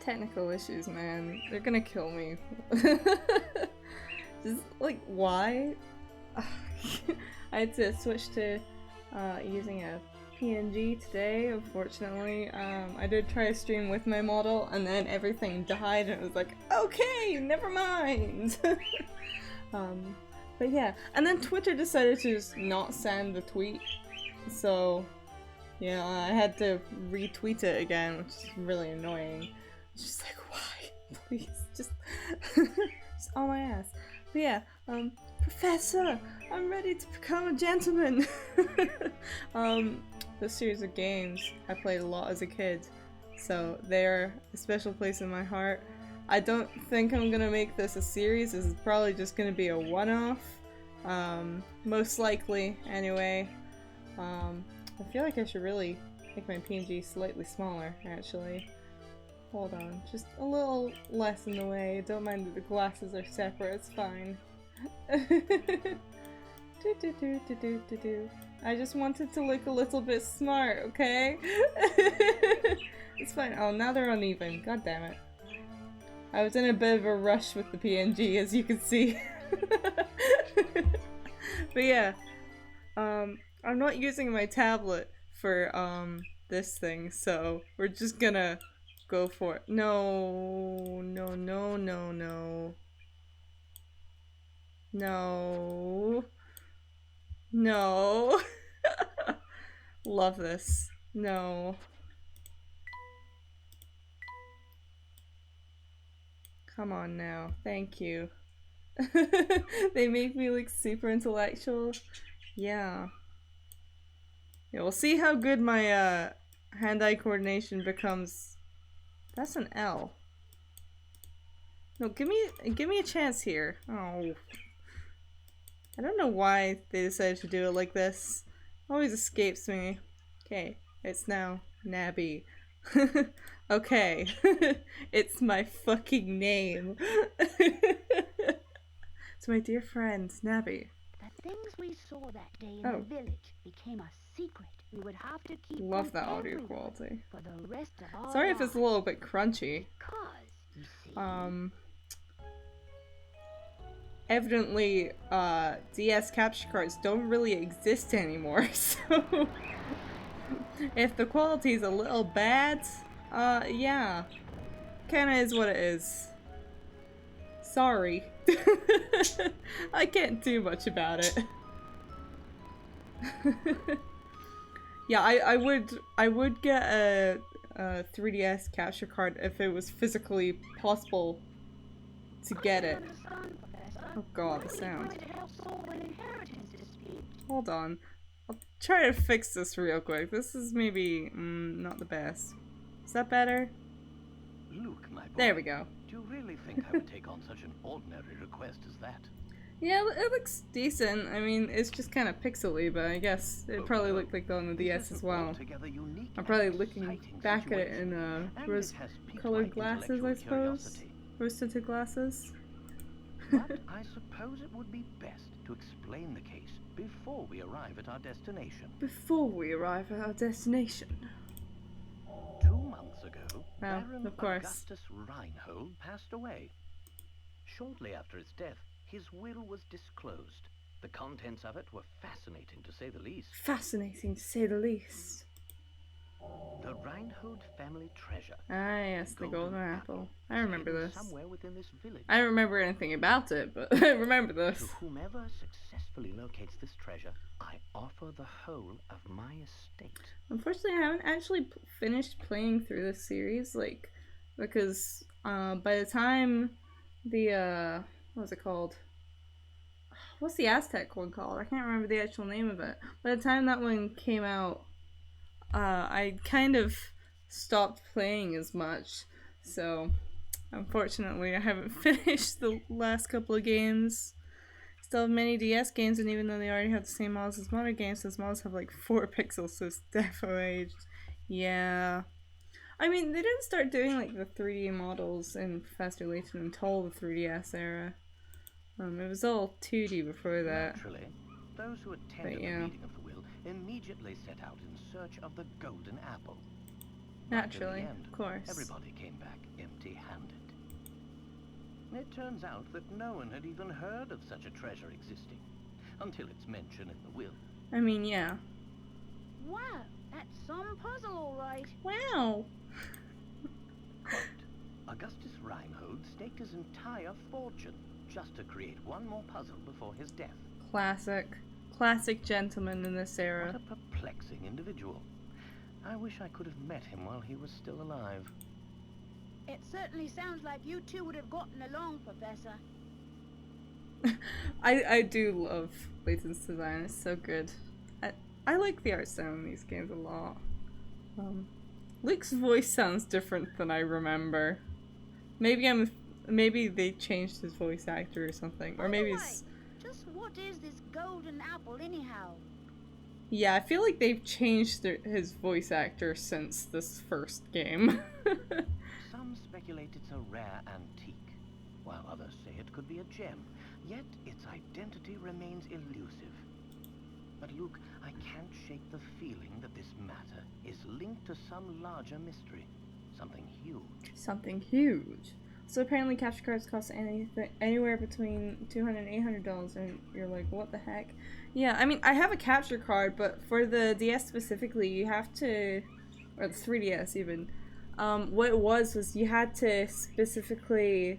technical issues, man. They're gonna kill me. Just, like, why? I had to switch to using a PNG today, unfortunately. I did try to stream with my model, and then everything died, and it was like, okay, never mind! But yeah, and then Twitter decided to just not send the tweet, so yeah, I had to retweet it again, which is really annoying. It's just like, why? Please, just on my ass. But yeah, Professor, I'm ready to become a gentleman! This series of games I played a lot as a kid, so they're a special place in my heart. I don't think I'm gonna make this a series. This is probably just gonna be a one-off. Most likely, anyway. I feel like I should really make my PNG slightly smaller, actually. Hold on, just a little less in the way. Don't mind that the glasses are separate, it's fine. I just wanted to look a little bit smart, okay? It's fine. Oh, now they're uneven. God damn it. I was in a bit of a rush with the PNG, as you can see. But yeah, I'm not using my tablet for this thing, so we're just gonna go for it. No, no, no, no, no. No. No. Love this. No. Come on now. Thank you. They make me look super intellectual. Yeah. Yeah, we'll see how good my hand-eye coordination becomes. That's an L. No, give me a chance here. Oh. I don't know why they decided to do it like this. Always escapes me. Okay, it's now Nabby. Okay. It's my fucking name. It's my dear friend, Nabby. The things we saw that day in the village became a secret we would have to keep. Love that audio quality. For the rest of our Sorry if it's a little bit crunchy. Because, you see, evidently, DS capture cards don't really exist anymore, so if the quality's a little bad, yeah. Kinda is what it is. Sorry. I can't do much about it. Yeah, I would get a 3DS capture card if it was physically possible to get it. Oh god, the sound. Hold on. I'll try to fix this real quick. This is maybe not the best. Is that better? Luke, my boy, there we go. Do you really think I would take on such an ordinary request as that? Yeah, it looks decent. I mean, it's just kind of pixely, but I guess it probably looked like that on the DS as well. I'm probably looking back at it in rose-colored glasses, I suppose? Rose-tinted glasses? But I suppose it would be best to explain the case before we arrive at our destination. Before we arrive at our destination. 2 months ago, Baron of course. Augustus Reinhold passed away. Shortly after his death, his will was disclosed. The contents of it were fascinating, to say the least. Fascinating, to say the least. The Reinhold family treasure. Ah, yes, the golden apple. I remember this. Somewhere within this village. I don't remember anything about it, but I remember this. To whomever successfully locates this treasure, I offer the whole of my estate. Unfortunately, I haven't actually finished playing through this series, like, because by the time the what was it called? What's the Aztec one called? I can't remember the actual name of it. By the time that one came out, I kind of stopped playing as much, so unfortunately I haven't finished the last couple of games. Still have many DS games, and even though they already have the same models as modern games, those models have like 4 pixels, so it's definitely aged. Yeah. I mean, they didn't start doing like the 3D models in Professor Layton until the 3DS era. It was all 2D before that. Naturally, those who attended the reading of the will immediately set out in search of the golden apple. Naturally, in the end, of course. everybody came back empty-handed. It turns out that no one had even heard of such a treasure existing, until its mention in the will. I mean, yeah. Wow, that's some puzzle, all right. Wow! Quote, Augustus Reinhold staked his entire fortune just to create one more puzzle before his death. Classic. Classic gentleman in this era. What a perplexing individual. I wish I could have met him while he was still alive. It certainly sounds like you two would have gotten along, Professor. I do love Layton's design. It's so good. I like the art style in these games a lot. Luke's voice sounds different than I remember. Maybe they changed his voice actor or something, or maybe it's... Just what is this golden apple anyhow? Yeah, I feel like they've changed his voice actor since this first game. Some speculate it's a rare antique, while others say it could be a gem, yet its identity remains elusive. But Luke, I can't shake the feeling that this matter is linked to some larger mystery. Something huge. Something huge. So apparently capture cards cost anywhere between $200 and $800, and you're like, what the heck? Yeah, I mean, I have a capture card, but for the DS specifically, you have to, or the 3DS even, what it was you had to specifically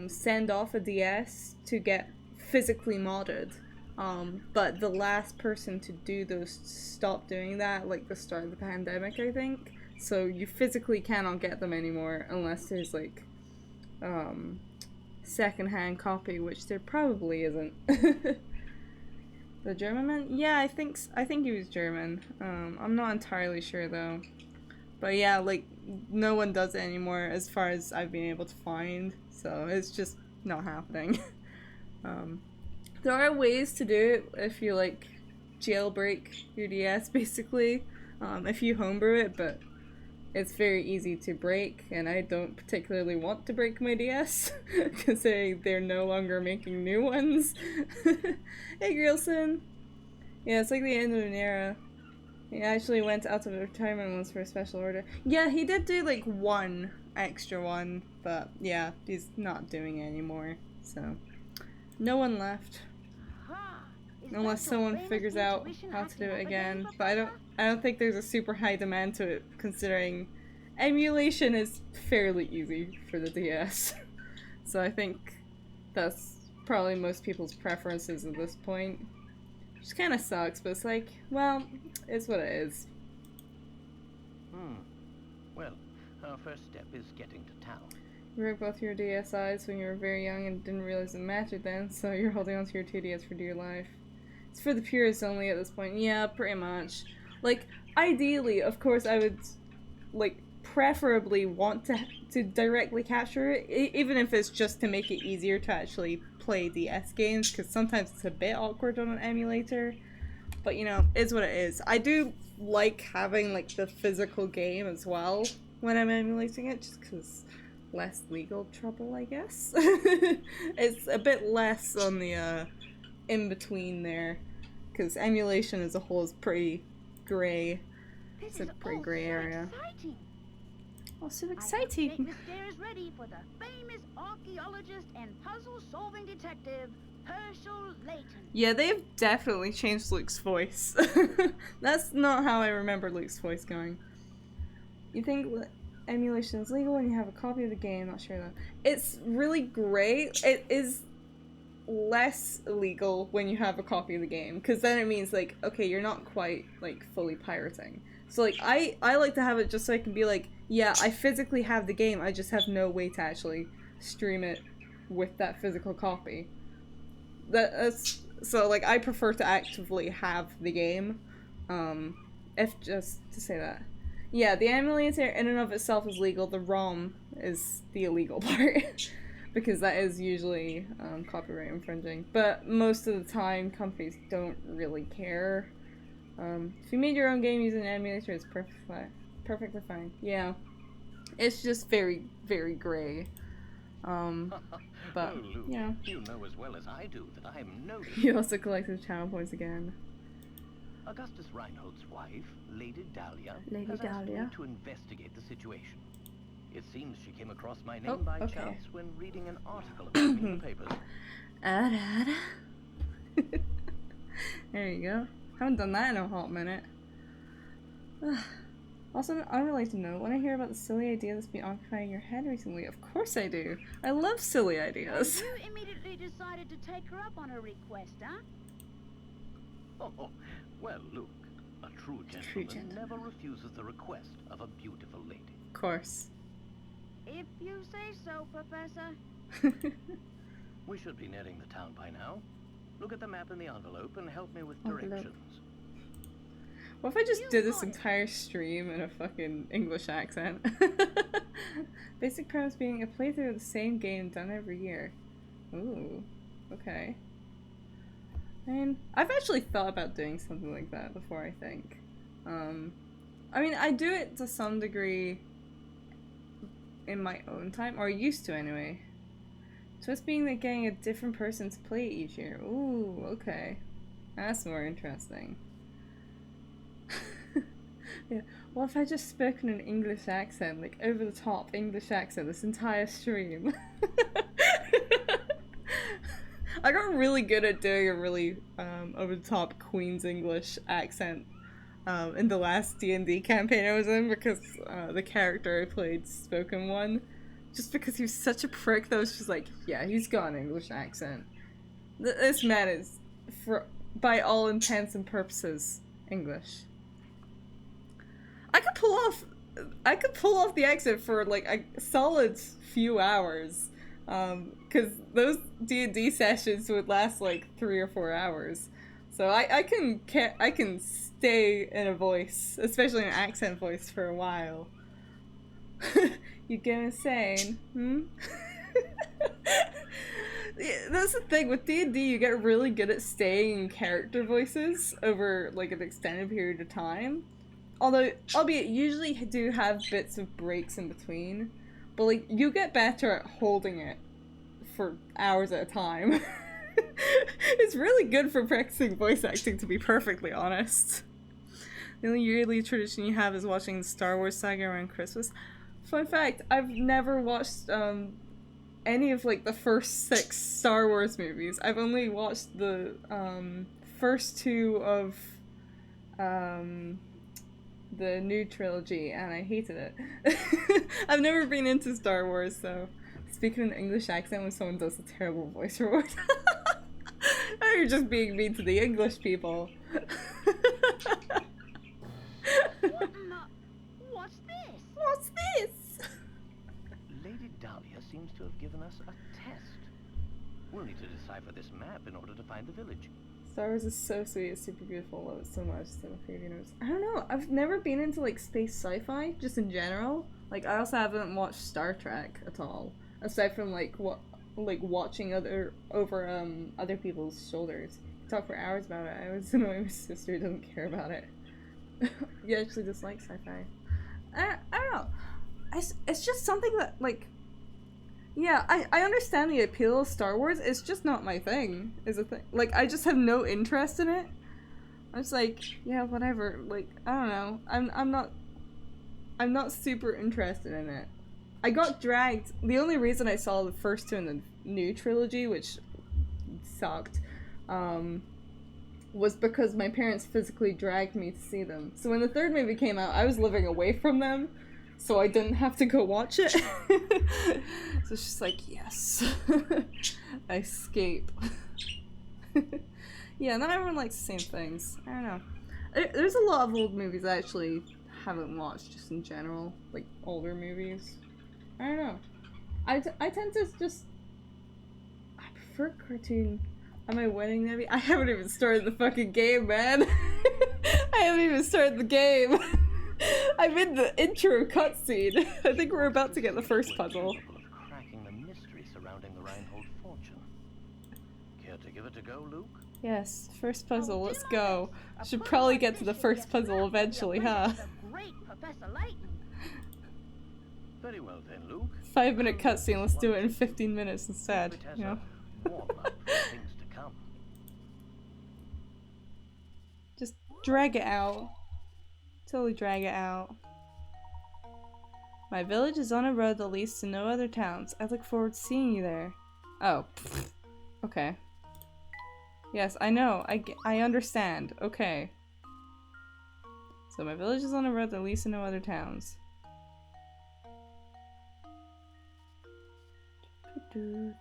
send off a DS to get physically modded. But the last person to do those stopped doing that, like the start of the pandemic, I think. So you physically cannot get them anymore unless there's like secondhand copy, which there probably isn't. The German man? Yeah, I think he was German. I'm not entirely sure though. But yeah, like no one does it anymore as far as I've been able to find. So it's just not happening. There are ways to do it if you like jailbreak your DS basically. If you homebrew it, but it's very easy to break, and I don't particularly want to break my DS because they're no longer making new ones. Hey Grilson! Yeah, it's like the end of an era. He actually went out of retirement once for a special order. Yeah, he did do like one extra one, but yeah, he's not doing it anymore, so no one left. Unless someone figures out how to do it again, but I don't think there's a super high demand to it, considering emulation is fairly easy for the DS. So I think that's probably most people's preferences at this point. Which kind of sucks, but it's like, well, it's what it is. Well, our first step is getting to town. You broke both your DSIs when you were very young and didn't realize it mattered then, so you're holding onto your 2DS for dear life. It's for the purists only at this point. Yeah, pretty much. Like, ideally, of course, I would, like, preferably want to directly capture it, even if it's just to make it easier to actually play DS games, because sometimes it's a bit awkward on an emulator. But, you know, it's what it is. I do like having, like, the physical game as well when I'm emulating it, just because less legal trouble, I guess. It's a bit less on the, in-between there, because emulation as a whole is pretty grey. It's a pretty grey area. Exciting. Oh, so exciting! I Miss Dare is ready for the famous archaeologist and puzzle-solving detective, Herschel Layton. Yeah, they've definitely changed Luke's voice. That's not how I remember Luke's voice going. You think emulation is legal when you have a copy of the game? Not sure though. It's really great. It is less illegal when you have a copy of the game, because then it means like, okay, you're not quite like fully pirating. So like I like to have it just so I can be like, yeah, I physically have the game, I just have no way to actually stream it with that physical copy. That's so like I prefer to actively have the game, if just to say that. Yeah, the emulator in and of itself is legal, the ROM is the illegal part. Because that is usually copyright infringing. But most of the time, companies don't really care. If you made your own game using an emulator, it's perfectly fine. Yeah. It's just very, very grey. But, oh, Luke, yeah. You know as well as I do that I am no... You also collected channel points again. Augustus Reinhold's wife, Lady Dahlia, Lady has asked me Dahlia. to investigate the situation. It seems she came across my name Oh, by okay. chance when reading an article about me in the papers. There you go. Haven't done that in a hot minute. Also, an unrelated note, when I hear about the silly idea that's been occupying your head recently, of course I do. I love silly ideas. You immediately decided to take her up on her request, huh? Oh, well, look, a true gentleman never refuses the request of a beautiful lady. Of course. If you say so, Professor. We should be nearing the town by now. Look at the map in the envelope and help me with Envelope. directions. What if I just You did this got it. entire stream in a fucking English accent? Basic premise being a playthrough of the same game done every year. Ooh, okay. I mean, I've actually thought about doing something like that before, I think. I mean, I do it to some degree in my own time, or used to anyway. Twist being that getting a different person to play it each year. Ooh, okay. That's more interesting. Yeah. What if I just spoke in an English accent, like over the top English accent this entire stream? I got really good at doing a really over the top Queen's English accent in the last D&D campaign I was in, because the character I played spoken one. Just because he was such a prick that I was just like, yeah, he's got an English accent. This man is, by all intents and purposes, English. I could pull off the accent for like a solid few hours, because those D&D sessions would last like 3 or 4 hours. So I can stay in a voice, especially an accent voice, for a while. You gonna say, Yeah, that's the thing with D&D. You get really good at staying in character voices over like an extended period of time. Although, albeit, usually do have bits of breaks in between, but like you get better at holding it for hours at a time. It's really good for practicing voice acting, to be perfectly honest. The only yearly tradition you have is watching the Star Wars saga around Christmas. Fun fact, I've never watched any of like the first 6 Star Wars movies. I've only watched the first 2 of the new trilogy, and I hated it. I've never been into Star Wars, so speaking an English accent when someone does a terrible voice reward. You're just being mean to the English people. What's this? What's this? Lady Dahlia seems to have given us a test. We'll need to decipher this map in order to find the village. Star Wars is so sweet, it's super beautiful, love it so much, it's in my favorite universe. I don't know, I've never been into like space sci-fi, just in general. Like, I also haven't watched Star Trek at all, aside from like watching other people's shoulders. I talk for hours about it. I was annoying my sister who doesn't care about it. You actually dislike sci-fi. I don't know. It's just something that, like, yeah, I understand the appeal of Star Wars. It's just not my thing, is a thing. Like, I just have no interest in it. I'm just like, yeah, whatever. Like, I don't know. I'm not super interested in it. I got dragged. The only reason I saw the first 2 in the new trilogy, which sucked, was because my parents physically dragged me to see them. So when the 3rd movie came out, I was living away from them, so I didn't have to go watch it. So it's just like, yes. I escape. Yeah, not everyone likes the same things. I don't know. There's a lot of old movies I actually haven't watched, just in general. Like, older movies. I don't know. I tend to just... I prefer cartoon. Am I winning, maybe? I haven't even started the fucking game, man. I haven't even started the game. I'm in the intro cutscene. I think we're about to get the first puzzle. Cracking the mystery surrounding the Reinhold fortune. Care to give it a go, Luke? Yes, first puzzle, let's go. Should probably get to the first puzzle eventually, huh? Great Professor Layton. Very well then, Luke. 5-minute cutscene, let's do it in 15 minutes instead, you know? Warm up for things to come. Just drag it out. Totally drag it out. My village is on a road that leads to no other towns. I look forward to seeing you there. Oh. Okay. Yes, I know. I understand. Okay. So my village is on a road that leads to no other towns. Did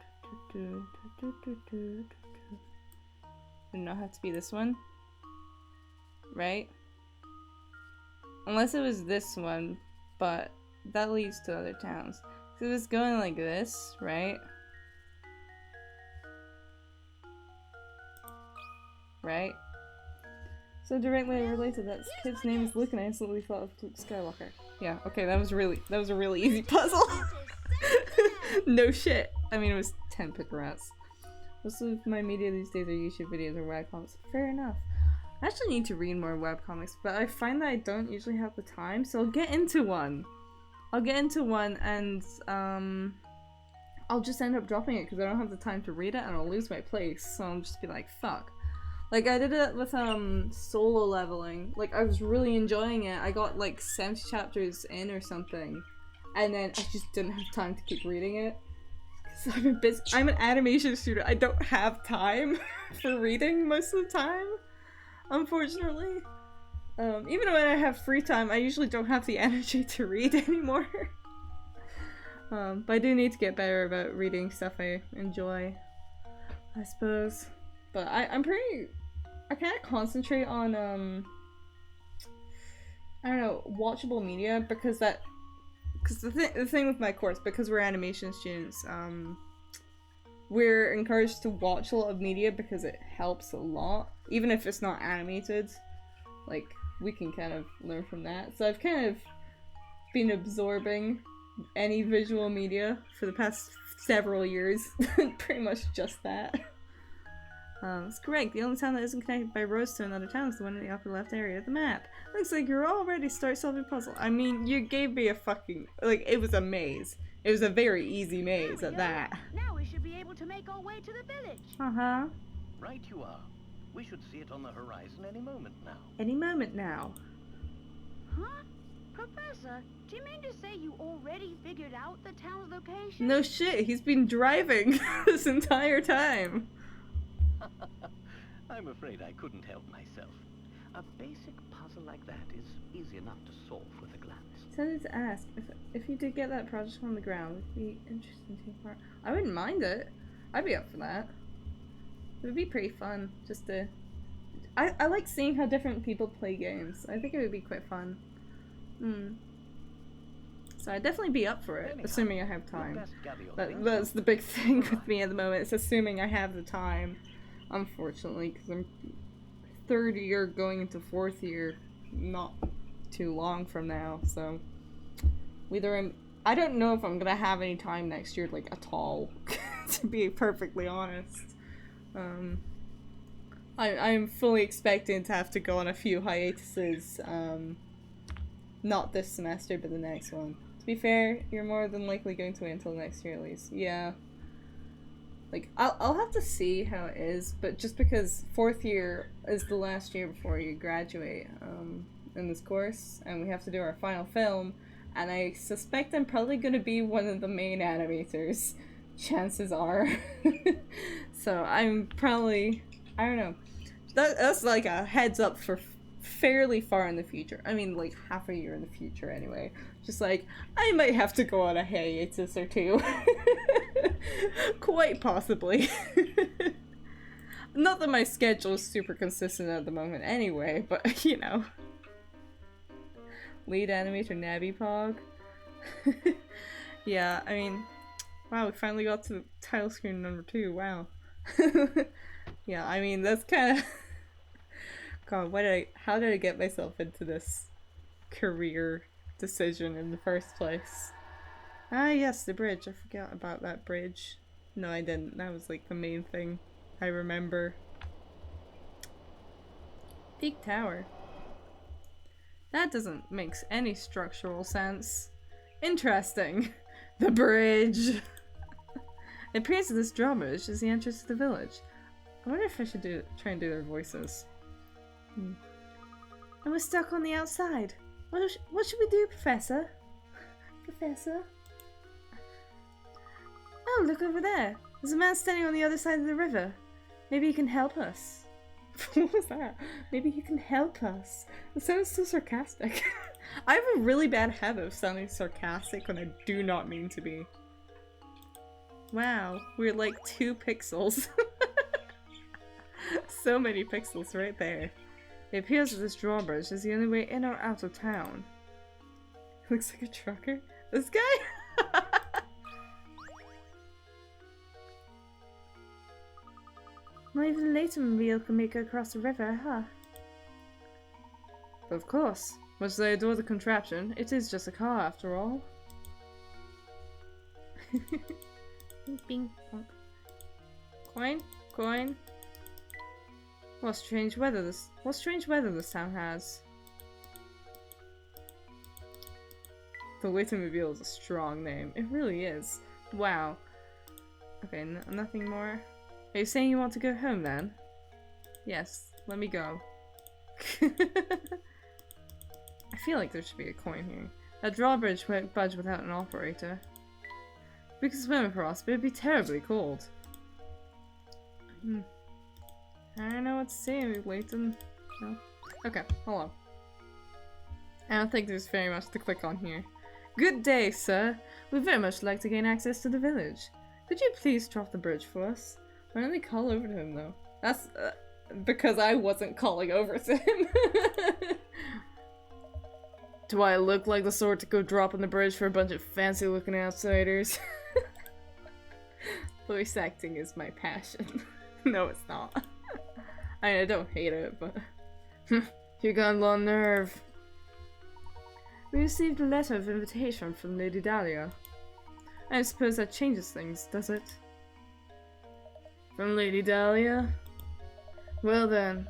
not have to be this one. Right? Unless it was this one, but that leads to other towns. So it's going like this, right? Right? So directly related, that kid's name is Luke and I instantly thought of Luke Skywalker. Yeah, okay, that was a really easy puzzle. No shit. I mean, it was 10 pick-a-rats. Most of my media these days are YouTube videos or webcomics. Fair enough. I actually need to read more webcomics, but I find that I don't usually have the time, so I'll get into one. And I'll just end up dropping it because I don't have the time to read it and I'll lose my place, so I'll just be like, fuck. Like, I did it with solo leveling. Like, I was really enjoying it. I got like 70 chapters in or something, and then I just didn't have time to keep reading it. Because I'm an animation student. I don't have time for reading most of the time, unfortunately. Even when I have free time, I usually don't have the energy to read anymore. But I do need to get better about reading stuff I enjoy, I suppose. But I kind of concentrate on, I don't know, watchable media, because the thing with my course, because we're animation students, we're encouraged to watch a lot of media because it helps a lot. Even if it's not animated, like, we can kind of learn from that. So I've kind of been absorbing any visual media for the past several years. Pretty much just that. It's correct. The only town that isn't connected by roads to another town is the one in the upper left area of the map. Looks like you're all ready to start solving puzzle. I mean, you gave me a fucking... like, it was a maze. It was a very easy maze at that. Now we should be able to make our way to the village. Uh-huh. Right you are. We should see it on the horizon any moment now. Any moment now. Huh? Professor, do you mean to say you already figured out the town's location? No shit, he's been driving this entire time. I'm afraid I couldn't help myself. A basic puzzle like that is easy enough to solve with a glance. Tended to ask if you did get that project on the ground, would be interesting to take part. I wouldn't mind it. I'd be up for that. It would be pretty fun just to. I like seeing how different people play games. I think it would be quite fun. So I'd definitely be up for it, Anyhow, assuming I have time. That's That's the big thing with me at the moment. It's assuming I have the time. Unfortunately, because I'm third year going into fourth year, not too long from now. So I don't know if I'm gonna have any time next year, like at all. To be perfectly honest, I'm fully expecting to have to go on a few hiatuses. Not this semester, but the next one. To be fair, you're more than likely going to wait until next year at least. Yeah. Like, I'll have to see how it is, but just because fourth year is the last year before you graduate in this course, and we have to do our final film, and I suspect I'm probably going to be one of the main animators. Chances are. So I'm probably, I don't know. That's like a heads up for fairly far in the future. I mean, like half a year in the future anyway. Just like, I might have to go on a hiatus or two. Quite possibly. Not that my schedule is super consistent at the moment anyway, but you know. Lead animator Nabby Pog. Yeah, I mean, wow, we finally got to the title screen number 2, wow. Yeah, I mean, that's kind of... God, how did I get myself into this career decision in the first place? Ah, yes, the bridge. I forgot about that bridge. No, I didn't. That was like the main thing I remember. Peak Tower. That doesn't make any structural sense. Interesting. The bridge. It appears that this drawbridge is the entrance to the village. I wonder if I should try and do their voices. And we're stuck on the outside. What should we do, Professor? Professor? Oh, look over there. There's a man standing on the other side of the river. Maybe he can help us. What was that? Maybe he can help us. It sounds so sarcastic. I have a really bad habit of sounding sarcastic when I do not mean to be. Wow, we're like 2 pixels. So many pixels right there. It appears that this drawbridge is the only way in or out of town. Looks like a trucker. This guy? Not even a Layton wheel can make it across the river, huh? But of course. Much as I adore the contraption, it is just a car after all. Bing, bonk. Coin? Coin? What strange weather this town has. The Layton is a strong name. It really is. Wow. Okay, nothing more. Are you saying you want to go home then? Yes, let me go. I feel like there should be a coin here. That drawbridge won't budge without an operator. We could swim across, but it'd be terribly cold. I don't know what to say, Layton. No? Okay, hold on. I don't think there's very much to click on here. Good day, sir. We'd very much like to gain access to the village. Could you please drop the bridge for us? Why don't they call over to him, though? That's because I wasn't calling over to him. Do I look like the sort to go drop on the bridge for a bunch of fancy-looking outsiders? Voice acting is my passion. No, it's not. I don't hate it, but... You got a lot of nerve. We received a letter of invitation from Lady Dahlia. I suppose that changes things, does it? From Lady Dahlia? Well then,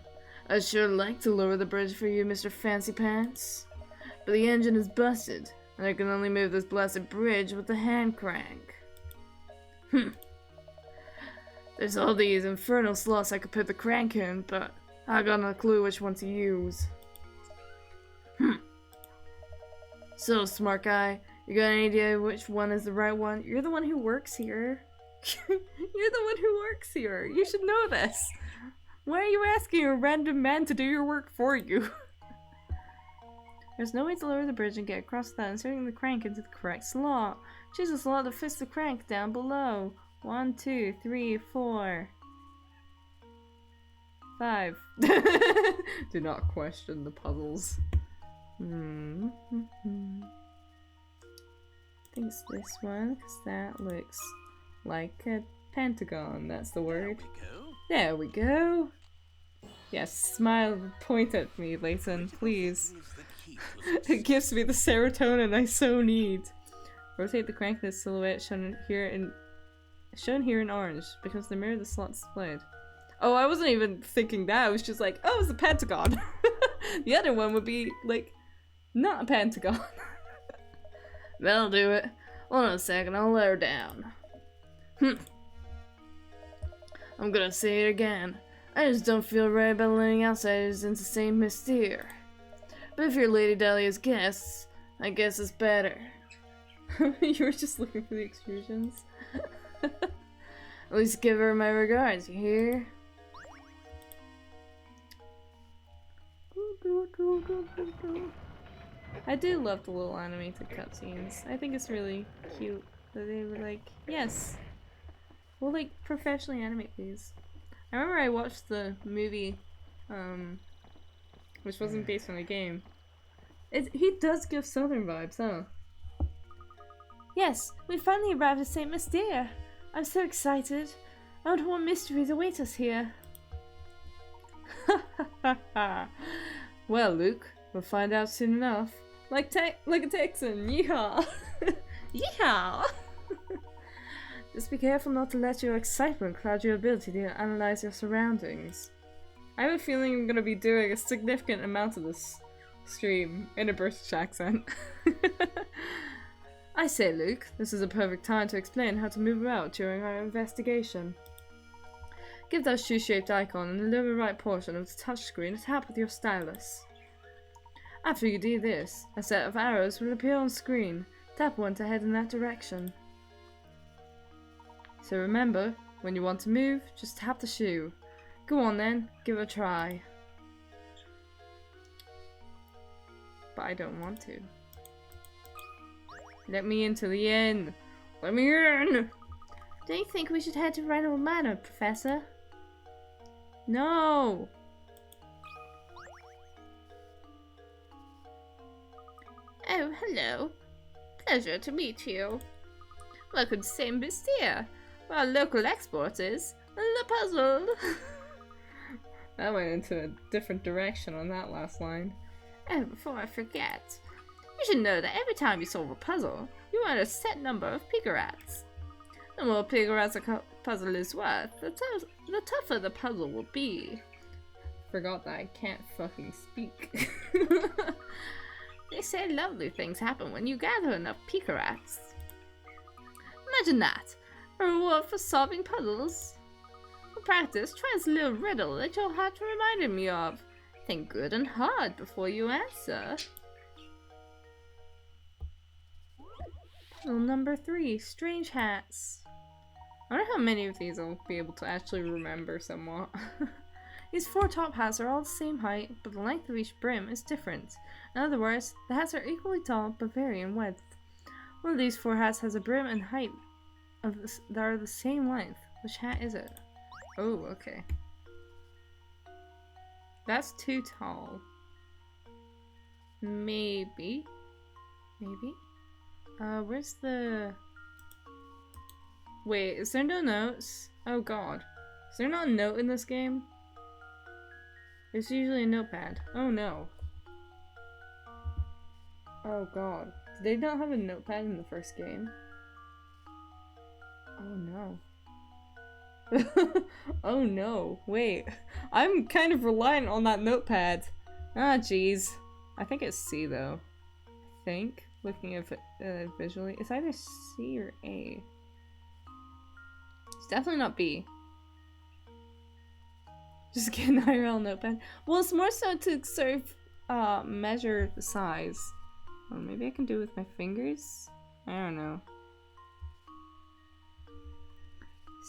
I'd sure like to lower the bridge for you, Mr. Fancy Pants. But the engine is busted, and I can only move this blessed bridge with the hand crank. There's all these infernal slots I could put the crank in, but I got no clue which one to use. So, smart guy, you got any idea which one is the right one? You're the one who works here. You're the one who works here. You should know this. Why are you asking a random man to do your work for you? There's no way to lower the bridge and get across without inserting the crank into the correct slot. Choose a slot that fits the crank down below. 1, 2, 3, 4, 5. Do not question the puzzles. I think it's this one, because that looks like a pentagon. That's the word. There we go. Yes, smile, point at me, Layton, please. It gives me the serotonin I so need. Rotate the crank in the silhouette shown here in orange, becomes the mirror of the slot displayed. Oh, I wasn't even thinking that. I was just like, oh, it's a pentagon. The other one would be like not a pentagon. That'll do it. Hold on a second, I'll let her down. I'm gonna say it again. I just don't feel right about letting outsiders into St. Mystere. But if you're Lady Dahlia's guests, I guess it's better. You were just looking for the excursions? At least give her my regards, you hear? I do love the little animated cutscenes. I think it's really cute that they were like, yes, we'll like professionally animate these. I remember I watched the movie, which wasn't based on a game. He does give southern vibes, huh? Yes, we finally arrived at St. Mystere. I'm so excited. I wonder what mysteries await us here. Well, Luke, we'll find out soon enough. Like a Texan, yeehaw! Yeehaw! Just be careful not to let your excitement cloud your ability to analyze your surroundings. I have a feeling I'm gonna be doing a significant amount of this stream in a British accent. I say, Luke, this is a perfect time to explain how to move about during our investigation. Give that shoe-shaped icon in the lower right portion of the touchscreen a tap with your stylus. After you do this, a set of arrows will appear on screen. Tap one to head in that direction. So remember, when you want to move, just tap the shoe. Go on then, give it a try. But I don't want to. Let me into the inn! Let me in! Don't you think we should head to Reynold Manor, Professor? No! Oh, hello. Pleasure to meet you. Welcome to St. Bastia, where our local export is the puzzle. That went into a different direction on that last line. Oh, before I forget, you should know that every time you solve a puzzle, you earn a set number of pigarats. The more pigarats a puzzle is worth, the tougher the puzzle will be. Forgot that I can't fucking speak. They say lovely things happen when you gather enough pigarats. Imagine that! A reward for solving puzzles. For practice, try this little riddle that your heart reminded me of. Think good and hard before you answer. Puzzle number 3, strange hats. I wonder how many of these I'll be able to actually remember somewhat. These 4 top hats are all the same height, but the length of each brim is different. In other words, the hats are equally tall, but vary in width. One of these 4 hats has a brim and height that are the same length. Which hat is it? Oh, okay. That's too tall. Maybe. Maybe? Where's the... Wait, is there no notes? Oh god. Is there not a note in this game? There's usually a notepad. Oh no. Oh god. Did they not have a notepad in the first game? Oh no. Oh no. Wait. I'm kind of reliant on that notepad. Ah jeez. I think it's C though. I think. Looking at it visually. It's either C or A. It's definitely not B. Just get an IRL notepad. Well, it's more so to sort of measure the size. Well, maybe I can do it with my fingers? I don't know.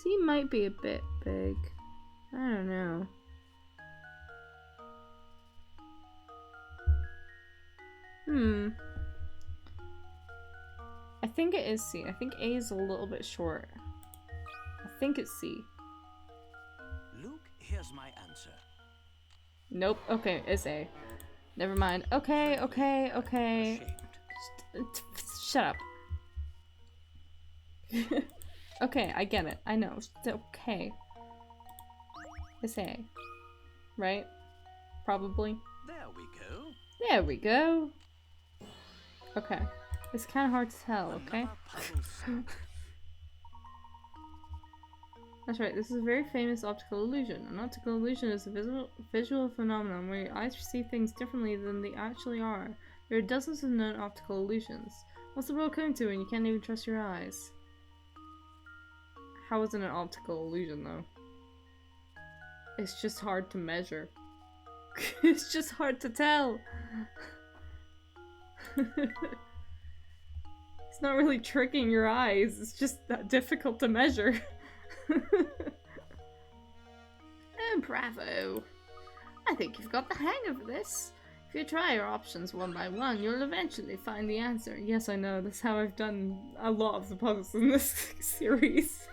C might be a bit big. I don't know. I think it is C. I think A is a little bit short. I think it's C. Luke, here's my answer. Nope. Okay, it's A. Never mind. Okay, okay, okay. Shut up. Okay, I get it. I know. It's okay. It's A. Right? Probably. There we go. There we go. Okay. It's kind of hard to tell, okay? That's right, this is a very famous optical illusion. An optical illusion is a visual phenomenon where your eyes see things differently than they actually are. There are dozens of known optical illusions. What's the world coming to when you can't even trust your eyes? How is it an optical illusion, though? It's just hard to measure. It's just hard to tell. It's not really tricking your eyes, it's just difficult to measure. Oh, bravo. I think you've got the hang of this. If you try your options one by one, you'll eventually find the answer. Yes, I know, that's how I've done a lot of the puzzles in this series.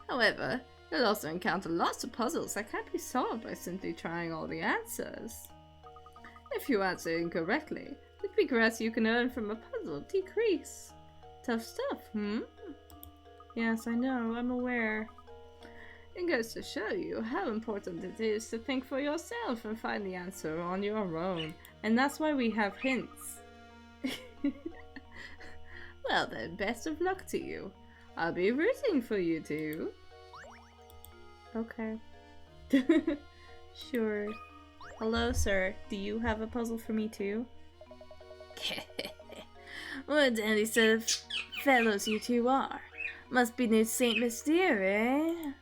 However, you'll also encounter lots of puzzles that can't be solved by simply trying all the answers. If you answer incorrectly, the pigarats you can earn from a puzzle decrease. Tough stuff, Yes, I know, I'm aware. It goes to show you how important it is to think for yourself and find the answer on your own. And that's why we have hints. Well then, best of luck to you. I'll be rooting for you two. Okay. Sure. Hello, sir. Do you have a puzzle for me too? What a dandy set of fellows you two are. Must be new Saint Mystere, eh?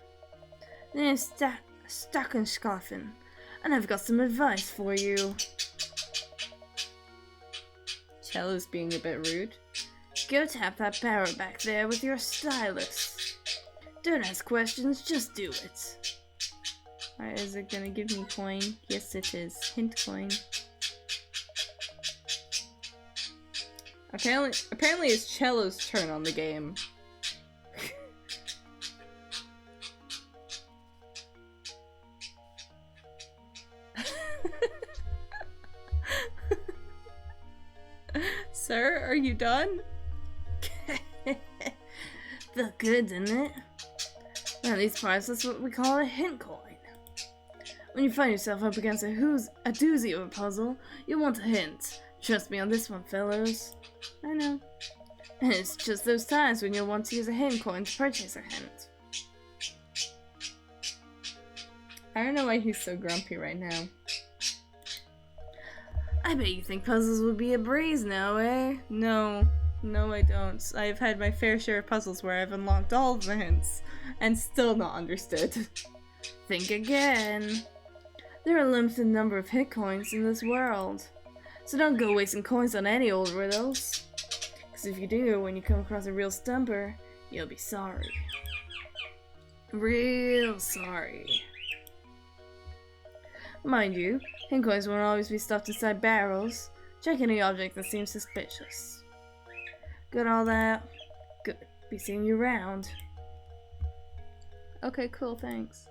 New Stackenschaffen. And I've got some advice for you. Cello's being a bit rude. Go tap that barrel back there with your stylus. Don't ask questions, just do it. Alright, is it gonna give me coin? Yes, it is. Hint coin. Apparently it's Cello's turn on the game. Sir, are you done? Felt good, didn't it? Now these parts, that's what we call a hint coin. When you find yourself up against a doozy of a puzzle, you'll want a hint. Trust me on this one, fellows. I know. And it's just those times when you'll want to use a hint coin to purchase a hint. I don't know why he's so grumpy right now. I bet you think puzzles would be a breeze now, eh? No, I don't. I've had my fair share of puzzles where I've unlocked all of the hints and still not understood. Think again. There are a limited number of hit coins in this world, so don't go wasting coins on any old riddles. Because if you do, when you come across a real stumper, you'll be sorry. Real sorry. Mind you, hint coins won't always be stuffed inside barrels. Check any object that seems suspicious. Got all that? Good. Be seeing you around. Okay, cool, thanks.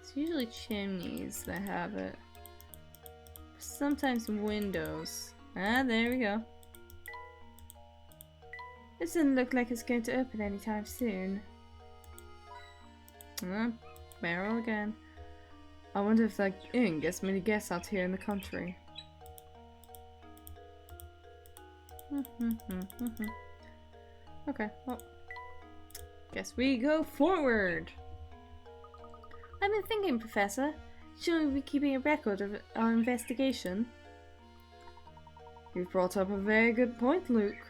It's usually chimneys that have it. Sometimes windows. Ah, there we go. This doesn't look like it's going to open anytime soon. Barrel again. I wonder if that inn gets many guests out here in the country. Okay, well, guess we go forward. I've been thinking, Professor, should we be keeping a record of our investigation? You've brought up a very good point, Luke.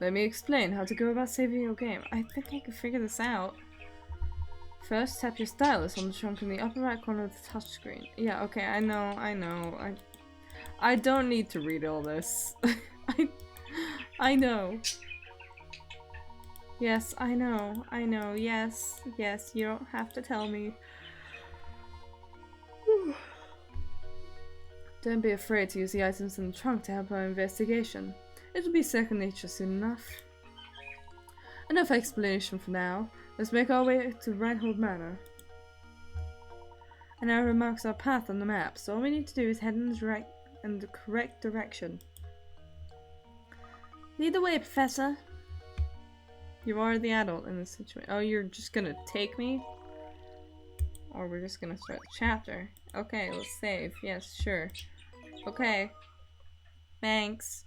Let me explain how to go about saving your game. I think I can figure this out. First, tap your stylus on the trunk in the upper right corner of the touchscreen. Yeah, okay, I know. I don't need to read all this. I know. Yes, I know. Yes, you don't have to tell me. Don't be afraid to use the items in the trunk to help our investigation. It'll be second nature soon enough. Enough explanation for now. Let's make our way to Reinhold Manor. An arrow marks our path on the map, so all we need to do is head in the correct direction. Lead the way, Professor. You are the adult in this situation. Oh, you're just gonna take me? Or we're just gonna start the chapter. Okay, let's save. Yes, sure. Okay. Thanks.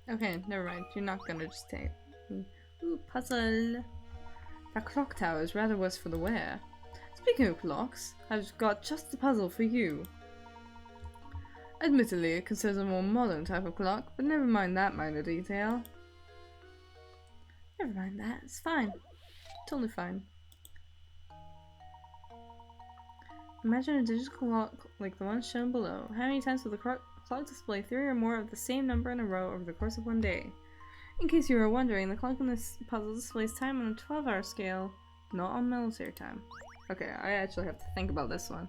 Okay, never mind. You're not gonna just take me. Ooh, puzzle. That clock tower is rather worse for the wear. Speaking of clocks, I've got just the puzzle for you. Admittedly, it concerns a more modern type of clock, but never mind that minor detail. Never mind that, it's fine. Totally fine. Imagine a digital clock like the one shown below. How many times will the clock display 3 or more of the same number in a row over the course of one day? In case you were wondering, the clock in this puzzle displays time on a 12-hour scale, not on military time. Okay, I actually have to think about this one.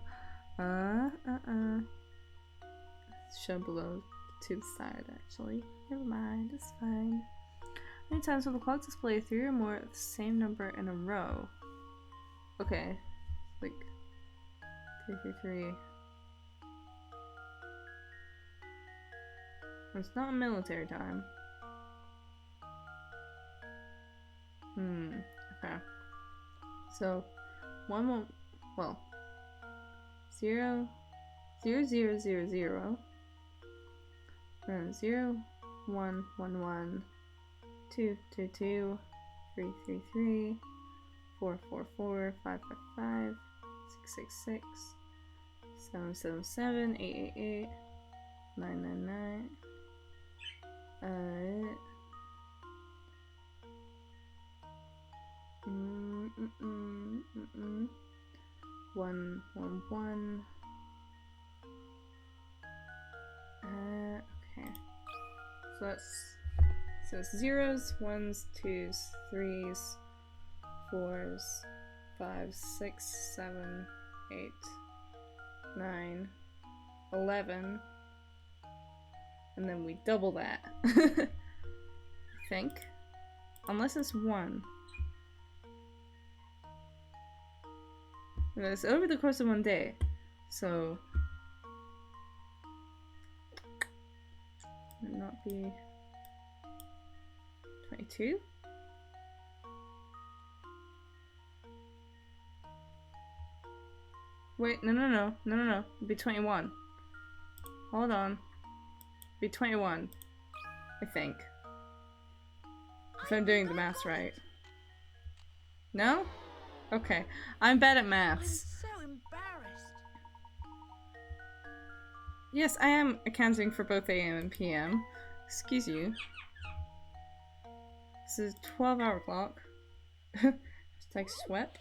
It's shown below to the side, actually. Never mind, it's fine. How many times will the clock display 3 or more of the same number in a row? Okay, like 333. It's not military time. Okay. So, 0, 0, 0, 0, 0, 0. 0, 1, 1, 1. 2, 2, 2. 3, 3, 3. 4, 4, 4. 5, 5, 5. 6, 6, 6. 7, 7, 7. 8, 8, 8. 9, 9, 9. Uh. One, one, one. Okay. So it's zeros, ones, twos, threes, fours, fives, 6, 7, 8, 9, 11, and then we double that. I think, unless it's 1. It's over the course of 1 day, so it might not be 22. Wait, no. It'd be 21. Hold on. It'd be 21, I think. If I'm doing the maths right. No? Okay. I'm bad at maths. I'm so embarrassed. Yes, I am accounting for both AM and PM. Excuse you. This is a 12-hour clock. Hashtag sweat.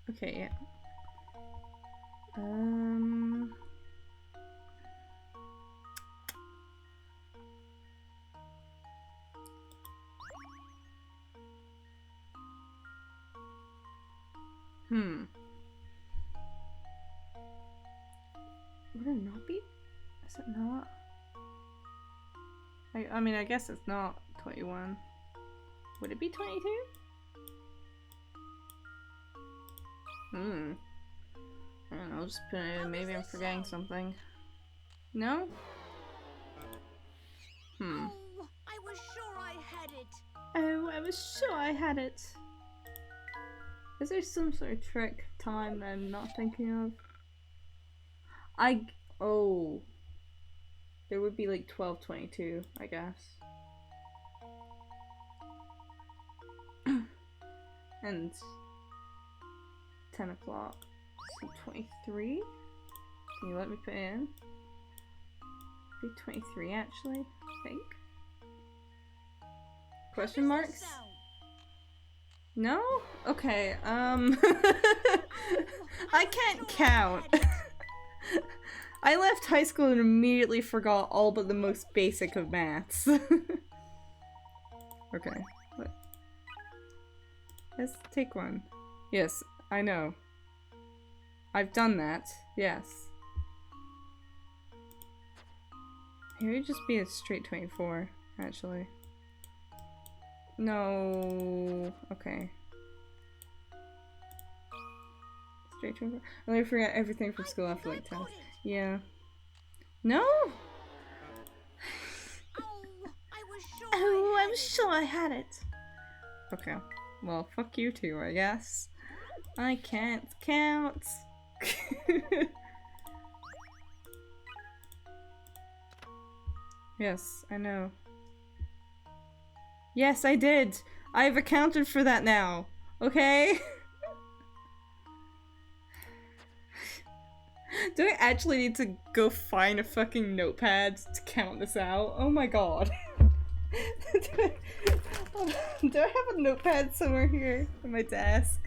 Okay, yeah. Would it not be? Is it not? I mean, I guess it's not 21. Would it be 22? I don't know, just put it in. Maybe I'm forgetting something. No? Oh, I was sure I had it. Oh, I was sure I had it. Is there some sort of trick time that I'm not thinking of? Oh. There would be like 12:22, I guess. And 10 o'clock. So 23? Can you let me put it in? Be 23 actually, I think. Question marks? No? Okay, I can't count. I left high school and immediately forgot all but the most basic of maths. Okay, what? Let's take one. Yes, I know. I've done that, yes. It would just be a straight 24, actually. No. Okay. Straight 24. I'll never forget everything from school after like 10. Yeah. No? Oh, I'm sure I had it. Okay. Well, fuck you too, I guess. I can't count. Yes, I know. Yes, I did. I've accounted for that now. Okay? Do I actually need to go find a fucking notepad to count this out? Oh my god. Do I have a notepad somewhere here on my desk?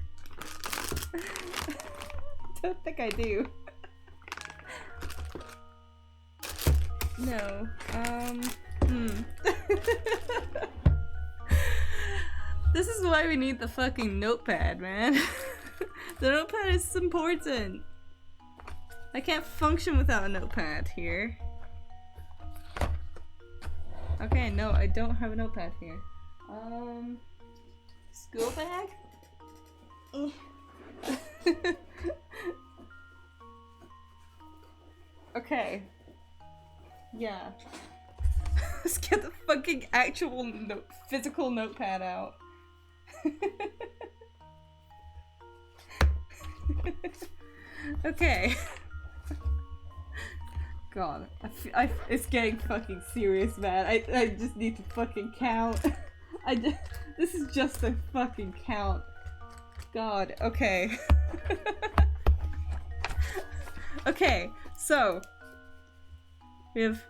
Don't think I do. No. This is why we need the fucking notepad, man. The notepad is important. I can't function without a notepad here. Okay, no, I don't have a notepad here. School bag? Okay. Yeah. Let's get the fucking actual physical notepad out. Okay. God, it's getting fucking serious, man. I just need to fucking count. This is just a fucking count. God, okay. Okay, so we have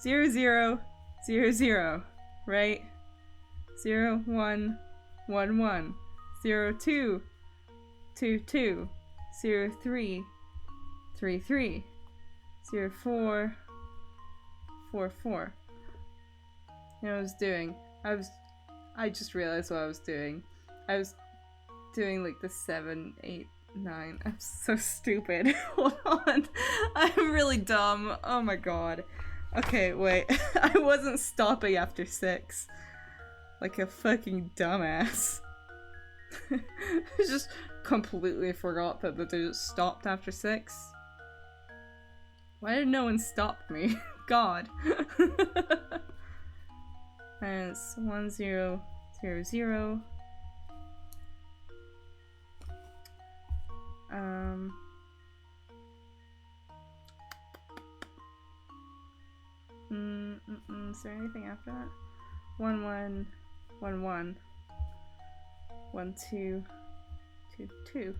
0, 0, 0, 0, right? 0, 1, 1, 1. 0, 2, 2, 2. 0, 3, 3, 3. 0, 4, 4, 4. You know what I was doing? I just realized what I was doing. I was doing like the 7, 8, 9. I'm so stupid. Hold on. I'm really dumb. Oh my god. Okay, wait. I wasn't stopping after 6. Like a fucking dumbass. I just completely forgot that they just stopped after 6. Why did no one stop me? God. And it's 1, 0, 0, 0. Is there anything after that? 1, 1, 1, 1. 1, 2, 2, 2.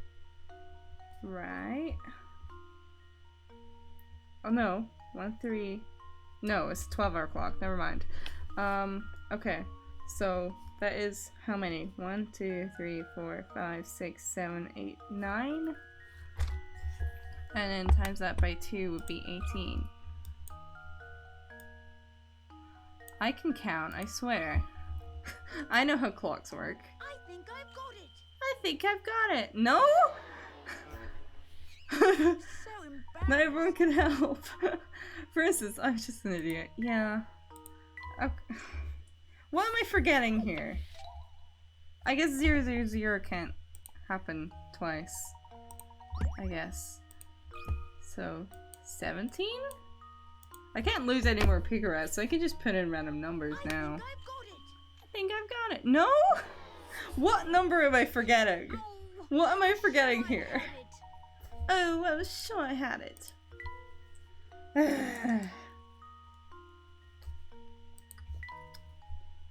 Right. Oh no. 1, 3. No, it's a 12-hour clock. Never mind. Okay. So that is how many? 1, 2, 3, 4, 5, 6, 7, 8, 9. And then times that by 2 would be 18. I can count, I swear. I know how clocks work. I think I've got it. I think I've got it. No? So embarrassing. Not everyone can help. For instance, I'm just an idiot. Yeah. Okay. What am I forgetting here? I guess 0, 0, 0 can't happen twice. I guess. So, 17? I can't lose any more picarettes, so I can just put in random numbers now. I think I've got it. No? What number am I forgetting? What am I forgetting here? Oh, I was sure I had it.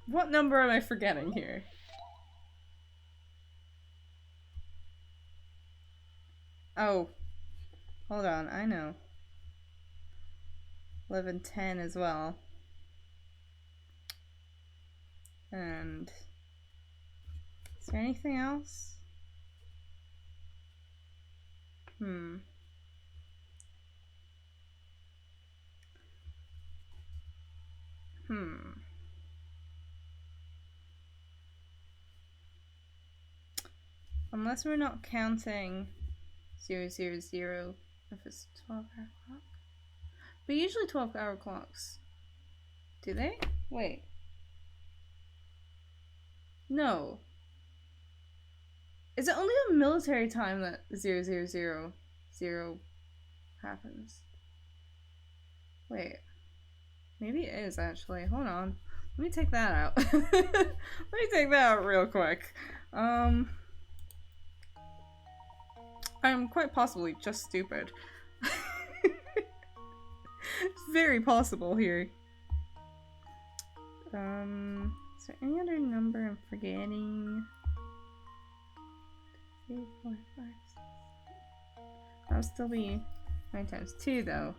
What number am I forgetting here? Oh. Hold on, I know. 11, 10 as well. And is there anything else? Unless we're not counting 0, 0, 0 if it's 12-hour clock. But usually 12-hour clocks. Do they? Wait. No. Is it only on military time that 0, 0, 0, 0 happens? Wait. Maybe it is actually. Hold on. Let me take that out. Let me take that out real quick. I'm quite possibly just stupid. It's very possible here. Is there any other number I'm forgetting? 3, 4, 5, 6. That'll still be 9 times 2 though.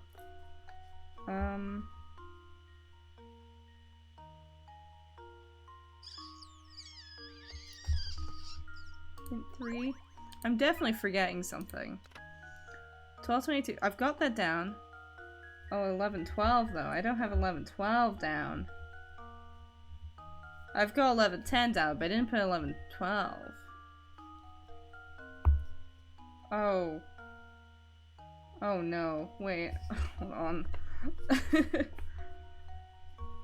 3. I'm definitely forgetting something. 12, 22. I've got that down. Oh, 11, 12 though. I don't have 11, 12 down. I've got 11, 10 down, but I didn't put 11, 12. Oh. Oh no. Wait. Hold on.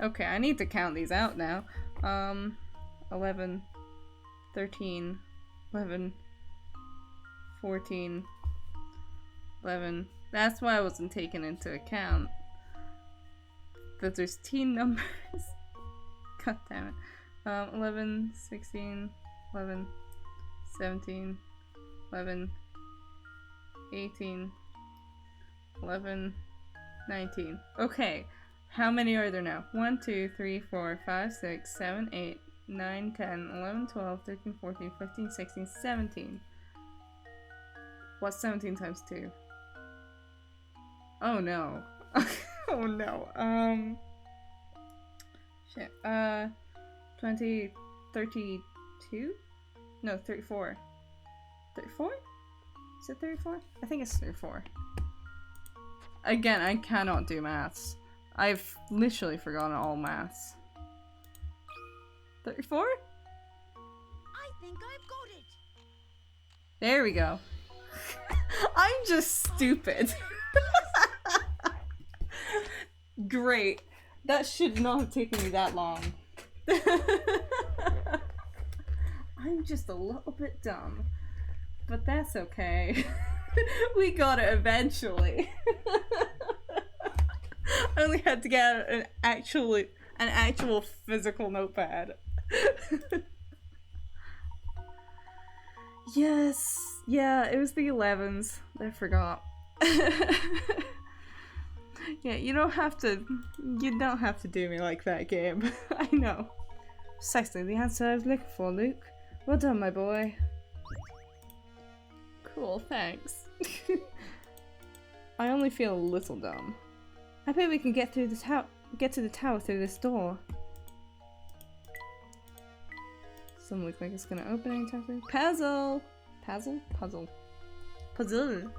Okay, I need to count these out now. 11, 13, 11, 14, 11. That's why I wasn't taken into account. That there's teen numbers. God damn it. 11, 16, 11, 17, 11, 18, 11, 19. Okay. How many are there now? 1, 2, 3, 4, 5, 6, 7, 8, 9, 10, 11, 12, 13, 14, 15, 16, 17. What's 17 times 2? Oh no. Oh no. Shit. 32? No, 34. 34? Is it 34? I think it's 34. Again, I cannot do maths. I've literally forgotten all maths. 34? I think I've got it. There we go. I'm just stupid. Great. That should not have taken me that long. I'm just a little bit dumb. But that's okay. We got it eventually. I only had to get an actual physical notepad. Yes. Yeah, it was the 11s. I forgot. Yeah, you don't have to do me like that, Gabe. I know. Precisely the answer I was looking for, Luke. Well done, my boy. Cool, thanks. I only feel a little dumb. I bet we can get to the tower through this door. Doesn't look like it's gonna open anytime soon. Puzzle! Puzzle? Puzzle. Puzzle!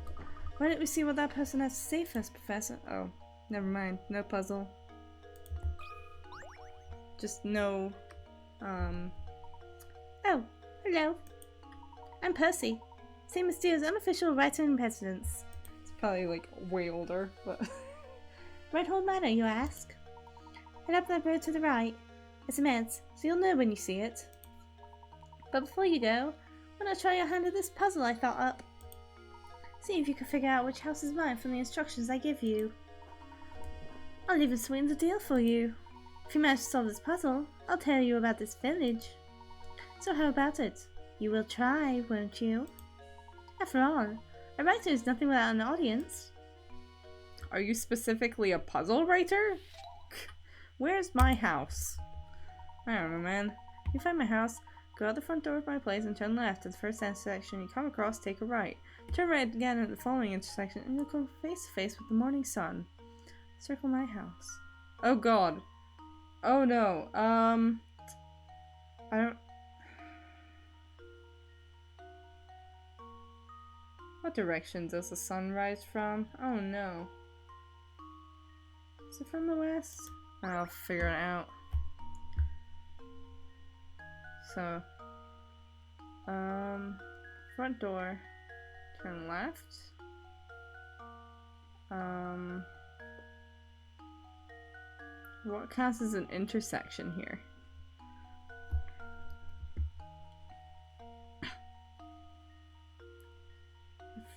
Why don't we see what that person has to say first, Professor? Oh, never mind. No puzzle. Just no, Oh, hello. I'm Percy. Same as Steele's unofficial writer in residence. It's probably like way older, but... Redhorn Manor, you ask? Head up that road to the right. It's immense, so you'll know when you see it. But before you go, why not try your hand at this puzzle I thought up? See if you can figure out which house is mine from the instructions I give you. I'll even sweeten the deal for you. If you manage to solve this puzzle, I'll tell you about this village. So how about it? You will try, won't you? After all, a writer is nothing without an audience. Are you specifically a puzzle writer? Where's my house? I don't know, man. You find my house, go out the front door of my place and turn left at the first intersection you come across, take a right. Turn right again at the following intersection and you'll come face to face with the morning sun. Circle my house. Oh god. Oh no. I don't... What direction does the sun rise from? Oh no. Is it from the west? I'll figure it out. So, front door, turn left. What counts as an intersection here?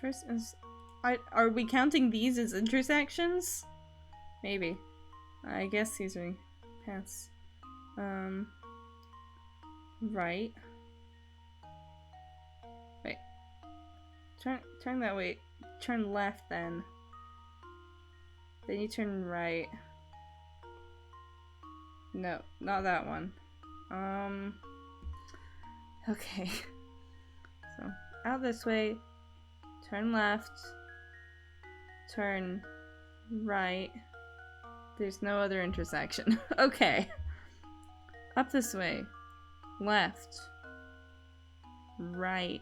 First is, are we counting these as intersections? Maybe. I guess these are paths. Right. Wait. Turn that way. Turn left then. Then you turn right. No, not that one. Okay. So, out this way. Turn left. Turn right. There's no other intersection. Okay. Up this way. Left. Right.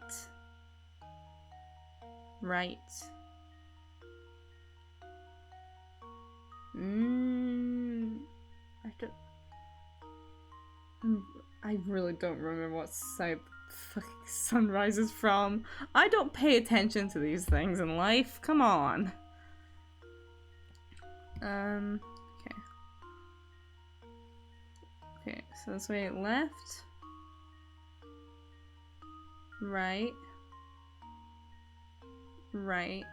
Right. I really don't remember what side fucking sun rises from. I don't pay attention to these things in life. Come on. Okay. Okay, so this way, left. Right. Right.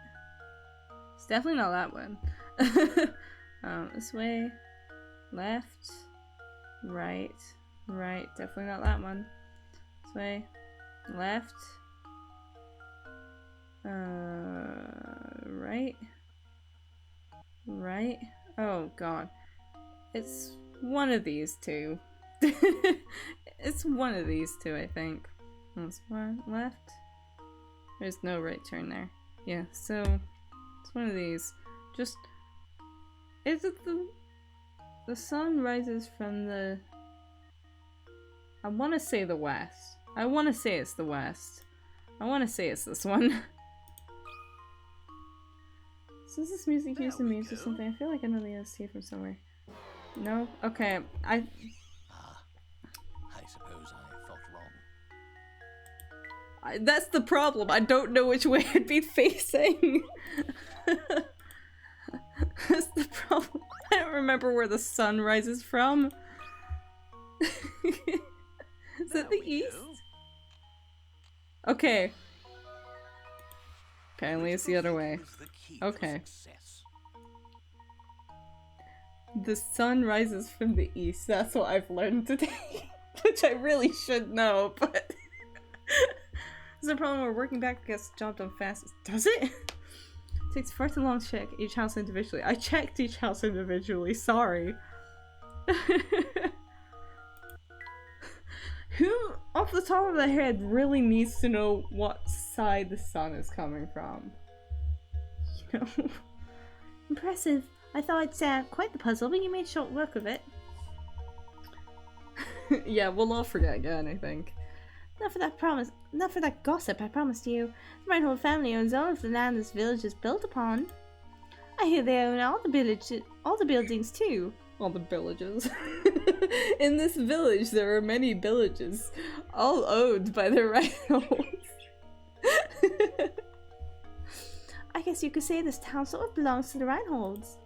It's definitely not that one. This way. Left. Right. Right. Definitely not that one. This way. Left. Right. Right. Oh god. It's one of these two. It's one of these two, I think. That's one left. There's no right turn there. Yeah, so it's one of these. Just, is it the The sun rises from the... I want to say the west. I want to say it's the west. I want to say it's this one. So is this music used in memes or something? I feel like I know the OST from somewhere. No? Okay, I suppose I thought wrong. that's the problem. I don't know which way I'd be facing. That's the problem. I don't remember where the sun rises from. Is that the east? Okay. Apparently it's the other way. Okay. The sun rises from the east. That's what I've learned today. Which I really should know, but... There's a problem where working back gets the job done fastest. Does it? Takes far too long to check each house individually. I checked each house individually, sorry. Who, off the top of their head, really needs to know what side the sun is coming from? You know? Impressive. I thought it's quite the puzzle, but you made short work of it. Yeah, we'll all forget again, I think. Not for that gossip, I promised you. The Reinhold family owns all of the land this village is built upon. I hear they own all the buildings too. All the villages. In this village, there are many villages, all owned by the Reinholds. I guess you could say this town sort of belongs to the Reinholds.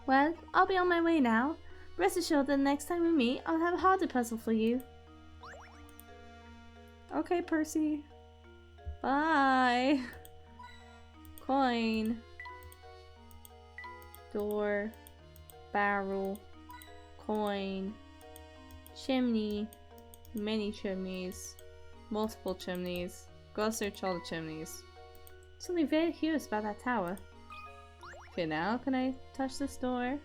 Well, I'll be on my way now. Rest assured that the next time we meet, I'll have a harder puzzle for you. Okay, Percy. Bye. Coin. Door. Barrel. Coin. Chimney. Many chimneys. Multiple chimneys. Go search all the chimneys. Something very curious about that tower. Okay, now can I touch this door?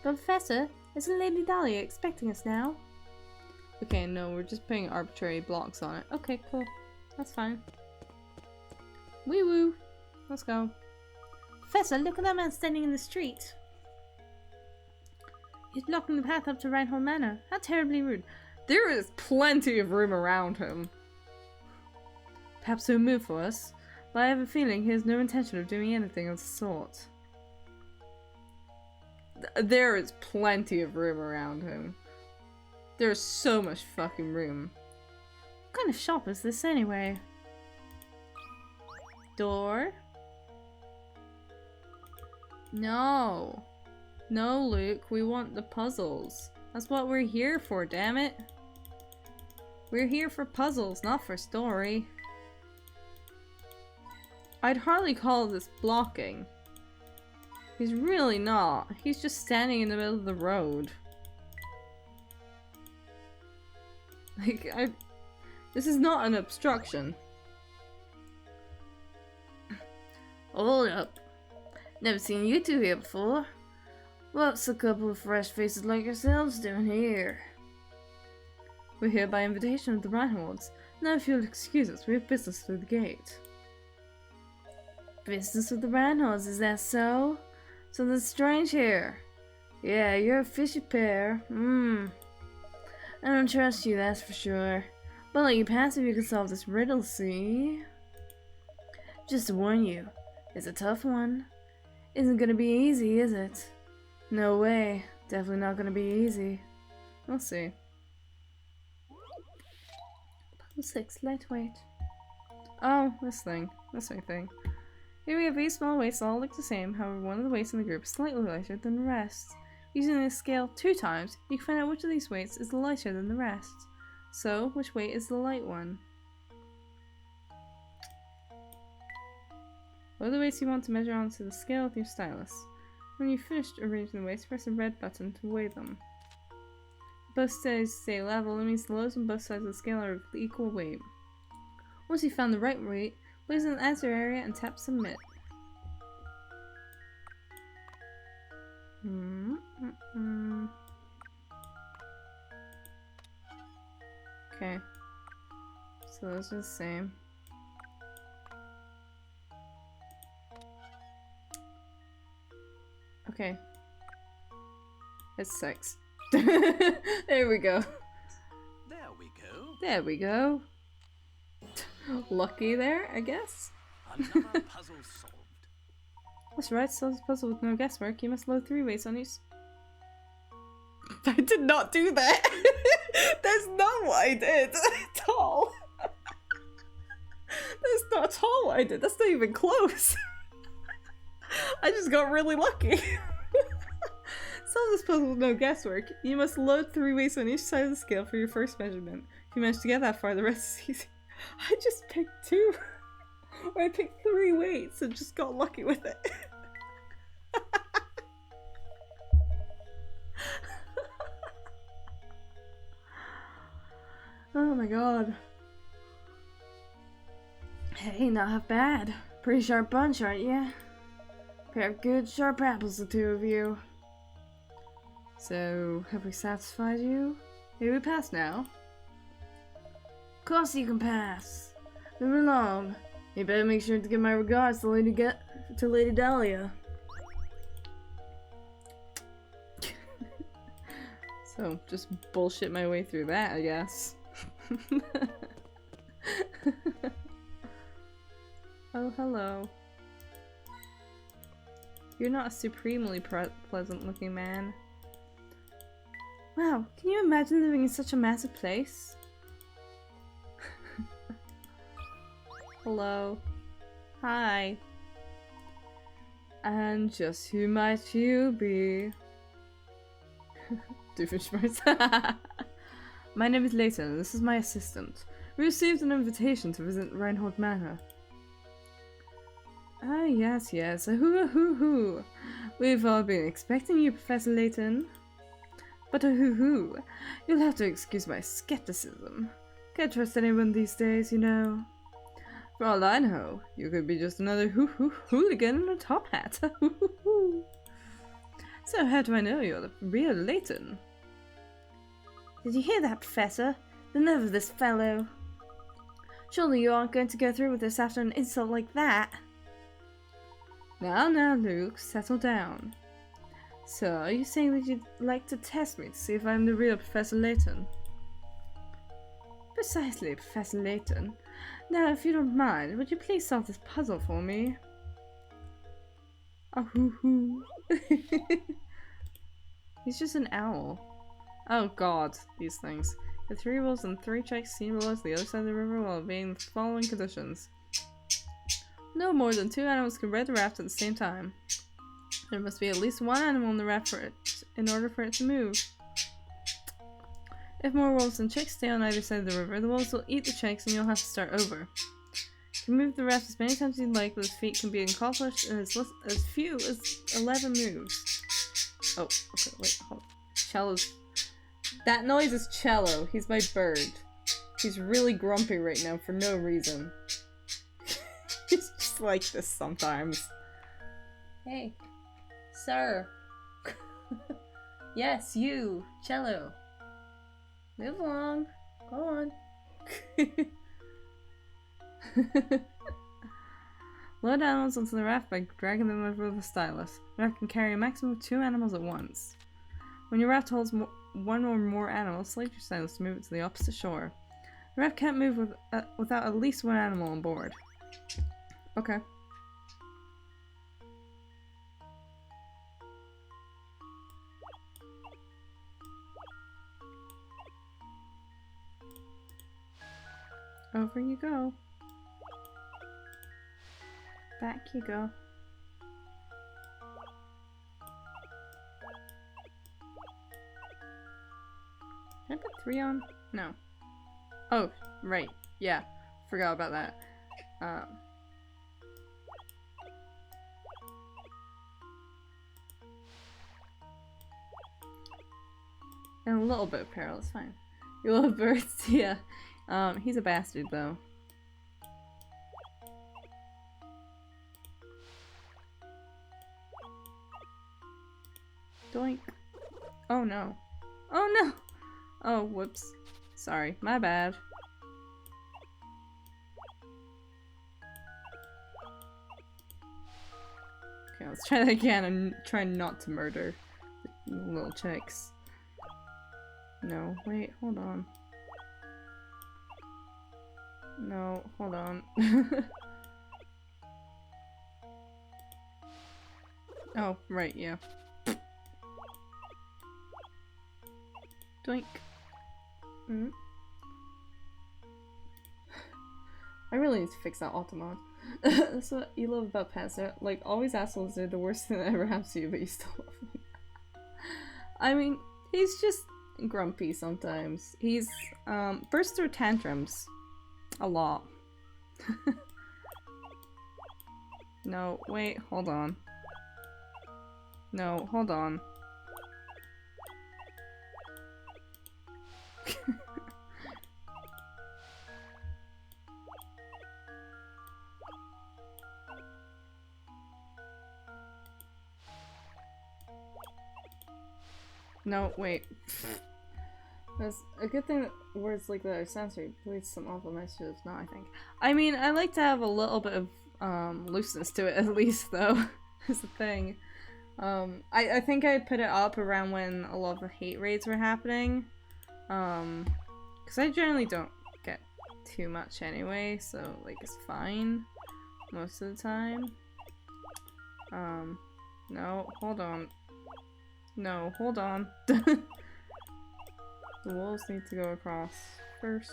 But Professor, isn't Lady Dahlia expecting us now? Okay, no, we're just putting arbitrary blocks on it. Okay, cool. That's fine. Wee woo! Let's go. Professor, look at that man standing in the street. He's blocking the path up to Reinhold Manor. How terribly rude. There is plenty of room around him. Perhaps he'll move for us, but I have a feeling he has no intention of doing anything of the sort. There is plenty of room around him. There's so much fucking room. What kind of shop is this anyway? Door? No. No, Luke, we want the puzzles. That's what we're here for, damn it. We're here for puzzles, not for story. I'd hardly call this blocking. He's really not. He's just standing in the middle of the road. Like, this is not an obstruction. Hold up. Never seen you two here before. What's a couple of fresh faces like yourselves doing here? We're here by invitation of the Reinholds. Now if you'll excuse us, we have business through the gate. Business with the Reinholds, is that so? So that's strange here. Yeah, you're a fishy pair. I don't trust you, that's for sure. But I'll let you pass if you can solve this riddle, see? Just to warn you, it's a tough one. Isn't gonna be easy, is it? No way. Definitely not gonna be easy. We'll see. Puzzle 6, lightweight. Oh, this thing. This thing. Here we have 8 small weights that all look the same, however one of the weights in the group is slightly lighter than the rest. Using this scale 2 times, you can find out which of these weights is lighter than the rest. So, which weight is the light one? What are the weights you want to measure onto the scale with your stylus? When you've finished arranging the weights, press the red button to weigh them. If both sides stay level, it means the loads on both sides of the scale are of equal weight. Once you've found the right weight, place it in the answer area and tap submit. Okay. So those are the same. Okay. It's sex. There we go. There we go. There we go. Lucky there, I guess. Another puzzle solved. That's right, solve this puzzle with no guesswork. You must load 3 ways on each. I did not do that! That's not what I did at all! That's not at all what I did. That's not even close. I just got really lucky. Solve this puzzle with no guesswork. You must load 3 weights on each side of the scale for your first measurement. If you manage to get that far, the rest is easy. I just picked 2. Or I picked 3 weights and just got lucky with it. Oh my god. Hey, not half bad. Pretty sharp bunch, aren't ya? Pair of good sharp apples, the 2 of you. So, have we satisfied you? Hey, we pass now. Of course you can pass. Move along. You better make sure to give my regards to Lady Dahlia. So, just bullshit my way through that, I guess. Oh, hello. You're not a supremely pleasant-looking man. Wow, can you imagine living in such a massive place? Hello. Hi. And just who might you be? Doofenshmirtz. My name is Layton, and this is my assistant. We received an invitation to visit Reinhold Manor. Ah, yes, yes. Ahoo-ahoo-hoo. We've all been expecting you, Professor Layton. But ahoo-hoo. You'll have to excuse my skepticism. Can't trust anyone these days, you know. For all I know, you could be just another hooligan in a top hat. So how do I know you're the real Layton? Did you hear that, Professor? The nerve of this fellow. Surely you aren't going to go through with this after an insult like that. Now, now, Luke, settle down. So, are you saying that you'd like to test me to see if I'm the real Professor Layton? Precisely, Professor Layton. Now, if you don't mind, would you please solve this puzzle for me? Ahoo-hoo. He's just an owl. Oh god, these things. The 3 rules and 3 checks seen below to the other side of the river while obeying the following conditions. No more than 2 animals can ride the raft at the same time. There must be at least 1 animal in the raft in order for it to move. If more wolves and chicks stay on either side of the river, the wolves will eat the chicks and you'll have to start over. You can move the raft as many times as you'd like, but its feet can be accomplished in as few as 11 moves. Oh, okay, wait, hold on. Cello's... That noise is Cello. He's my bird. He's really grumpy right now for no reason. He's just like this sometimes. Hey, sir. Yes, you, Cello. Move along. Go on. Load animals onto the raft by dragging them over with a stylus. The raft can carry a maximum of 2 animals at once. When your raft holds 1 or more animals, select your stylus to move it to the opposite shore. The raft can't move without at least 1 animal on board. Okay. Over you go. Back you go. Did I put 3 on? No. Oh, right. Yeah. Forgot about that. And a little bit of peril, it's fine. You love birds, yeah. He's a bastard though. Doink. Oh no. Oh no! Oh, whoops. Sorry, my bad. Okay, let's try that again and try not to murder little chicks. No, wait, hold on. No, hold on. Oh, right, yeah. Doink. Mm-hmm. I really need to fix that Altamont. That's what you love about pets. They're, like, always assholes. They're the worst thing that ever happens to you, but you still love them. I mean, he's just grumpy sometimes. He's, bursts through tantrums. A lot. No, wait, hold on. No, hold on. No, wait. That's a good thing that words like that are censored. Leads some awful messages. No, I think. I mean, I like to have a little bit of looseness to it at least, though. Is the thing. I think I put it up around when a lot of the hate raids were happening. Because I generally don't get too much anyway, so like it's fine most of the time. No, hold on. No, hold on. The wolves need to go across first.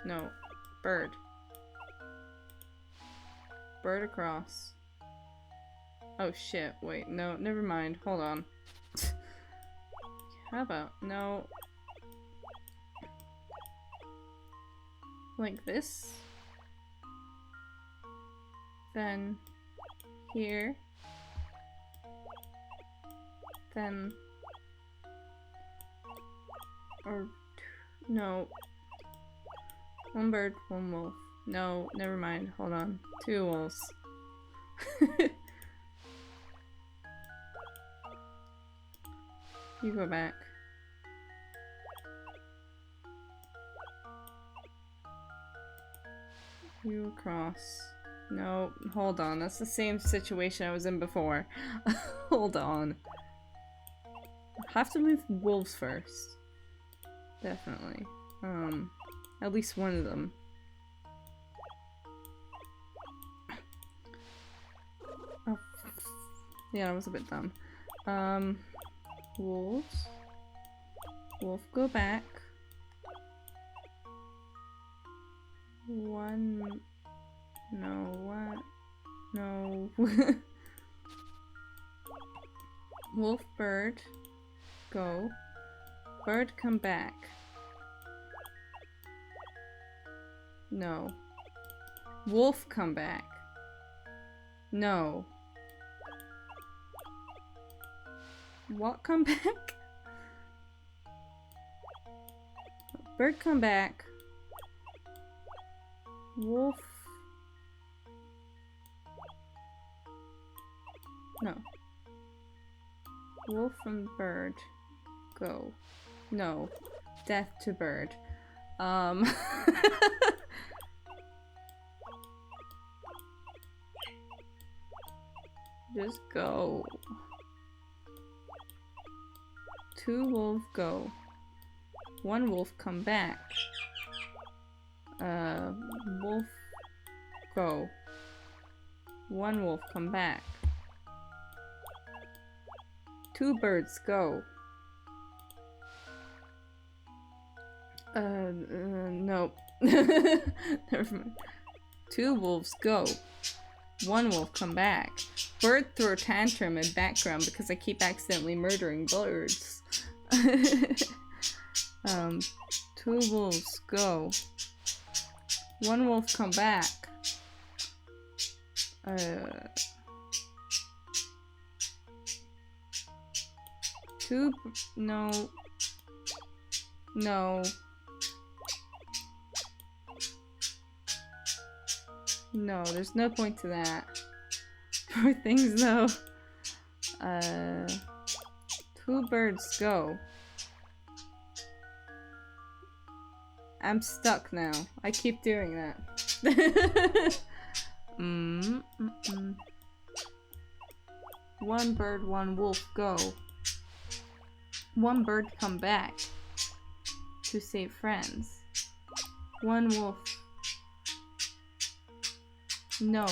No, bird. Bird across. Oh shit, wait, no, never mind, hold on. How about, no. Like this. Then here. Then. Or, no. One bird, one wolf. No, never mind, hold on. Two wolves. You go back. You across. No, hold on. That's the same situation I was in before. Hold on. I have to move wolves first. Definitely. At least one of them. Oh. Yeah, that was a bit dumb. Wolves. Wolf, go back. One. No, what? No. Wolf, bird. Go. Bird, come back. No. Wolf, come back. No. What, come back? Bird, come back. Wolf. No. Wolf and bird. Go. No. Death to bird. Just go. Two wolf go. One wolf come back. Wolf go. One wolf come back. Two birds go. Nope. Never mind. Two wolves go. One wolf come back. Bird throw a tantrum in background because I keep accidentally murdering birds. Two wolves go. One wolf come back. No. No. No, there's no point to that. Poor things though. Two birds go. I'm stuck now. I keep doing that. One bird, one wolf, go. One bird, come back to save friends. One wolf. No.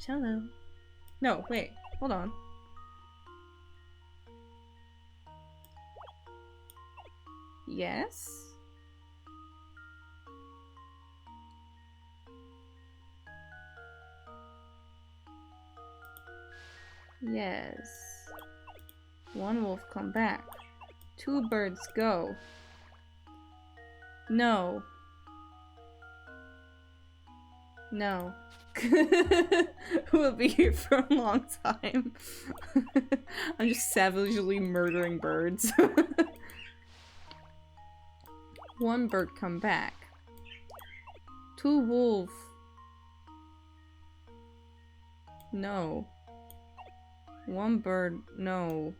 Cello. No, wait. Hold on. Yes? Yes. One wolf, come back. Two birds, go. No. No. We'll be here for a long time. I'm just savagely murdering birds. One bird, come back. Two wolf. No. One bird, no.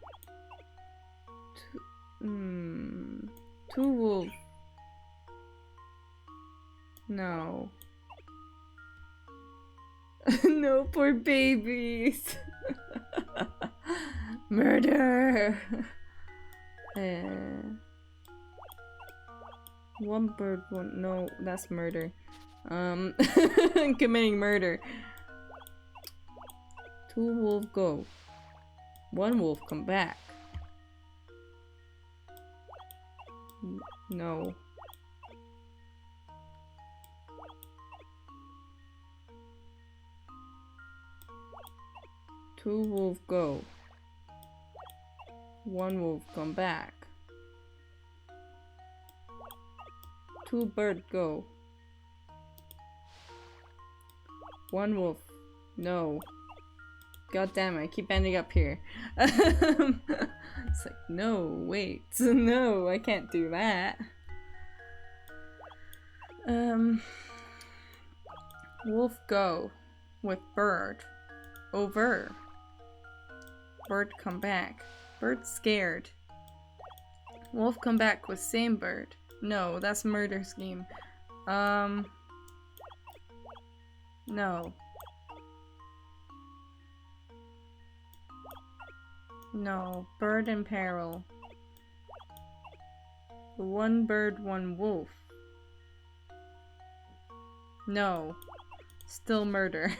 Two wolf. No. No, poor babies. Murder. One bird, one. No, that's murder. Committing murder. Two wolf, go. One wolf, come back. No. Two wolf, go. One wolf, come back. Two bird, go. One wolf, no. God damn it, I keep ending up here. It's like, no, wait, no, I can't do that. Wolf, go. With bird. Over. Bird, come back. Bird scared. Wolf, come back with same bird. No, that's murder scheme. No. No, bird in peril. One bird, one wolf. No. Still murder.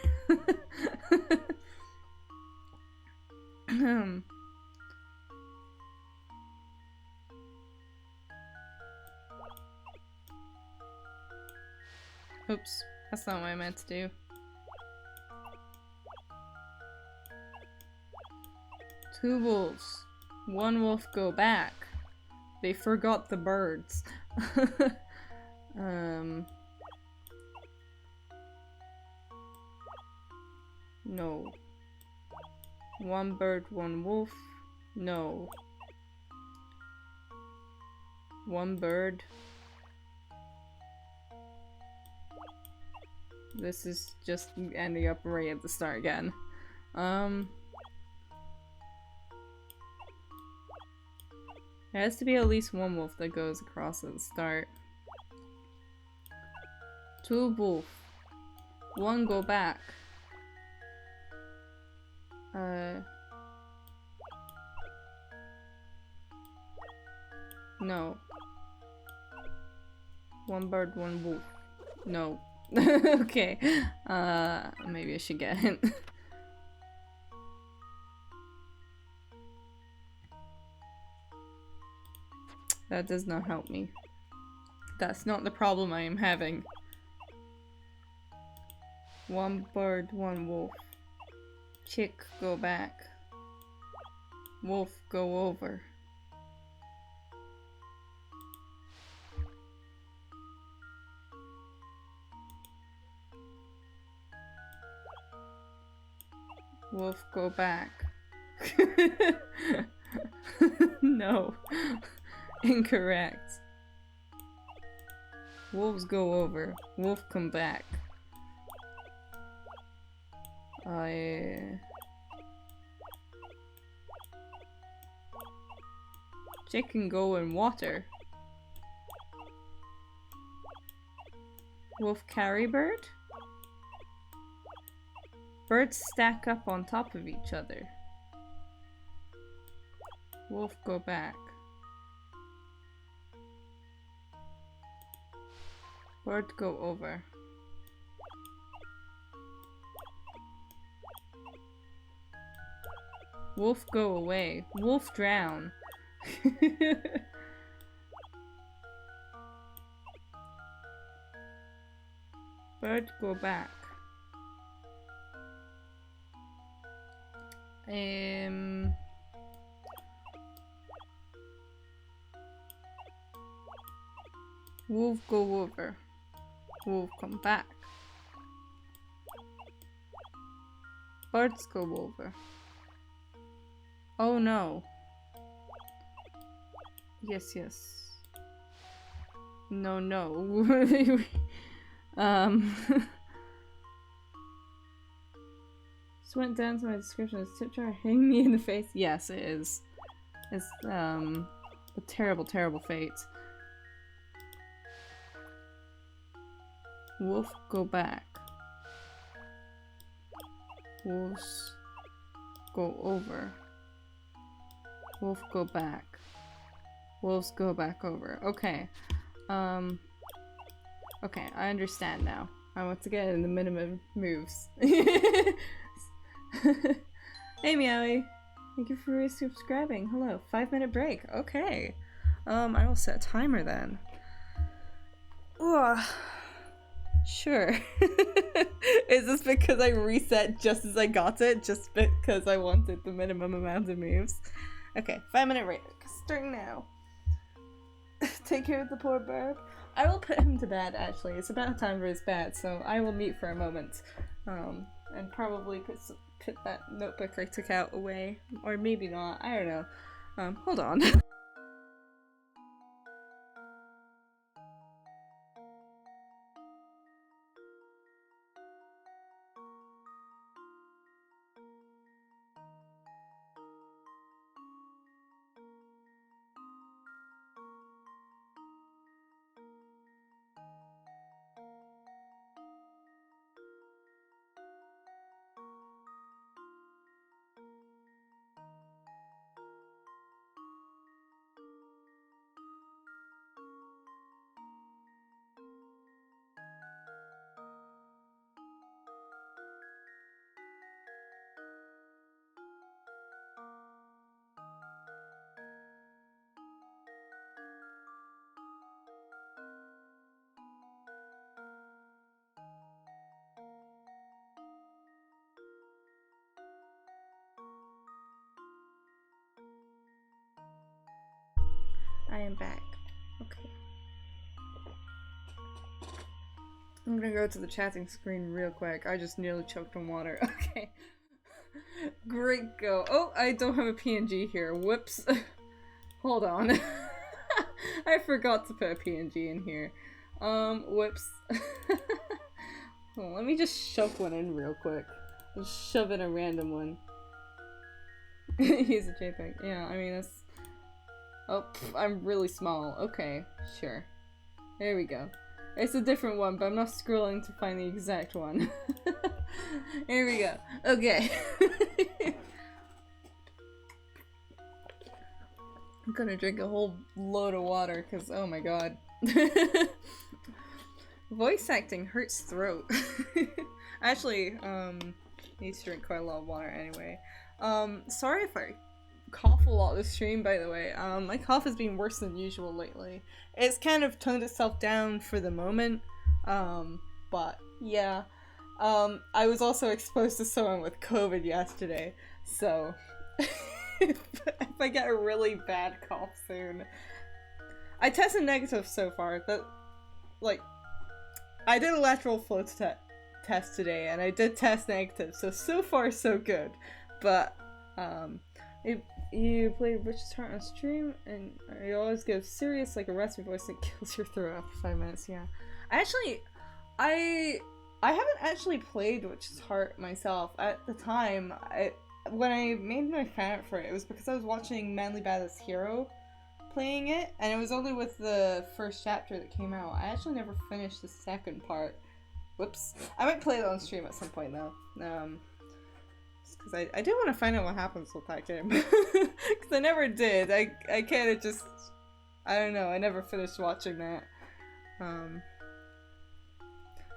Oops, that's not what I meant to do. Two wolves. One wolf, go back. They forgot the birds. No. One bird, one wolf. No. One bird. This is just ending up right at the start again. There has to be at least one wolf that goes across at the start. Two wolf. One go back. No. One bird, one wolf. No. Okay. Maybe I should get a hint. That does not help me. That's not the problem I am having. One bird, one wolf. Chick, go back. Wolf, go over. Wolf, go back. No. Incorrect. Wolves go over. Wolf, come back. Chicken go in water. Wolf carry bird? Birds stack up on top of each other. Wolf, go back. Bird, go over. Wolf, go away. Wolf, drown. Bird, go back. Wolf, go over. Wolf, come back. Birds, go over. Oh no. Yes, yes. No, no. Just went down to my description. Is tip jar hitting me in the face? Yes, it is. It's a terrible, terrible fate. Wolf, go back. Wolves, go over. Wolf, go back. Wolves, go back over. Okay. Okay, I understand now. I want to get in the minimum moves. Hey, Meowie. Thank you for resubscribing. Hello. 5-minute break. Okay. I will set a timer then. Ugh. Sure. Is this because I reset just as I got it? Just because I wanted the minimum amount of moves? Okay, 5-minute break. Starting now. Take care of the poor bird. I will put him to bed, actually. It's about time for his bed, so I will mute for a moment. And probably put that notebook I took out away. Or maybe not. I don't know. Hold on. I am back. Okay. I'm gonna go to the chatting screen real quick. I just nearly choked on water. Okay. Great go. Oh, I don't have a PNG here. Whoops. Hold on. I forgot to put a PNG in here. Whoops. Hold on, let me just shove one in real quick. Just shove in a random one. He's a JPEG. Yeah, I mean, that's... Oh, I'm really small. Okay, sure. There we go. It's a different one, but I'm not scrolling to find the exact one. Here we go. Okay. I'm gonna drink a whole load of water, because oh my god. Voice acting hurts throat. Actually, need to drink quite a lot of water anyway. Sorry if I cough a lot this stream, by the way. My cough has been worse than usual lately. It's kind of toned itself down for the moment, but yeah. I was also exposed to someone with COVID yesterday, so if I get a really bad cough soon. I tested negative so far, but like, I did a lateral flow test today, and I did test negative, so far so good. But you play Rich's Heart on stream, and you always give serious, like a raspy voice that kills your throat after 5 minutes. Yeah, I haven't actually played Witch's Heart myself. At the time, when I made my fan art for it, it was because I was watching Manly Badass Hero playing it, and it was only with the first chapter that came out. I actually never finished the second part. Whoops. I might play it on stream at some point though. because I do want to find out what happens with that game. Because I never did. I kind of just, I don't know, I never finished watching that.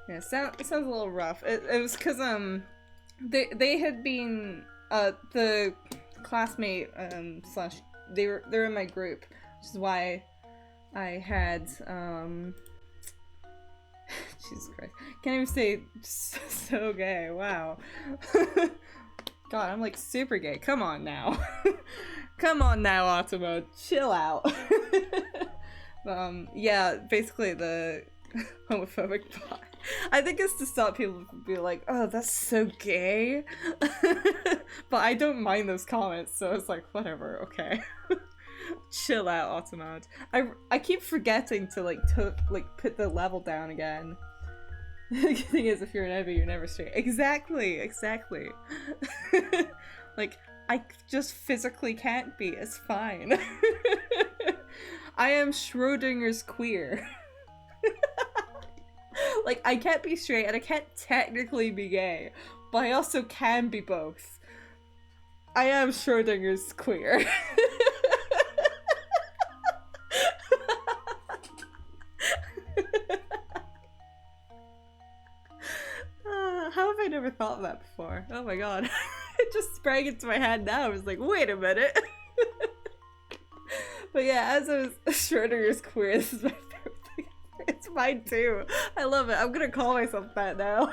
Yeah, it sounds a little rough. It was because, they had been, the classmate, slash, they're in my group, which is why I had, Jesus Christ. Can't even say so gay, wow. God, I'm like super gay. Come on now. Come on now, Automo. Chill out. Yeah, basically the homophobic bot. I think it's to stop people from being like, oh, that's so gay. But I don't mind those comments, so it's like, whatever, okay. Chill out, Automod. I keep forgetting to put the level down again. The thing is, if you're an envy, you're never straight. Exactly. Like, I just physically can't be. It's fine. I am Schrodinger's queer. Like, I can't be straight and I can't technically be gay, but I also can be both. I am Schrodinger's queer. How have I never thought of that before? Oh my god. It just sprang into my head now. I was like, wait a minute. But yeah, as I was Schrodinger's queer, this is my favorite thing. It's mine too. I love it. I'm gonna call myself that now.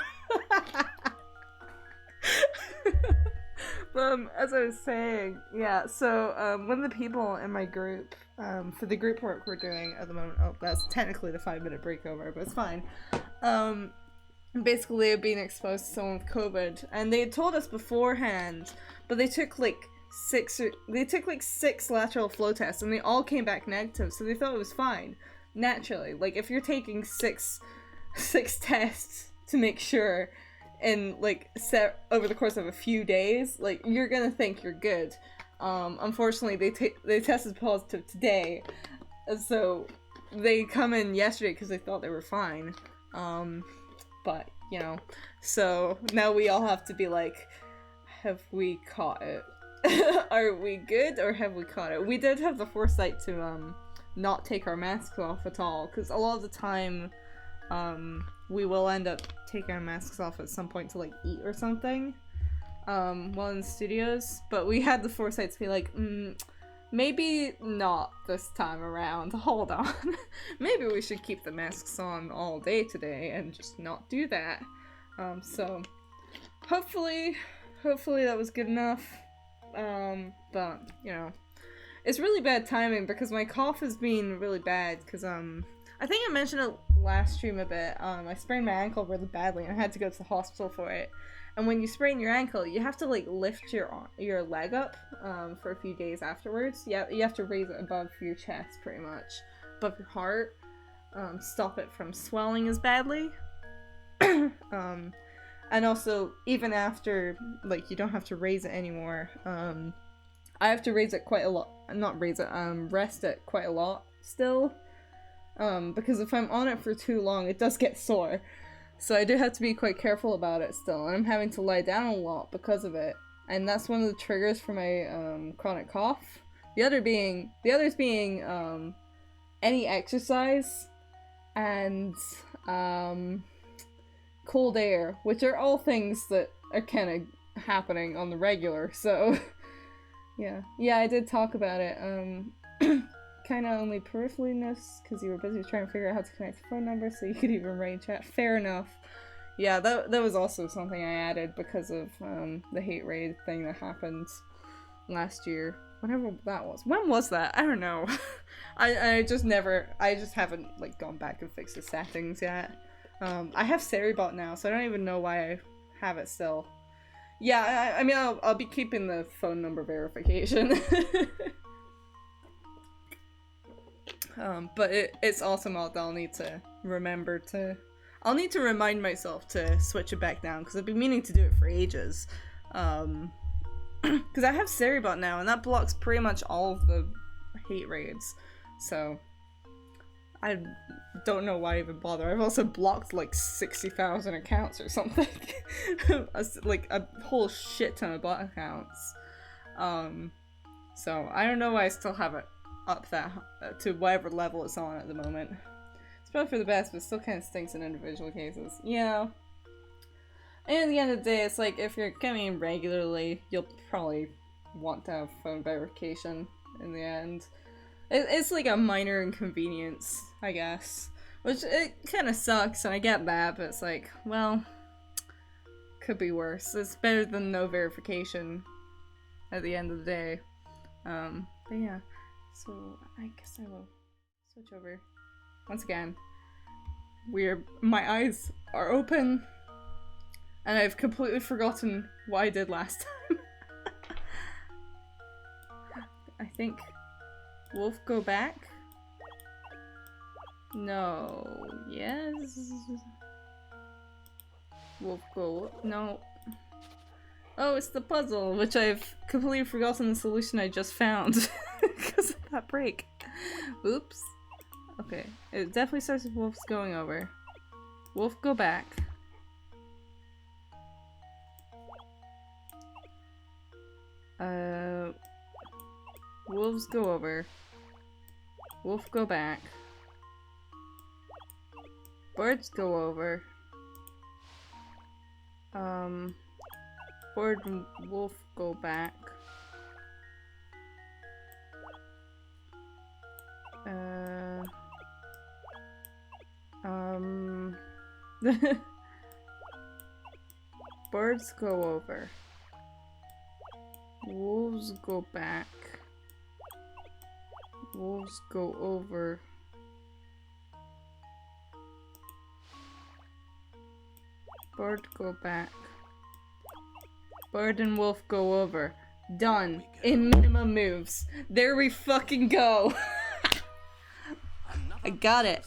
But as I was saying, yeah, so one of the people in my group, for the group work we're doing at the moment, oh, that's technically the 5-minute breakover, but it's fine. Basically they've been exposed to someone with COVID, and they had told us beforehand, but they took like 6 lateral flow tests, and they all came back negative, so they thought it was fine. Naturally, like if you're taking six tests to make sure, and like set over the course of a few days, like you're gonna think you're good. Unfortunately, they tested positive today, so they come in yesterday because they thought they were fine. But, you know, so now we all have to be like, have we caught it? Are we good, or have we caught it? We did have the foresight to, not take our masks off at all, because a lot of the time, we will end up taking our masks off at some point to, like, eat or something, while in the studios, but we had the foresight to be like, maybe not this time around. Hold on. Maybe we should keep the masks on all day today and just not do that. So hopefully that was good enough. But you know, it's really bad timing because my cough has been really bad because I think I mentioned it last stream a bit. I sprained my ankle really badly and I had to go to the hospital for it. And when you sprain your ankle, you have to like lift your leg up for a few days afterwards. Yeah, you have to raise it above your chest, pretty much, above your heart. Stop it from swelling as badly. And also, even after, like, you don't have to raise it anymore. I have to raise it quite a lot. Not raise it. Rest it quite a lot still. Because if I'm on it for too long, it does get sore. So I do have to be quite careful about it still, and I'm having to lie down a lot because of it. And that's one of the triggers for my chronic cough. The others being any exercise and cold air, which are all things that are kind of happening on the regular. So yeah, I did talk about it. Kind of only peripherally noticed because you were busy trying to figure out how to connect the phone number so you could even write in chat. Fair enough. Yeah, that was also something I added because of the hate raid thing that happened last year. Whenever that was. When was that? I don't know. I just haven't like gone back and fixed the settings yet. I have Seribot now, so I don't even know why I have it still. Yeah, I mean, I'll be keeping the phone number verification. But it's awesome that I'll need to remember to... I'll need to remind myself to switch it back down, because I've been meaning to do it for ages. Because I have Seribot now, and that blocks pretty much all of the hate raids. So, I don't know why I even bother. I've also blocked like 60,000 accounts or something. Like a whole shit ton of bot accounts. So I don't know why I still have it up that to whatever level it's on at the moment. It's probably for the best, but it still kind of stinks in individual cases. Yeah. And at the end of the day, it's like if you're coming in regularly, you'll probably want to have phone verification in the end. It's like a minor inconvenience, I guess. Which, it kind of sucks, and I get that, but it's like, well, could be worse. It's better than no verification at the end of the day. But yeah. So, I guess I will switch over. Once again, my eyes are open, and I've completely forgotten what I did last time. I think Wolf go back? No. Yes. Wolf go. No. Oh, it's the puzzle, which I've completely forgotten the solution I just found because of that break. Oops. Okay. It definitely starts with Wolf's going over. Wolf go back. Wolves go over. Wolf go back. Birds go over. Bird and wolf go back. Birds go over. Wolves go back. Wolves go over. Bird go back. Bird and wolf go over. Done. In minimum moves. There we fucking go. I got it.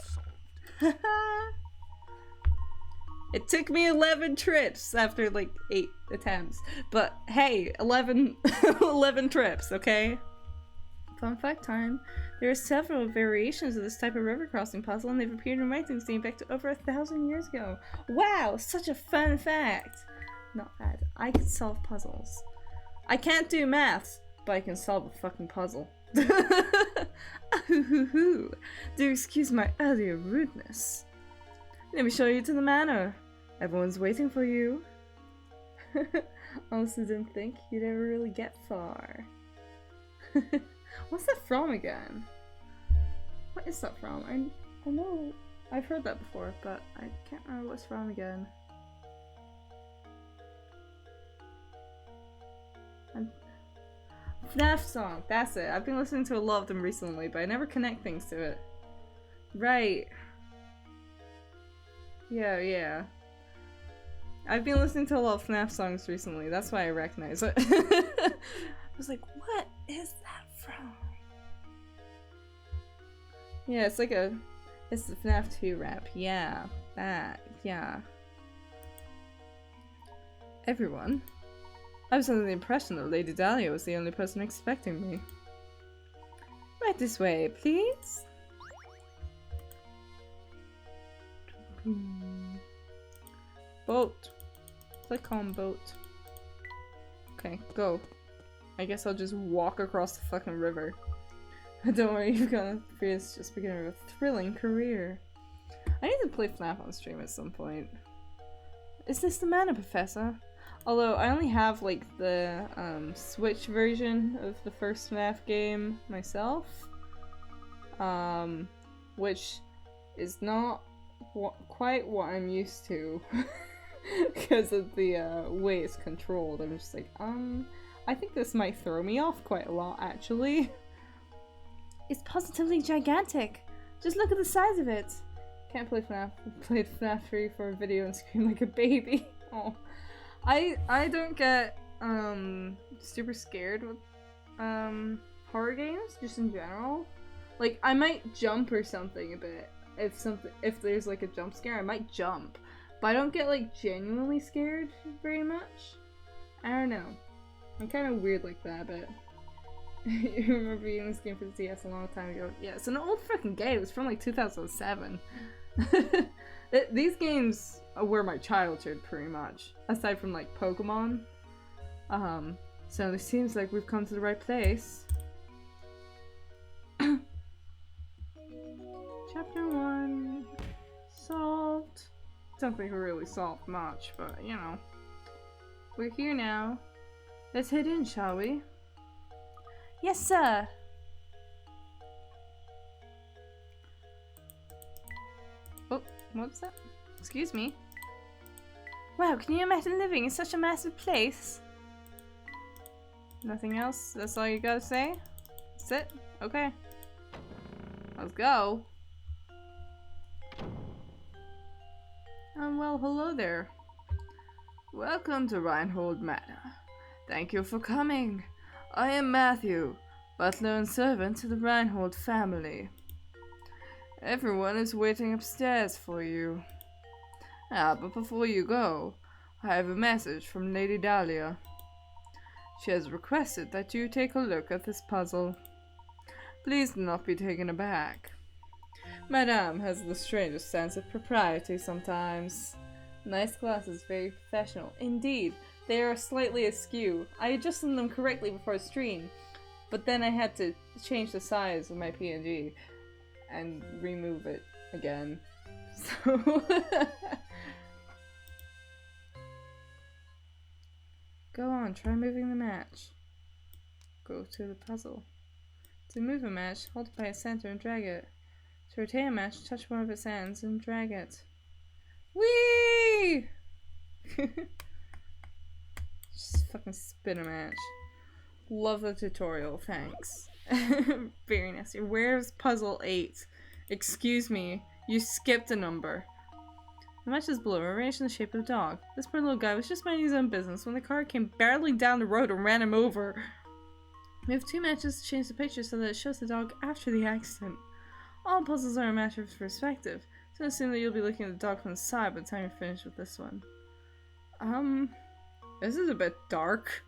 It took me 11 trips after like 8 attempts. But hey, 11 trips, okay? Fun fact time. There are several variations of this type of river crossing puzzle, and they've appeared in writings dating back to over 1,000 years ago. Wow, such a fun fact! Not bad. I can solve puzzles. I can't do maths, but I can solve a fucking puzzle. Do excuse my earlier rudeness. Let me show you to the manor. Everyone's waiting for you. Honestly didn't think you'd ever really get far. What's that from again? What is that from? I know I've heard that before, but I can't remember what it's from again. FNAF song, that's it. I've been listening to a lot of them recently, but I never connect things to it. Right. Yeah. I've been listening to a lot of FNAF songs recently, that's why I recognize it. I was like, what is that from? Yeah, it's the FNAF 2 rap. Yeah, that, yeah. Everyone. I was under the impression that Lady Dahlia was the only person expecting me. Right this way, please. Boat. Click on boat. Okay, go. I guess I'll just walk across the fucking river. Don't worry, you're gonna face just beginning of a thrilling career. I need to play FNAF on stream at some point. Is this the Mana Professor? Although I only have like the Switch version of the first FNAF game myself, which is not quite what I'm used to because of the way it's controlled. I'm just like, I think this might throw me off quite a lot actually. It's positively gigantic. Just look at the size of it. Can't play FNAF. Played FNAF 3 for a video and scream like a baby. Oh. I don't get super scared with horror games just in general. Like I might jump or something a bit if there's like a jump scare. I might jump, but I don't get like genuinely scared very much. I don't know. I'm kind of weird like that, but You remember being this game for the DS a long time ago? Yeah, it's an old freaking game. It was from like 2007. These games were my childhood, pretty much. Aside from like Pokemon. So it seems like we've come to the right place. Chapter 1 solved. Don't think we really solved much, but you know. We're here now. Let's head in, shall we? Yes, sir! Oh, what was that? Excuse me. Wow, can you imagine living in such a massive place? Nothing else? That's all you gotta say? That's it? Okay. Let's go. Well, hello there. Welcome to Reinhold Manor. Thank you for coming. I am Matthew, butler and servant to the Reinhold family. Everyone is waiting upstairs for you. But before you go, I have a message from Lady Dahlia. She has requested that you take a look at this puzzle. Please do not be taken aback. Madame has the strangest sense of propriety sometimes. Nice glasses, very professional. Indeed, they are slightly askew. I adjusted them correctly before stream, but then I had to change the size of my PNG and remove it again. So... Go on, try moving the match. Go to the puzzle. To move a match, hold it by its center and drag it. To rotate a match, touch one of its ends and drag it. Whee! Just fucking spin a match. Love the tutorial, thanks. Very nasty. Where's puzzle 8? Excuse me, you skipped a number. The match is blue, arranged in the shape of a dog. This poor little guy was just minding his own business when the car came barreling down the road and ran him over. We have 2 matches to change the picture so that it shows the dog after the accident. All puzzles are a matter of perspective, so I assume that you'll be looking at the dog from the side by the time you're finished with this one. This is a bit dark.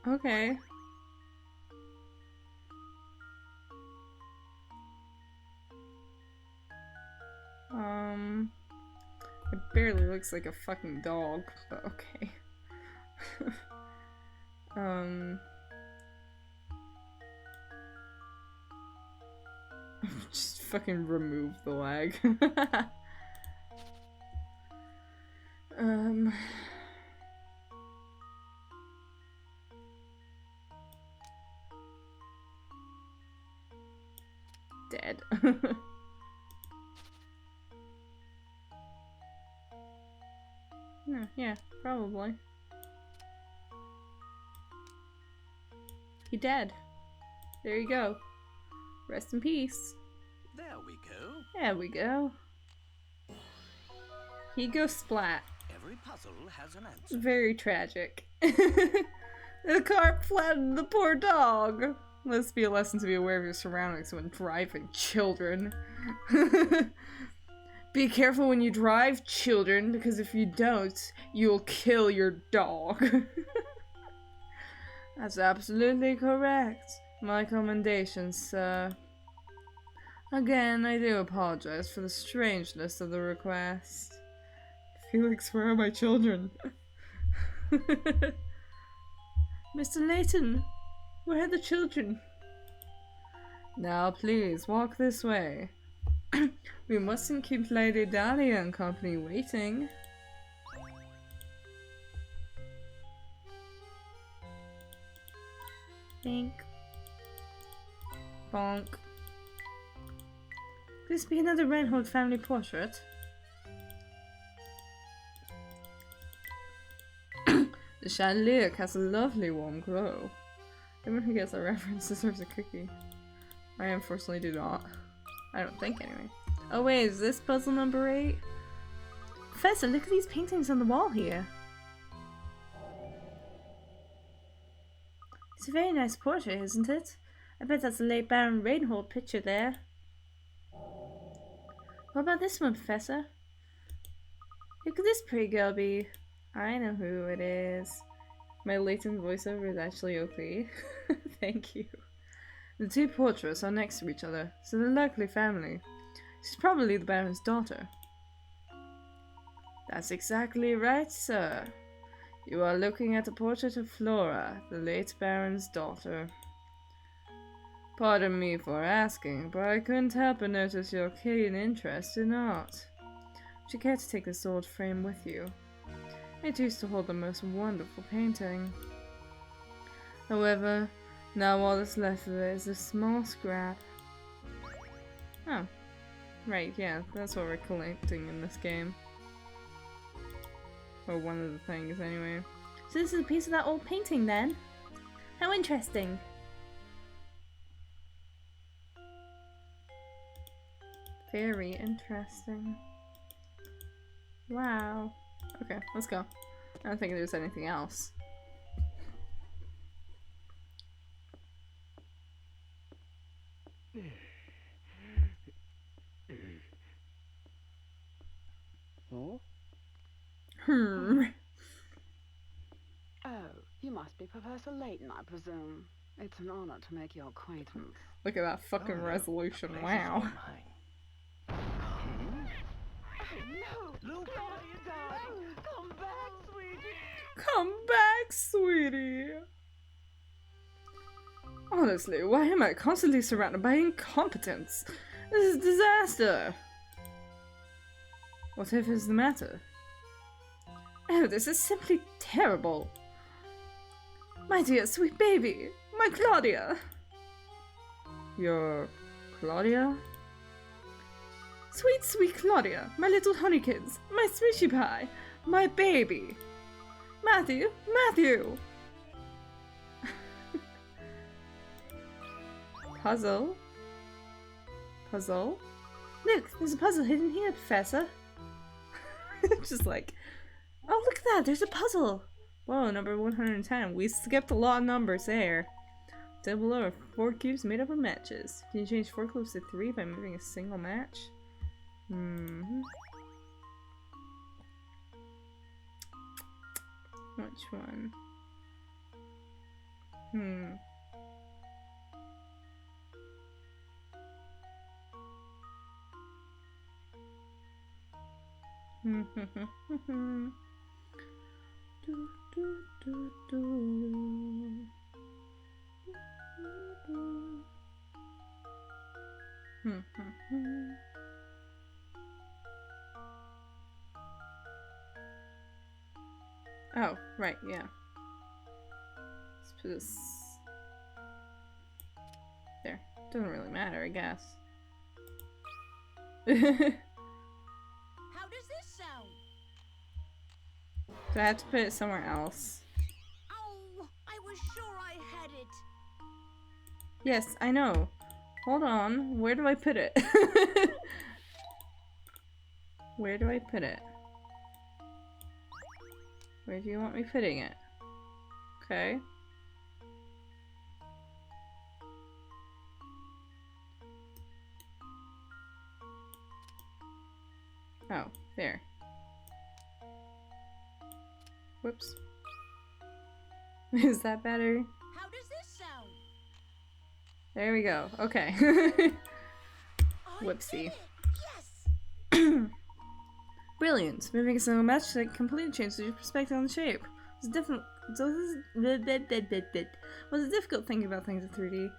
Okay. It barely looks like a fucking dog, but okay. Just fucking remove the lag. Dead. No, yeah, probably. He dead. There you go. Rest in peace. There we go. There we go. He goes splat. Every puzzle has an answer. Very tragic. The car flattened the poor dog. Let's be a lesson to be aware of your surroundings when driving, children. Be careful when you drive, children, because if you don't, you'll kill your dog. That's absolutely correct. My commendations, sir. Again, I do apologize for the strangeness of the request. Felix, where are my children? Mr. Layton, where are the children? Now, please, walk this way. We mustn't keep Lady Dahlia and company waiting. Bink. Bonk. Could this be another Reinhold family portrait? The chandelier casts a lovely warm glow. Everyone who gets that reference deserves a cookie. I unfortunately do not. I don't think anyway. Oh wait, is this puzzle number 8? Professor, look at these paintings on the wall here. It's a very nice portrait, isn't it? I bet that's the late Baron Reinhold picture there. What about this one, Professor? Who could this pretty girl be? I know who it is. My Layton voiceover is actually okay. Thank you. The two portraits are next to each other, so they're likely family. She's probably the Baron's daughter. That's exactly right, sir. You are looking at a portrait of Flora, the late Baron's daughter. Pardon me for asking, but I couldn't help but notice your keen interest in art. Would you care to take the sword frame with you? It used to hold the most wonderful painting. However, now all that's left of it is a small scrap. Oh. Right, yeah, that's what we're collecting in this game. Or one of the things, anyway. So this is a piece of that old painting, then? How interesting! Very interesting. Wow. Okay, let's go. I don't think there's anything else. Oh? Hmm. Oh, you must be Professor Layton, I presume. It's an honor to make your acquaintance. Look at that fucking resolution. Wow. No! Luke, what are you doing? Come back, sweetie! Come back, sweetie! Honestly, why am I constantly surrounded by incompetence? This is a disaster! Whatever is the matter? Oh, this is simply terrible! My dear sweet baby! My Claudia! Your Claudia? Sweet, sweet Claudia, my little honeykins, my swishy pie, my baby. Matthew, Matthew! Puzzle? Puzzle? Look, there's a puzzle hidden here, Professor. Just like, oh look at that, there's a puzzle! Whoa, number 110. We skipped a lot of numbers there. Down below are 4 cubes made up of matches. Can you change 4 cubes to 3 by moving a single match? Which one? Oh, right, yeah. Let's put this there. Doesn't really matter, I guess. How does this sound? Do I have to put it somewhere else? Oh, I was sure I had it. Yes, I know. Hold on. Where do I put it? Where do I put it? Where do you want me putting it? Okay. Oh, there. Whoops. Is that better? How does this sound? There we go. Okay. I Whoopsie. did it. Yes. Brilliant. Moving a single match that completely changes your perspective on the shape. It's different. So this is was a difficult thing about things in 3D.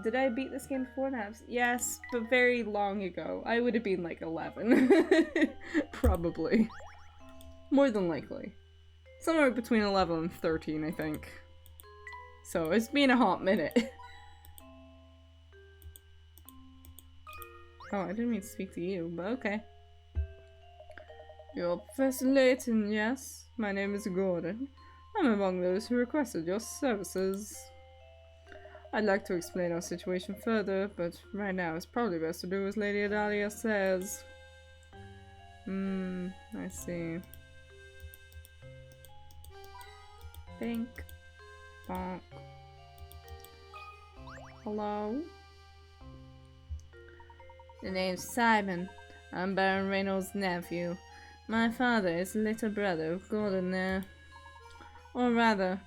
Did I beat this game before? Yes, but very long ago. I would have been like 11. Probably. More than likely. Somewhere between 11 and 13, I think. So it's been a hot minute. Oh, I didn't mean to speak to you, but okay. You're Professor Layton, yes? My name is Gordon. I'm among those who requested your services. I'd like to explain our situation further, but right now it's probably best to do as Lady Adalia says. I see. Think. Bonk. Hello? The name's Simon. I'm Baron Reynolds' nephew. My father is the little brother of Gordon there. Or rather,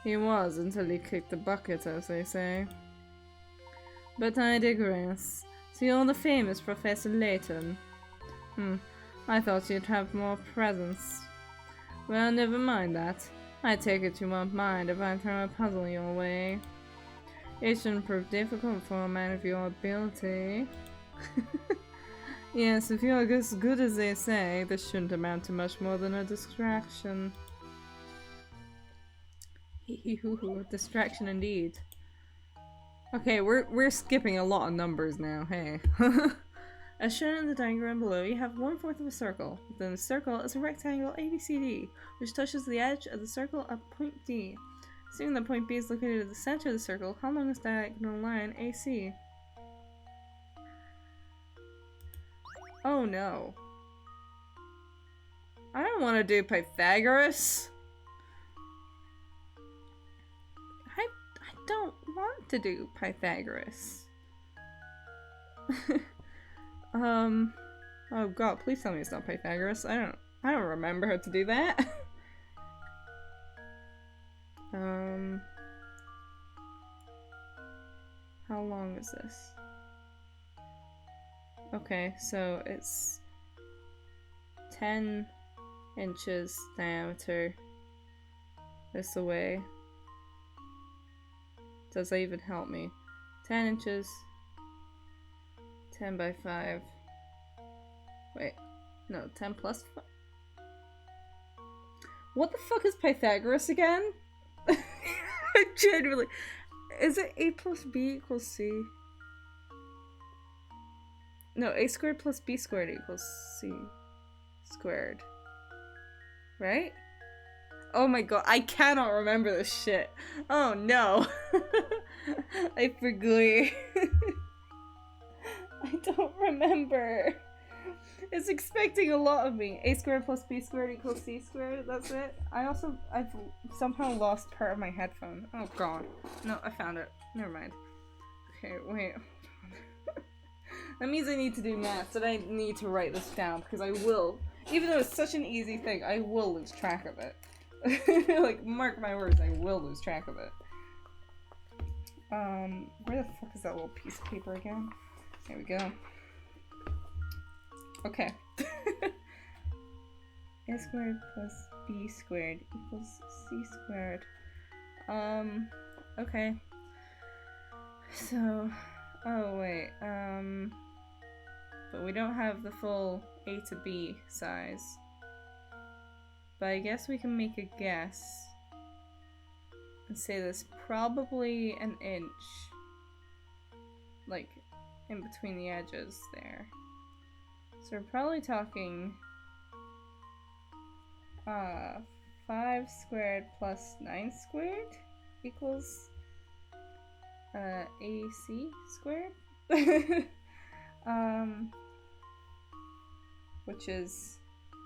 he was until he kicked the bucket, as they say. But I digress. So you're the famous Professor Layton. I thought you'd have more presence. Well, never mind that. I take it you won't mind if I throw a puzzle your way. It shouldn't prove difficult for a man of your ability. Yes, if you're as good as they say, this shouldn't amount to much more than a distraction. Distraction indeed. Okay, we're skipping a lot of numbers now, hey. As shown in the diagram below, you have 1/4 of a circle. Within the circle is a rectangle ABCD, which touches the edge of the circle at point D. Assuming that point B is located at the center of the circle, how long is the diagonal line AC? Oh no. I don't want to do Pythagoras. I don't want to do Pythagoras. Oh god, please tell me it's not Pythagoras. I don't remember how to do that. How long is this? Okay, so it's 10 inches diameter this away. Does that even help me? 10 inches, 10 by 5. Wait, no, 10 plus 5. What the fuck is Pythagoras again? Genuinely. Is it a plus b equals c? No, a squared plus b squared equals c squared. Right? Oh my god, I cannot remember this shit. Oh no. I forgot. I don't remember. It's expecting a lot of me. A squared plus b squared equals c squared. That's it. I've somehow lost part of my headphone. Oh god. No, I found it. Never mind. Okay, wait. That means I need to do math, and I need to write this down, because I will. Even though it's such an easy thing, I will lose track of it. Like, mark my words, I will lose track of it. Where the fuck is that little piece of paper again? There we go. Okay. A squared plus b squared equals c squared. Okay. So, oh wait, but we don't have the full A to B size. But I guess we can make a guess and say there's probably an inch, like, in between the edges there. So we're probably talking 5 squared plus 9 squared equals AC squared? Which is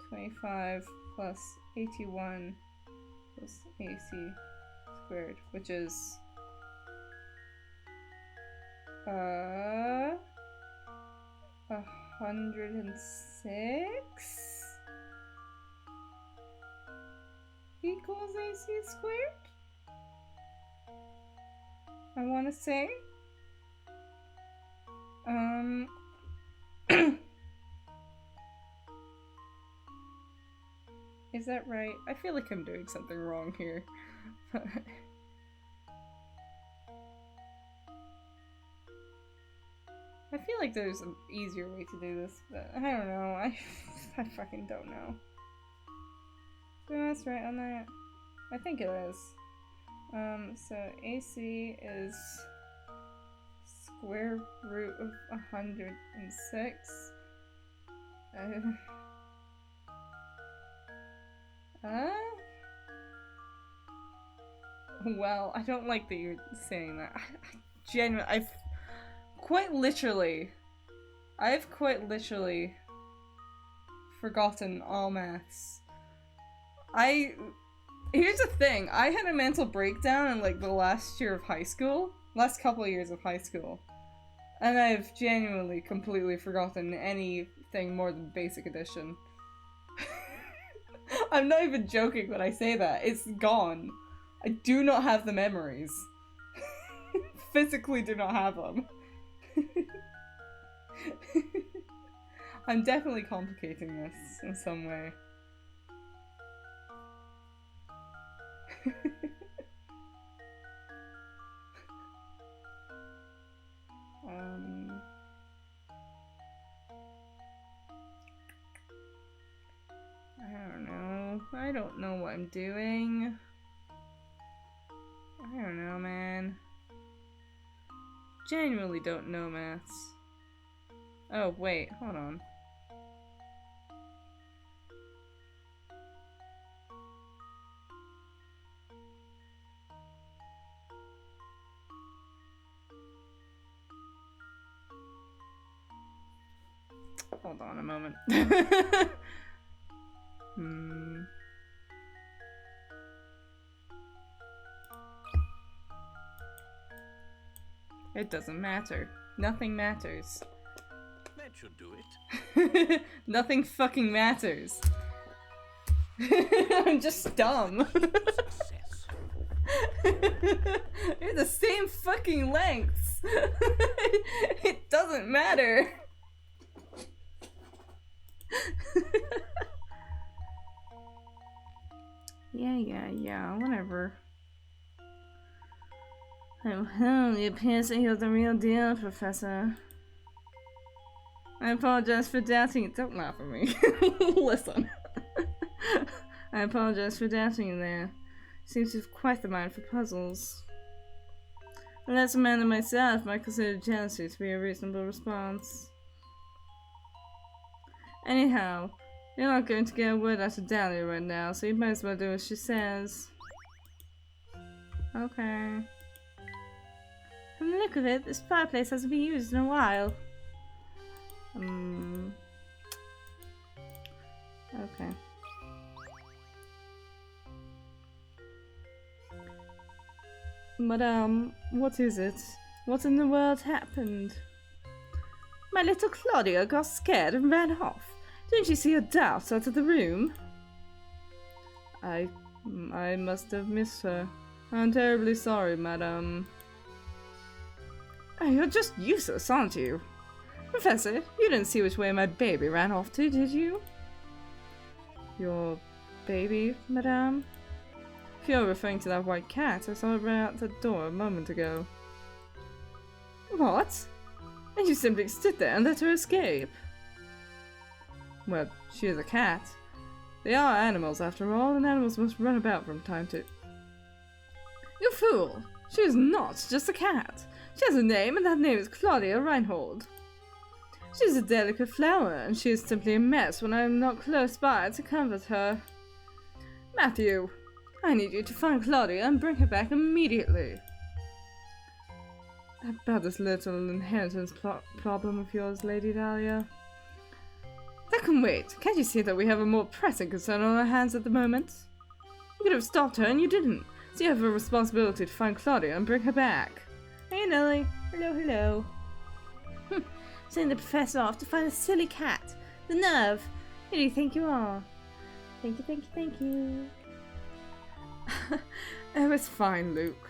25 plus 81 plus AC squared, which is 106 equals AC squared? I want to say. Is that right? I feel like I'm doing something wrong here. But I feel like there's an easier way to do this, but I don't know. I fucking don't know. So that's right on that. I think it is. So AC is square root of 106. Well, I don't like that you're saying that. I've quite literally forgotten all maths. Here's the thing, I had a mental breakdown in like the last couple of years of high school. And I've genuinely completely forgotten anything more than basic addition. I'm not even joking when I say that. It's gone. I do not have the memories. Physically do not have them. I'm definitely complicating this in some way. I don't know what I'm doing. I don't know, man. Genuinely don't know maths. Oh, wait, hold on. Hold on a moment. It doesn't matter. Nothing matters. That should do it. Nothing fucking matters. I'm just dumb. Success. They're the same fucking lengths. It doesn't matter. Yeah, whatever. Oh, it appears that you're the real deal, Professor. I apologize for doubting it. Don't laugh at me. Listen. I apologize for doubting you there. Seems to have quite the mind for puzzles. And as a man of myself, I consider jealousy to be a reasonable response. Anyhow, you're not going to get a word out of Dahlia right now, so you might as well do as she says. Okay. From the look of it, this fireplace hasn't been used in a while. Okay. Madame, what is it? What in the world happened? My little Claudia got scared and ran off. Didn't you see her dart out of the room? I must have missed her. I'm terribly sorry, madame. Oh, you're just useless, aren't you? Professor, you didn't see which way my baby ran off to, did you? Your baby, madame? If you're referring to that white cat, I saw it run out the door a moment ago. What? And you simply stood there and let her escape? Well, she is a cat. They are animals after all, and animals must run about from time to... You fool! She is not just a cat. She has a name, and that name is Claudia Reinhold. She is a delicate flower, and she is simply a mess when I am not close by to comfort her. Matthew, I need you to find Claudia and bring her back immediately. About this little inheritance problem of yours, Lady Dahlia. That can wait. Can't you see that we have a more pressing concern on our hands at the moment? You could have stopped her and you didn't, so you have a responsibility to find Claudia and bring her back. Hey Nelly. Hello. Sending the professor off to find a silly cat. The nerve. Who do you think you are? Thank you. Oh, it's fine, Luke.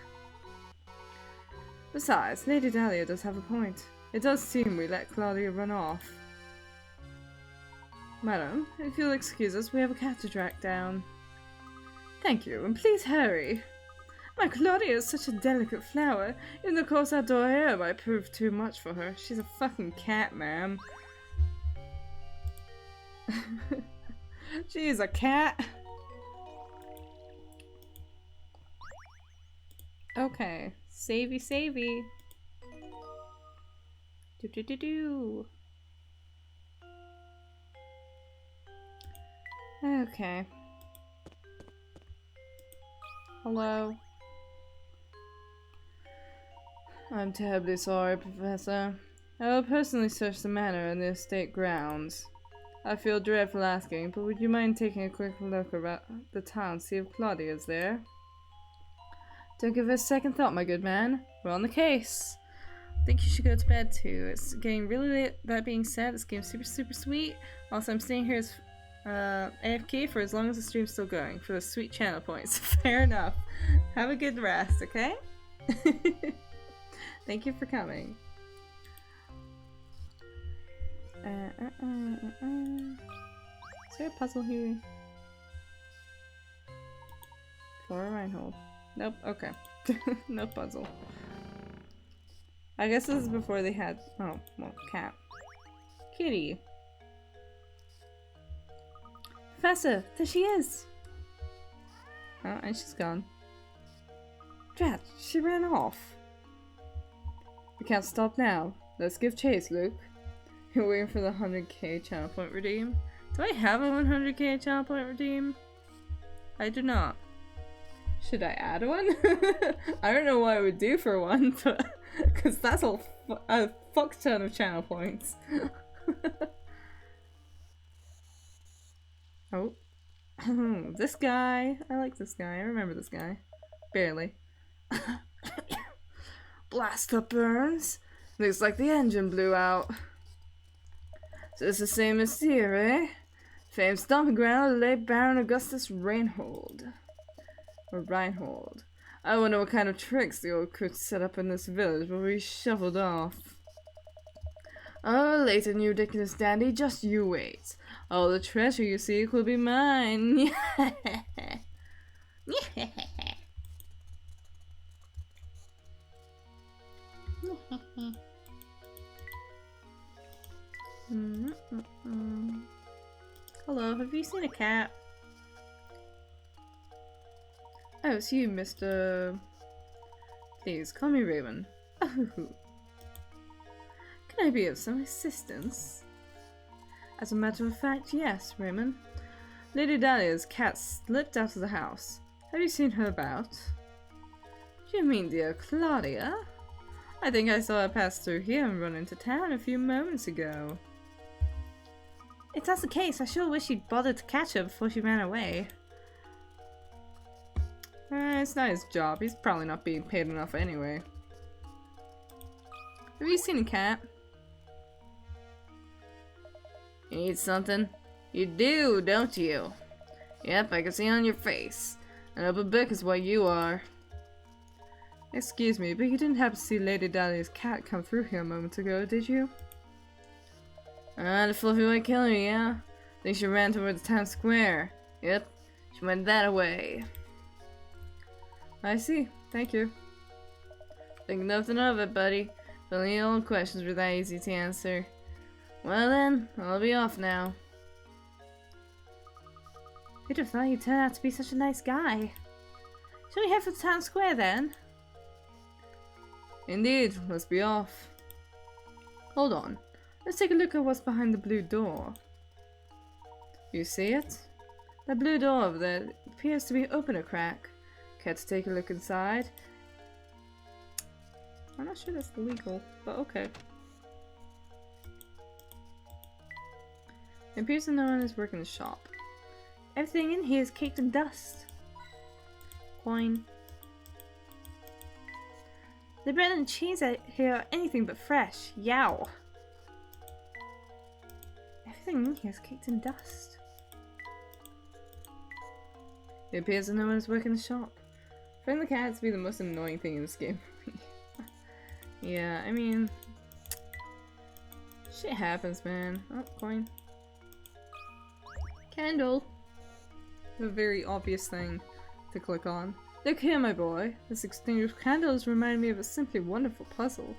Besides, Lady Dahlia does have a point. It does seem we let Claudia run off. Madam, if you'll excuse us, we have a cat to track down. Thank you, and please hurry. My Claudia is such a delicate flower, even the coarse outdoor air might prove too much for her. She's a fucking cat, ma'am. She is a cat. Okay, savey. Do. Okay. Hello. I'm terribly sorry, Professor. I will personally search the manor and the estate grounds. I feel dreadful asking, but would you mind taking a quick look around the town, see if Claudia is there? Don't give it a second thought, my good man. We're on the case. I think you should go to bed too. It's getting really late. That being said, this game's super sweet. Also, I'm staying here as AFK for as long as the stream's still going, for the sweet channel points. Fair enough. Have a good rest, okay? Thank you for coming. Is there a puzzle here? Flora Reinhold. Nope, okay. No puzzle. I guess this is before they had. Oh, well, cat. Kitty. Professor, there she is! Oh, and she's gone. Drat, she ran off. We can't stop now. Let's give chase, Luke. You're waiting for the 100k channel point redeem? Do I have a 100k channel point redeem? I do not. Should I add one? I don't know what I would do for one, but because that's a fuck ton of channel points. Oh. This guy. I like this guy. I remember this guy. Barely. Blast up, Burns. Looks like the engine blew out. So it's the same as here, eh? Famed stomping ground of the late Baron Augustus Reinhold. Or Reinhold. I wonder what kind of tricks the old cook set up in this village before he shuffled off. Oh, Layton, you ridiculous dandy, just you wait. All the treasure you seek will be mine. Hello, have you seen a cat? Oh, it's you, Mr. Please, call me Raymond. Oh. Can I be of some assistance? As a matter of fact, yes, Raymond. Lady Dahlia's cat slipped out of the house. Have you seen her about? Do you mean dear Claudia? I think I saw her pass through here and run into town a few moments ago. If that's the case, I sure wish you'd bothered to catch her before she ran away. It's not his job. He's probably not being paid enough anyway. Have you seen a cat? You need something? You do, don't you? Yep, I can see on your face. An open book is what you are. Excuse me, but you didn't happen to see Lady Dahlia's cat come through here a moment ago, did you? Ah, the fluffy white killer, yeah? Think she ran towards the town square. Yep, she went that way. I see. Thank you. Think nothing of it, buddy. If only old questions were that easy to answer. Well then, I'll be off now. Who'd have thought you'd turn out to be such a nice guy? Shall we head for the town square then? Indeed, let's be off. Hold on. Let's take a look at what's behind the blue door. You see it? That blue door over there appears to be open a crack. Care to take a look inside? I'm not sure that's legal, but okay. It appears that no one is working the shop. Everything in here is caked in dust. Coin. The bread and cheese out here are anything but fresh. Yow. Everything in here is caked in dust. It appears that no one is working the shop. Finding the cat to be the most annoying thing in this game for me. Yeah, I mean... shit happens, man. Oh, coin. Candle. A very obvious thing to click on. Look here, my boy. This extinguished candles remind me of a simply wonderful puzzle.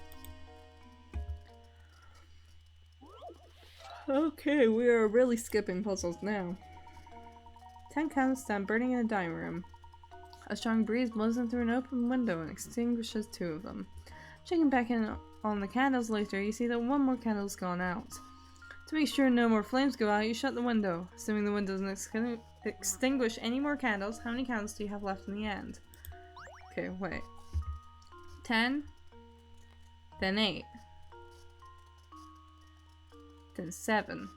Okay, we are really skipping puzzles now. 10 candles stand burning in the dining room. A strong breeze blows in through an open window and extinguishes 2 of them. Checking back in on the candles later, you see that 1 more candle has gone out. To make sure no more flames go out, you shut the window. Assuming the window doesn't extinguish any more candles, how many candles do you have left in the end? Okay, wait. 10, then 8, then 7.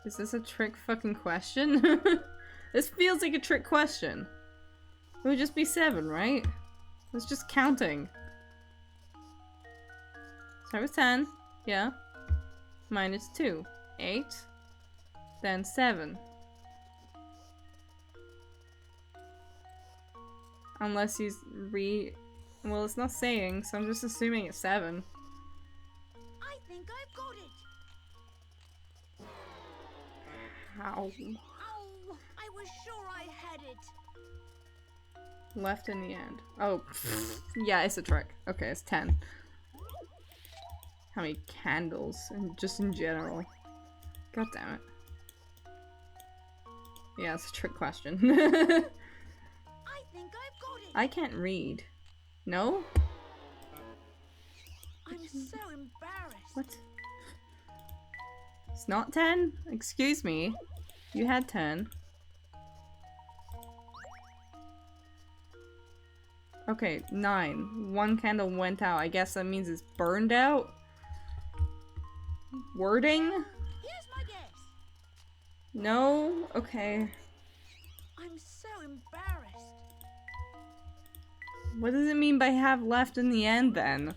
Is this a trick fucking question? This feels like a trick question. It would just be 7, right? It's just counting. Start with 10. Yeah. minus 2. 8. Then 7. Unless he's well, it's not saying, so I'm just assuming it's 7. I think I've got it. How? Oh, I was sure I had it. Left in the end. Oh, yeah, it's a trick. Okay, it's 10. How many candles? And just in general. God damn it. Yeah, it's a trick question. I think I've got it. I can't read. No? I'm so embarrassed. What? It's not 10? Excuse me. You had 10. Okay, 9. One candle went out. I guess that means it's burned out? Wording? Here's my guess. No? Okay. I'm so embarrassed. What does it mean by have left in the end then?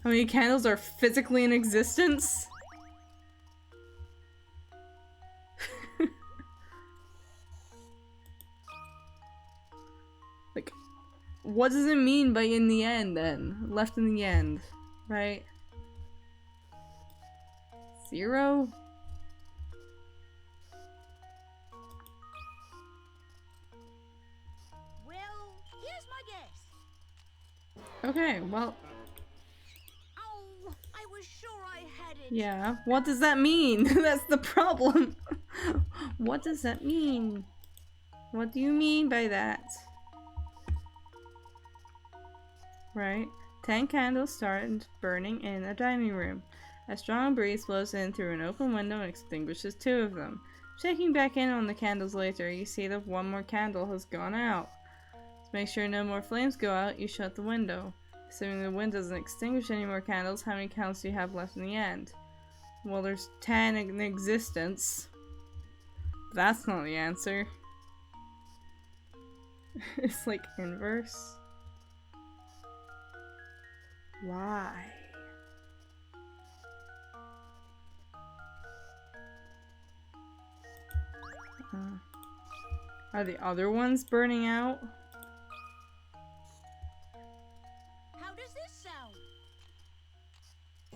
How many candles are physically in existence? Like, what does it mean by in the end then? Left in the end, right? 0? Well, here's my guess. Okay, well, Oh, I was sure I had it. yeah. What does that mean? That's the problem. What does that mean? What do you mean by that? Right? 10 candles started burning in a dining room. A strong breeze blows in through an open window and extinguishes 2 of them. Checking back in on the candles later, you see that 1 more candle has gone out. To make sure no more flames go out, you shut the window. Assuming the wind doesn't extinguish any more candles, how many candles do you have left in the end? Well, there's 10 in existence. That's not the answer. It's like inverse. Why? Are the other ones burning out? How does this sound?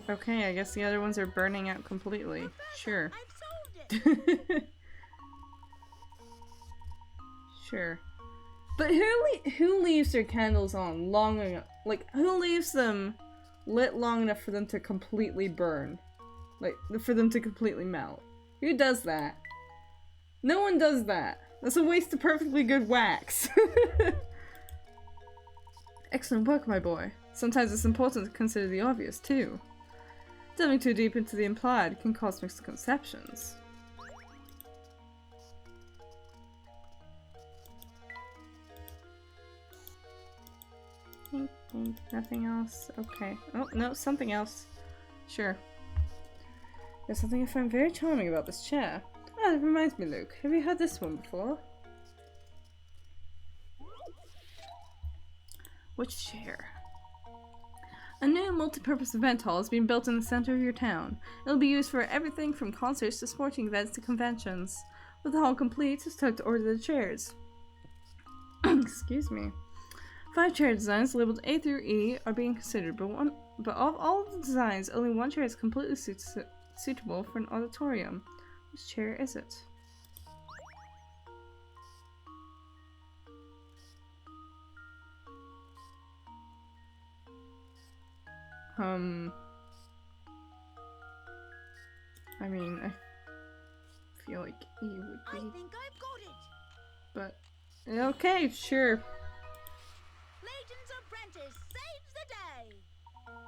Okay, I guess the other ones are burning out completely. Sure. I've solved it. Sure. But who leaves their candles on long enough? Like, who leaves them lit long enough for them to completely burn? Like, for them to completely melt? Who does that? No one does that. That's a waste of perfectly good wax. Excellent work, my boy. Sometimes it's important to consider the obvious, too. Delving too deep into the implied can cause misconceptions. Nothing else. Okay. Oh, no, something else. Sure. There's something I find very charming about this chair. Ah, that reminds me, Luke. Have you heard this one before? Which chair? A new multi-purpose event hall has been built in the center of your town. It'll be used for everything from concerts to sporting events to conventions. With the hall complete, it's time to order the chairs. Excuse me. 5 chair designs labeled A through E are being considered, but of all the designs, only 1 chair is completely suitable for an auditorium. Which chair is it? I mean, I feel like E would I be, think I've got it. but okay, sure. Layton's apprentice saves the day.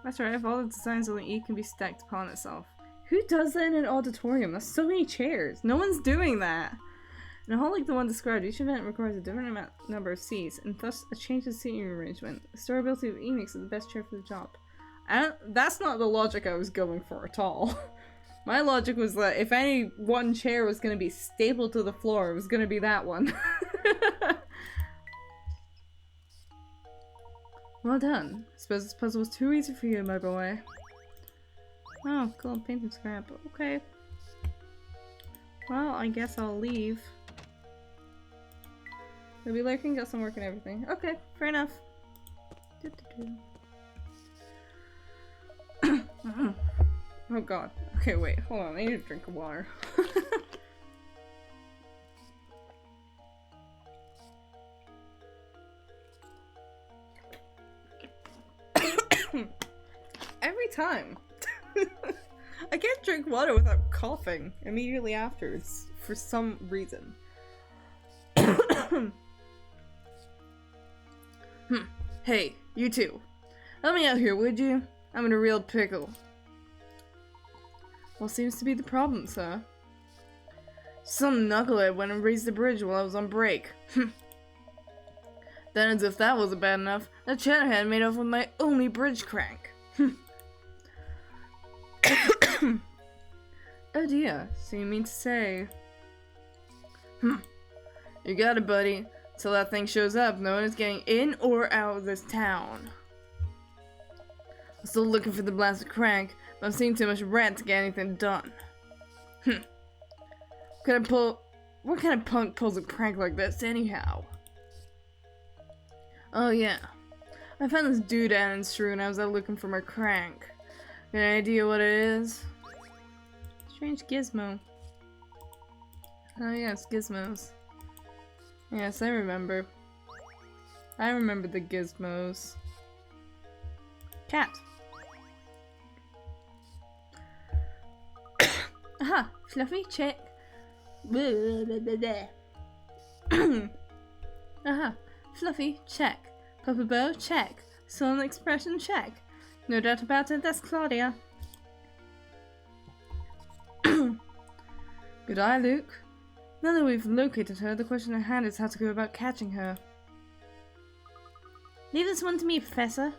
That's right, if all the designs only E can be stacked upon itself. Who does that in an auditorium? That's so many chairs. No one's doing that. In a hall like the one described, each event requires a different number of seats, and thus a change in seating arrangement. The storability of E makes it the best chair for the job. That's not the logic I was going for at all. My logic was that if any one chair was going to be stapled to the floor, it was going to be that one. Well done. Suppose this puzzle was too easy for you, my boy. Oh, cool, painting scrap. Okay. Well, I guess I'll leave. Maybe lurking, got some work and everything. Okay, fair enough. Oh god. Okay, wait, hold on, I need a drink of water. Every time. I can't drink water without coughing immediately afterwards for some reason. Hey, you two. Help me out here, would you? I'm in a real pickle. What seems to be the problem, sir? Some knucklehead went and raised the bridge while I was on break. Then, as if that wasn't bad enough, the chatterhead made off with my only bridge crank. Oh dear, so you mean to say... You got it, buddy. Till that thing shows up, no one is getting in or out of this town. I'm still looking for the blasted crank, but I'm seeing too much red to get anything done. What kind of punk pulls a crank like this, anyhow? Oh yeah, I found this dude down in Strew and I was out looking for my crank. Got any idea what it is? Strange gizmo. Oh yes, gizmos. Yes, I remember. I remember the gizmos. Cat. Aha! Fluffy, check. Aha! Fluffy, check. Papa Bow, check. Sullen expression, check. No doubt about it, that's Claudia. Good eye, Luke. Now that we've located her, the question at hand is how to go about catching her. Leave this one to me, Professor.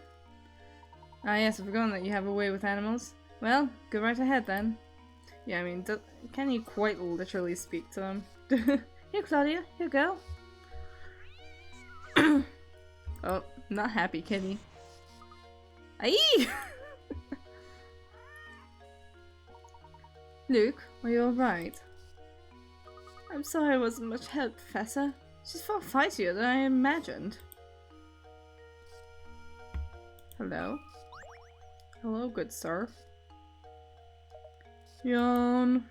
Ah yes, I've forgotten that you have a way with animals. Well, go right ahead then. Yeah, I mean, can you quite literally speak to them? Here, Claudia, here, go. Oh, not happy, kitty. Aye! Luke, are you alright? I'm sorry I wasn't much help, Professor. She's far fightier than I imagined. Hello? Hello, good sir. Yawn.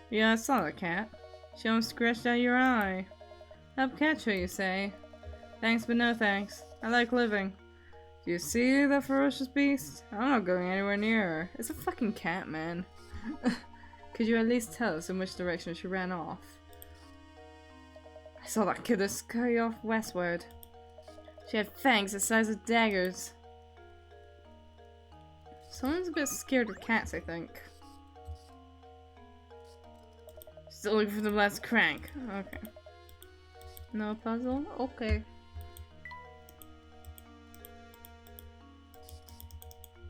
Yeah, I saw the cat. She almost scratched out your eye. Help catch her, you say? Thanks, but no thanks. I like living. Do you see that ferocious beast? I'm not going anywhere near her. It's a fucking cat, man. Could you at least tell us in which direction she ran off? I saw that killer scurry off westward. She had fangs the size of daggers. Someone's a bit scared of cats, I think. Still looking for the last crank. Okay. No puzzle? Okay.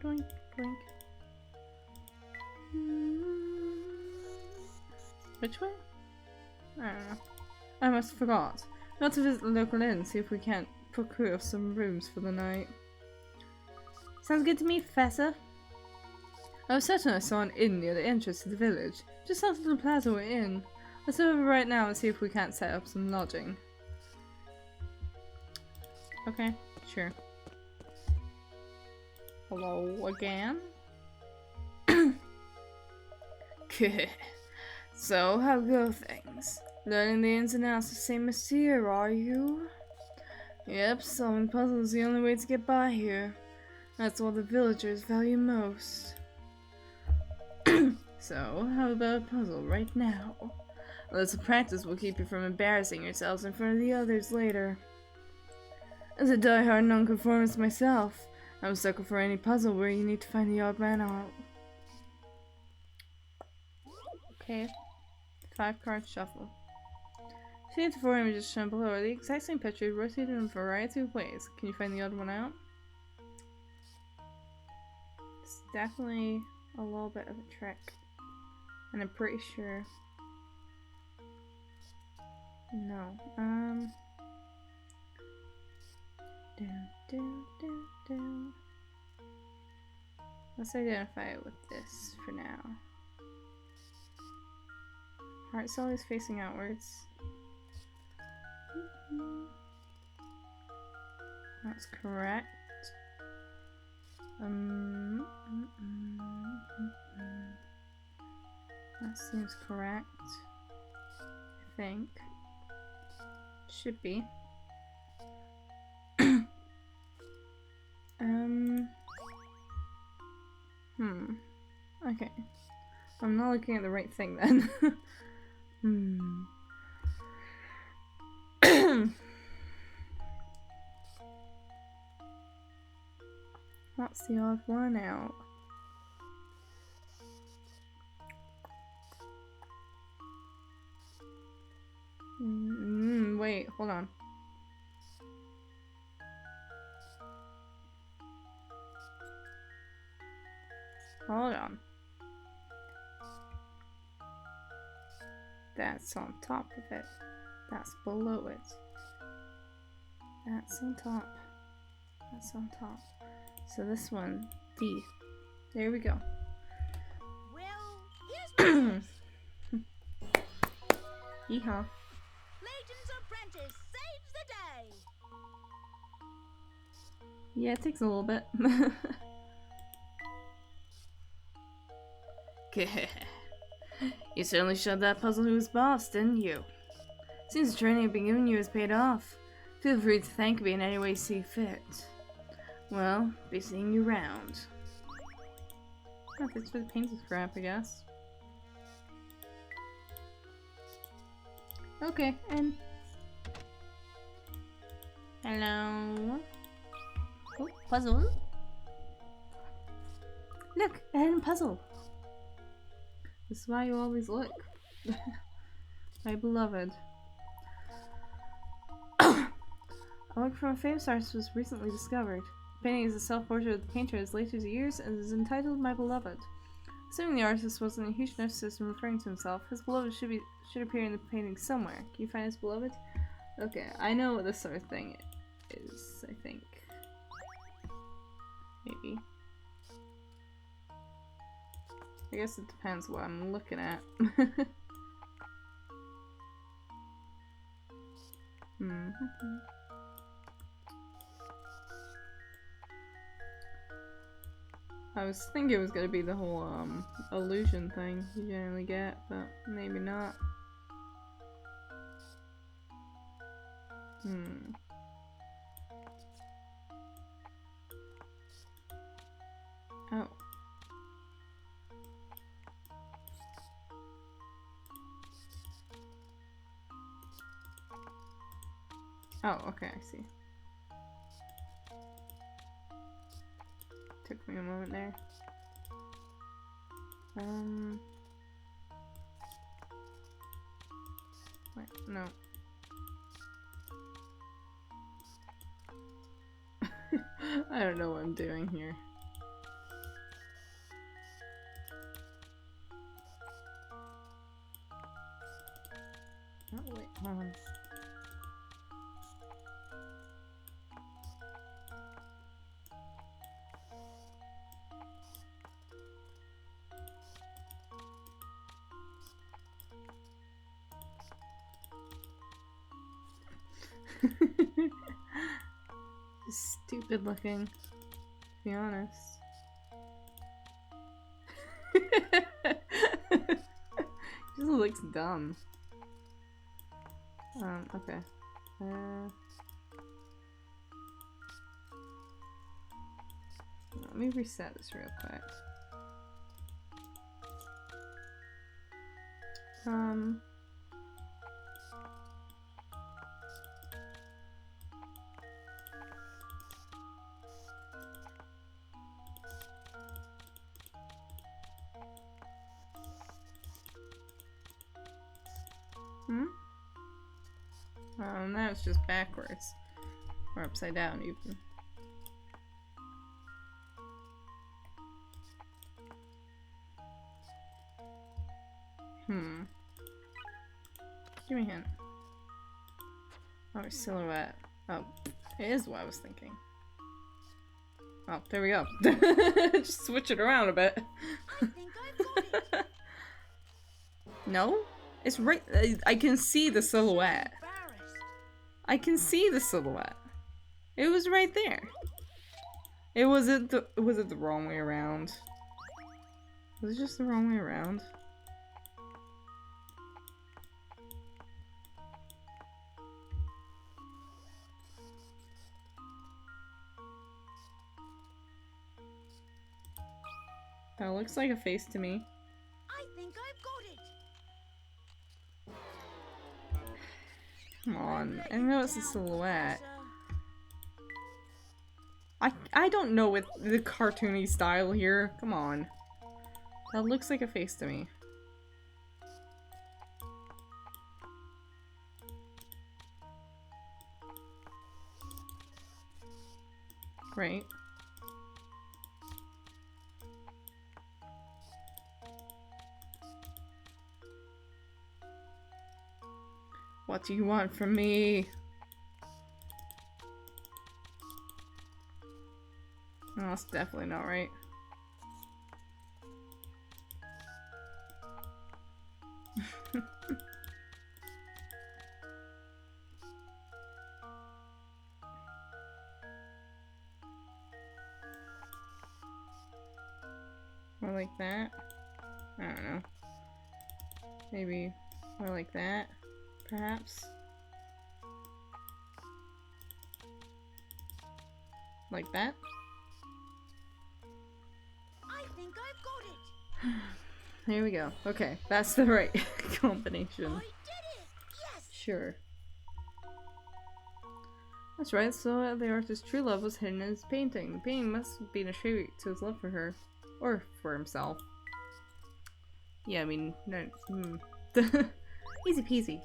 Doink, doink. Which way? I don't know. I must have forgot. Not to visit the local inn, see if we can't procure some rooms for the night. Sounds good to me, Professor. I was certain I saw an inn near the entrance to the village, just south of the plaza we're in. Let's go over right now and see if we can't set up some lodging. Okay, sure. Hello again? Good. So, how go things? Learning the ins and outs the same as here, are you? Yep, solving puzzles is the only way to get by here. That's what the villagers value most. So, how about a puzzle right now? A little practice will keep you from embarrassing yourselves in front of the others later. As a die-hard nonconformist myself, I'm sucker for any puzzle where you need to find the odd man out. Okay. 5-card shuffle. See if the 4 images shown below are the exact same picture rotated in a variety of ways. Can you find the odd one out? It's definitely a little bit of a trick. And I'm pretty sure... No. Let's identify it with this for now. Heart's always facing outwards. That's correct. That seems correct. I think. Should be. Okay. I'm not looking at the right thing then. What's the odd one out? Wait, hold on. Hold on. That's on top of it. That's below it. That's on top. That's on top. So this one, D. There we go. Well, here's my Yeehaw. Layton's apprentice saves the day. Yeah, it takes a little bit. You certainly showed that puzzle who's boss, didn't you? Seems the training I've been giving you has paid off. Feel free to thank me in any way you see fit. Well, be seeing you round. Oh, thanks for the painting scrap, I guess. Okay, and... Hello? Oh, puzzle? Look, a hidden puzzle! This is why you always look. My beloved. A work from a famous artist was recently discovered. The painting is a self-portrait of the painter in his later years and is entitled My Beloved. Assuming the artist wasn't a huge narcissist and referring to himself, his beloved should appear in the painting somewhere. Can you find his beloved? Okay, I know what this sort of thing is, I think. Maybe. I guess it depends what I'm looking at. I was thinking it was gonna be the whole illusion thing you generally get, but maybe not. Oh. Oh, okay, I see. Took me a moment there. Wait, no. I don't know what I'm doing here. Oh, wait, hold on. Stupid looking, to be honest. Just looks dumb. Okay. Let me reset this real quick. Now it's just backwards. Or upside down, even. Give me a hint. Oh, silhouette. Oh, it is what I was thinking. Oh, there we go. Just switch it around a bit. I think I've got it. No? It's right. I can see the silhouette. Embarrassed. I can see the silhouette. It was right there. It wasn't the. Was it the wrong way around? Was it just the wrong way around? That looks like a face to me. I think I've got it. Come on. I know it's a silhouette. Officer. I don't know with the cartoony style here. Come on. That looks like a face to me. Right. What do you want from me? Oh, that's definitely not right. More like that? I don't know. Maybe more like that? Perhaps? Like that? I think I've got it. Here we go. Okay, that's the right combination. I did it. Yes. Sure. That's right, so the artist's true love was hidden in his painting. The painting must have been a tribute to his love for her. Or for himself. Yeah, I mean, no. Easy peasy.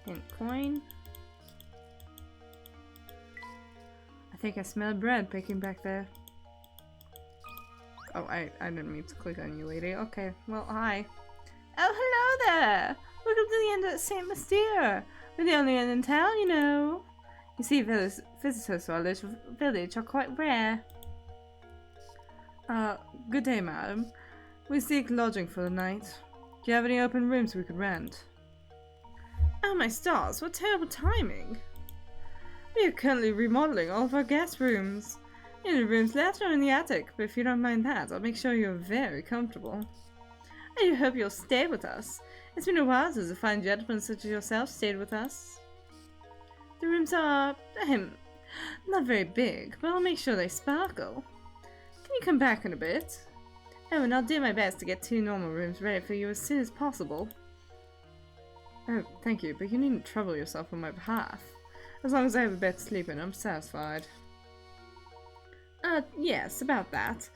And coin. I think I smell bread baking back there. Oh, I didn't mean to click on you, lady. Okay, well, hi. Oh, hello there! Welcome to the end of St. Mystere. We're the only inn in town, you know. You see, visitors to our little village are quite rare. Good day, madam. We seek lodging for the night. Do you have any open rooms we could rent? Oh my stars, what terrible timing! We are currently remodeling all of our guest rooms. The only rooms left are in the attic, but if you don't mind that, I'll make sure you're very comfortable. I do hope you'll stay with us. It's been a while since a fine gentleman such as yourself stayed with us. The rooms are, not very big, but I'll make sure they sparkle. Can you come back in a bit? Oh, and I'll do my best to get 2 normal rooms ready for you as soon as possible. Oh, thank you, but you needn't trouble yourself on my behalf. As long as I have a bed to sleep in, I'm satisfied. Yes, about that.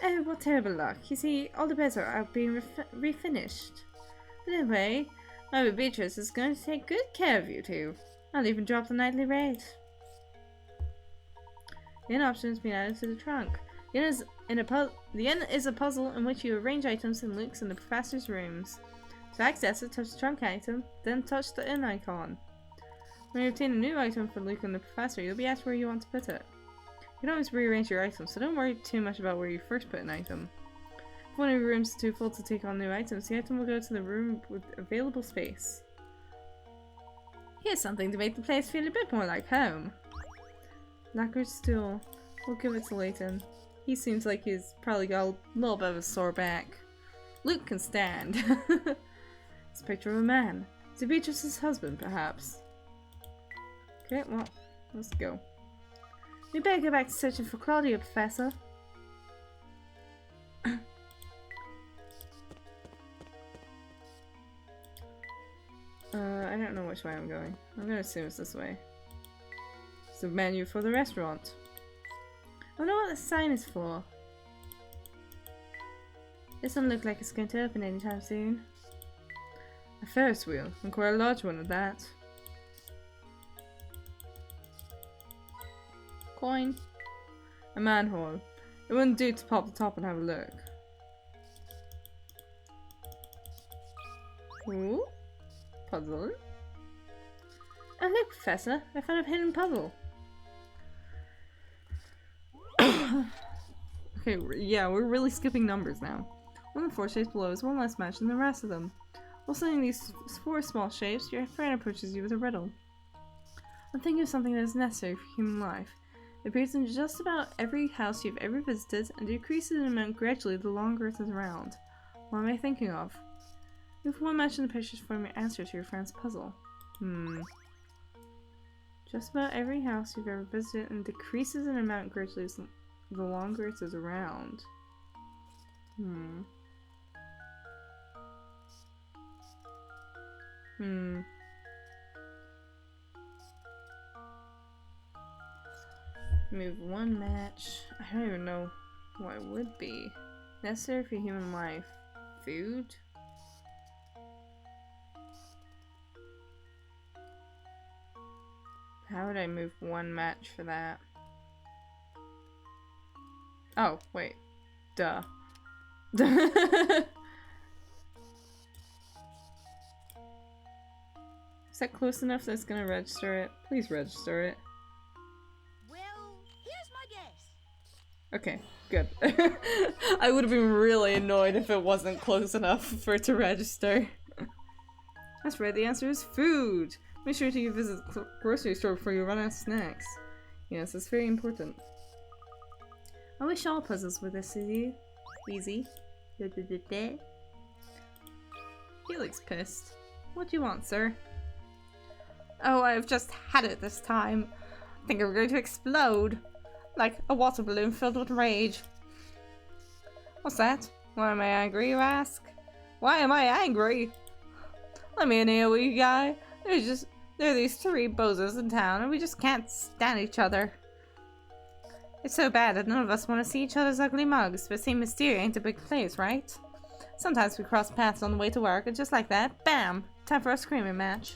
Oh, what terrible luck. You see, all the beds are being refinished. But anyway, my Beatrice is going to take good care of you two. I'll even drop the nightly rate. The inn option has been added to the trunk. The inn is a puzzle in which you arrange items in Luke's and the professor's rooms. To access it, touch the trunk item, then touch the inn icon. When you obtain a new item for Luke and the professor, you'll be asked where you want to put it. You can always rearrange your items, so don't worry too much about where you first put an item. If one of your rooms is too full to take on new items, the item will go to the room with available space. Here's something to make the place feel a bit more like home. Lacquered stool. We'll give it to Layton. He seems like he's probably got a little bit of a sore back. Luke can stand. It's a picture of a man. It's Beatrice's husband, perhaps. Okay, well, let's go. We better go back to searching for Claudia, Professor. I don't know which way I'm going. I'm gonna assume it's this way. It's the menu for the restaurant. I wonder what the sign is for. This doesn't look like it's going to open anytime soon. A Ferris wheel, and quite a large one at that. Coin. A manhole. It wouldn't do to pop the top and have a look. Ooh. Puzzle. Oh look, Professor, I found a hidden puzzle. Okay, yeah, we're really skipping numbers now. One of the 4 shapes below is one less match than the rest of them. While studying these 4 small shapes, your friend approaches you with a riddle. I'm thinking of something that is necessary for human life. It appears in just about every house you've ever visited and decreases in amount gradually the longer it is around. What am I thinking of? Move 1 match in the picture to form your answer to your friend's puzzle. Just about every house you've ever visited and decreases in amount gradually the longer it is around. Move 1 match. I don't even know what it would be. Necessary for human life. Food? How would I move 1 match for that? Oh, wait. Duh. Is that close enough that's gonna register it? Please register it. Well, here's my guess. Okay, good. I would have been really annoyed if it wasn't close enough for it to register. That's right, the answer is food! Make sure to visit the grocery store before you run out of snacks. Yes, it's very important. I wish all puzzles were this easy. Felix pissed. What do you want, sir? Oh, I've just had it this time. I think I'm going to explode. Like a water balloon filled with rage. What's that? Why am I angry, you ask? Why am I angry? Let me in here, will you guy? There are these 3 bozos in town and we just can't stand each other. It's so bad that none of us want to see each other's ugly mugs, but St. Mysteria ain't a big place, right? Sometimes we cross paths on the way to work and just like that, bam! Time for a screaming match.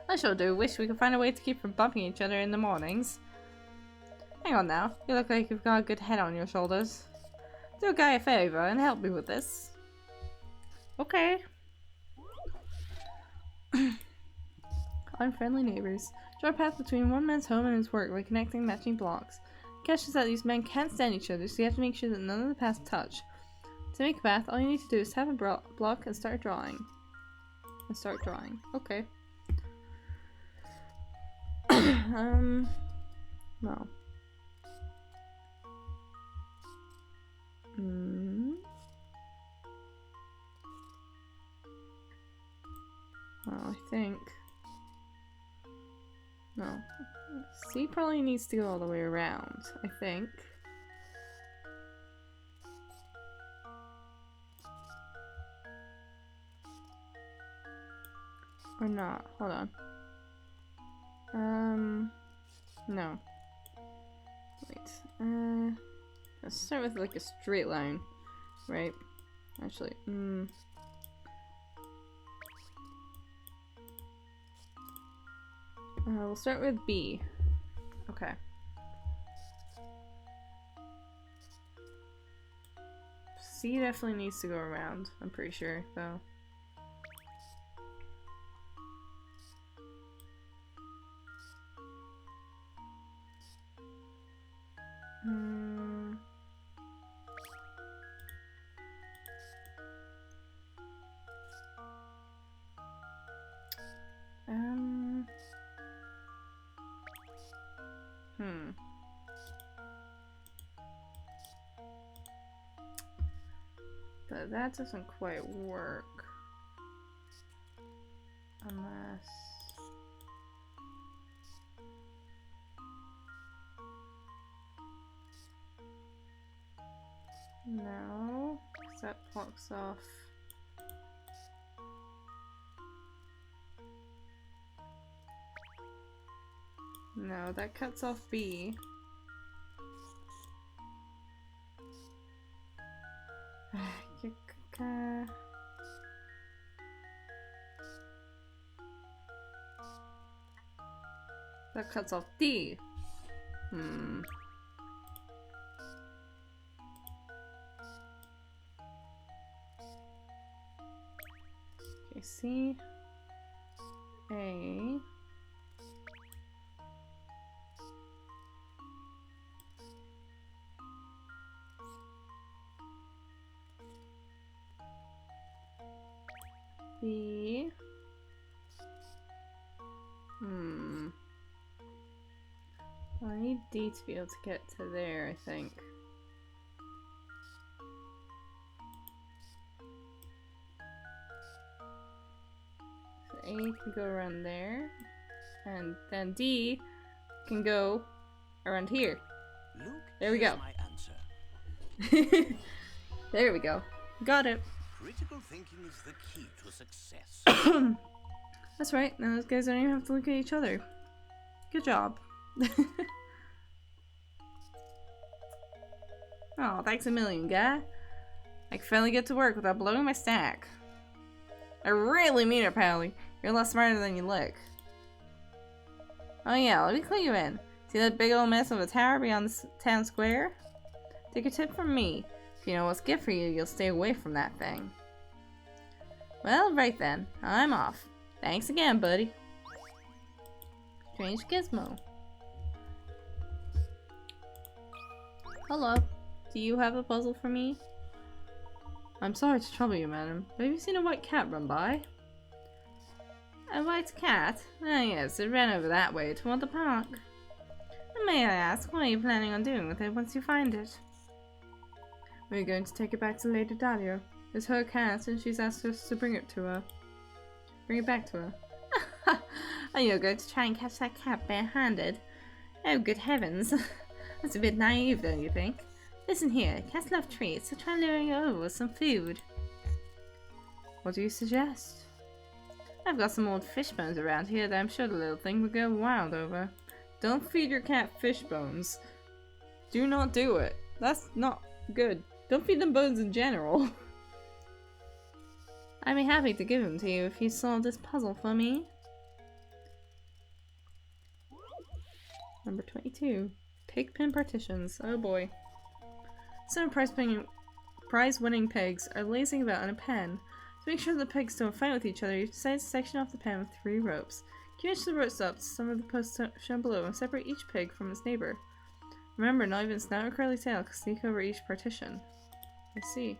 I sure do wish we could find a way to keep from bumping each other in the mornings. Hang on now, you look like you've got a good head on your shoulders. Do a guy a favor and help me with this. Okay. Unfriendly neighbors. Draw a path between one man's home and his work by connecting matching blocks. The catch is that these men can't stand each other, so you have to make sure that none of the paths touch. To make a path, all you need to do is have a block and start drawing. Okay. Well. Well, I think... No. C probably needs to go all the way around, I think. Or not. Hold on. No. Wait. Let's start with like a straight line, right? Actually, we'll start with B. Okay. C definitely needs to go around, I'm pretty sure, though. But that doesn't quite work. Unless... No, 'cause that blocks off. No, that cuts off B. That cuts off D. Okay, C, A. B. I need D to be able to get to there, I think. So A can go around there, and then D can go around here. Luke, There we go. here's my answer. There we go. Got it. Critical thinking is the key to success. That's right. Now those guys don't even have to look at each other. Good job. Oh, thanks a million, guy. I can finally get to work without blowing my stack. I really mean it, Pally. You're a lot smarter than you look. Oh yeah, let me clue you in. See that big old mess of a tower beyond the town square? Take a tip from me. If you know what's good for you, you'll stay away from that thing. Well, right then. I'm off. Thanks again, buddy. Strange gizmo. Hello. Do you have a puzzle for me? I'm sorry to trouble you, madam, but have you seen a white cat run by? A white cat? Ah yes, it ran over that way toward the park. And may I ask, what are you planning on doing with it once you find it? We're going to take it back to Lady Dahlia. It's her cat and she's asked us to bring it to her. Bring it back to her. Are you going to try and catch that cat barehanded? Oh, good heavens. That's a bit naive, don't you think? Listen here, cats love treats, so try luring her over with some food. What do you suggest? I've got some old fish bones around here that I'm sure the little thing would go wild over. Don't feed your cat fish bones. Do not do it. That's not good. Don't feed them bones in general. I'd be happy to give them to you if you solve this puzzle for me. Number 22. Pigpen partitions. Oh boy. Some prize-winning pigs are lazing about on a pen. To make sure the pigs don't fight with each other, you decide to section off the pen with 3 ropes. Connect the ropes up to some of the posts shown below and separate each pig from its neighbor. Remember, not even snout or curly tail can sneak over each partition. I see.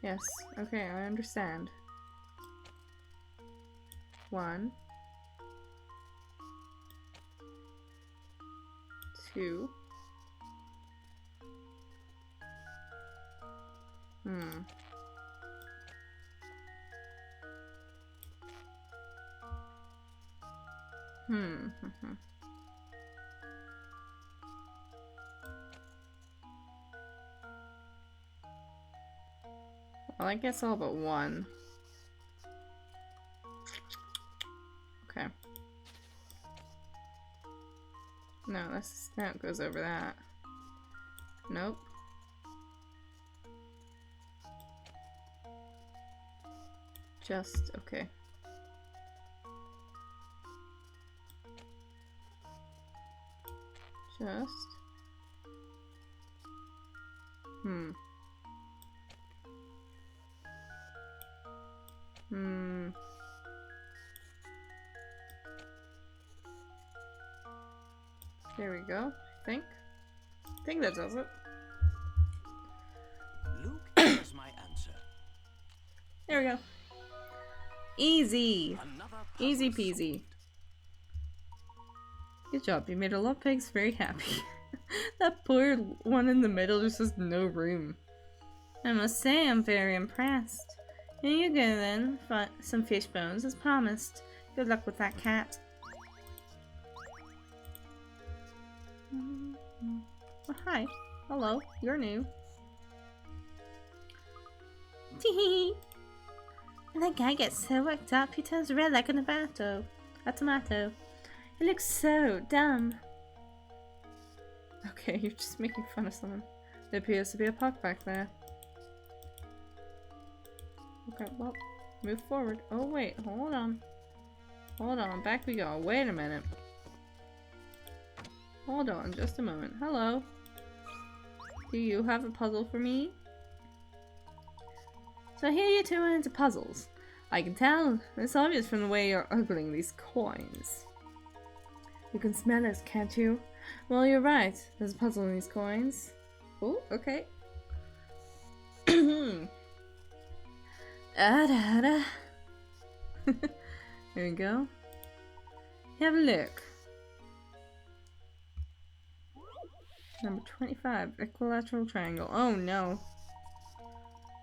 Yes, okay, I understand. 1. 2. Well, I guess all but 1. Okay. No, that's that goes over that. Nope. Just okay. Just. There we go. I think that does it. Luke, here's my answer. There we go. Easy. Another Easy puzzle peasy. solved. Good job. You made a lot of pigs very happy. That poor one in the middle just has no room. I must say I'm very impressed. Here you go then. Some fish bones as promised. Good luck with that cat. Oh, hi. Hello. You're new. Teehee. And that guy gets so worked up he turns red like a tomato. He looks so dumb. Okay, you're just making fun of someone. There appears to be a puck back there. Okay, well, move forward. Oh wait, hold on. Hold on, back we go. Wait a minute. Hold on, just a moment. Hello. Do you have a puzzle for me? So here you two are into puzzles. I can tell. It's obvious from the way you're ogling these coins. You can smell us, can't you? Well, you're right. There's a puzzle in these coins. Oh, okay. There we go. Have a look. Number 25, Equilateral Triangle. Oh no.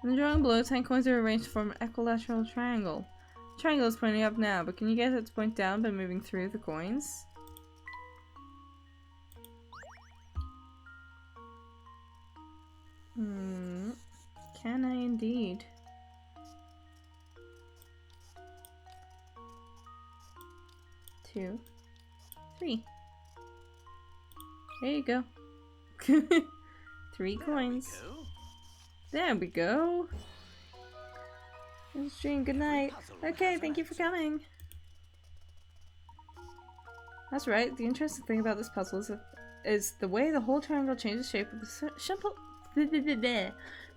In the drawing below, 10 coins are arranged to form an equilateral triangle. The triangle is pointing up now, but can you get it to point down by moving through the coins? Can I indeed? Two, three. There you go. 3 coins. There we go. Stream, good night. Okay, thank you for coming. That's right. The interesting thing about this puzzle is the way the whole triangle changes shape with the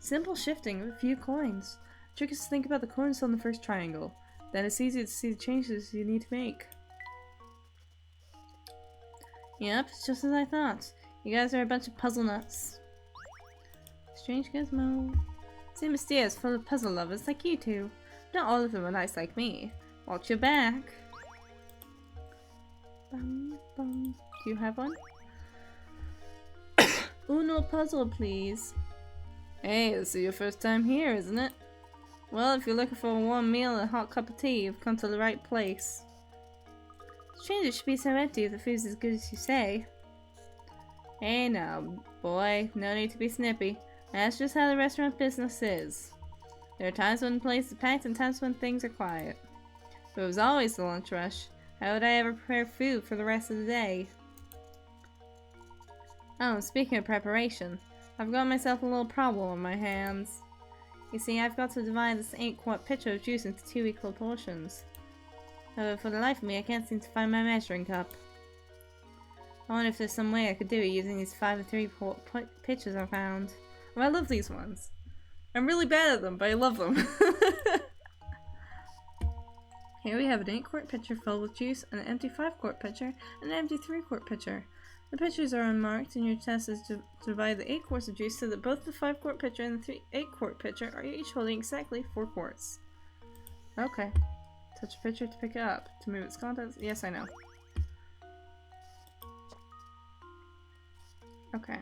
simple shifting of a few coins. The trick is to think about the coins on the first triangle. Then it's easy to see the changes you need to make. Yep, it's just as I thought. You guys are a bunch of puzzle nuts. Strange Gizmo. Same mysterious, full of puzzle lovers like you two. Not all of them are nice like me. Watch your back. Bum, bum. Do you have one? Uno puzzle, please. Hey, this is your first time here, isn't it? Well, if you're looking for a warm meal and a hot cup of tea, you've come to the right place. Strange it should be so empty if the food's as good as you say. Hey now, boy, no need to be snippy. That's just how the restaurant business is. There are times when the place is packed and times when things are quiet. But it was always the lunch rush. How would I ever prepare food for the rest of the day? Oh, speaking of preparation, I've got myself a little problem on my hands. You see, I've got to divide this 8-quart pitcher of juice into 2 equal portions. However, for the life of me, I can't seem to find my measuring cup. I wonder if there's some way I could do it using these 5 3-quart pitchers I found. Oh, I love these ones. I'm really bad at them, but I love them. Here we have an 8-quart pitcher filled with juice, and an empty 5-quart pitcher, and an empty 3-quart pitcher. The pitchers are unmarked, and your task is to divide the 8 quarts of juice so that both the 5-quart pitcher and the 8-quart pitcher are each holding exactly 4 quarts. Okay. Touch a pitcher to pick it up. To move its contents? Yes, I know. Okay.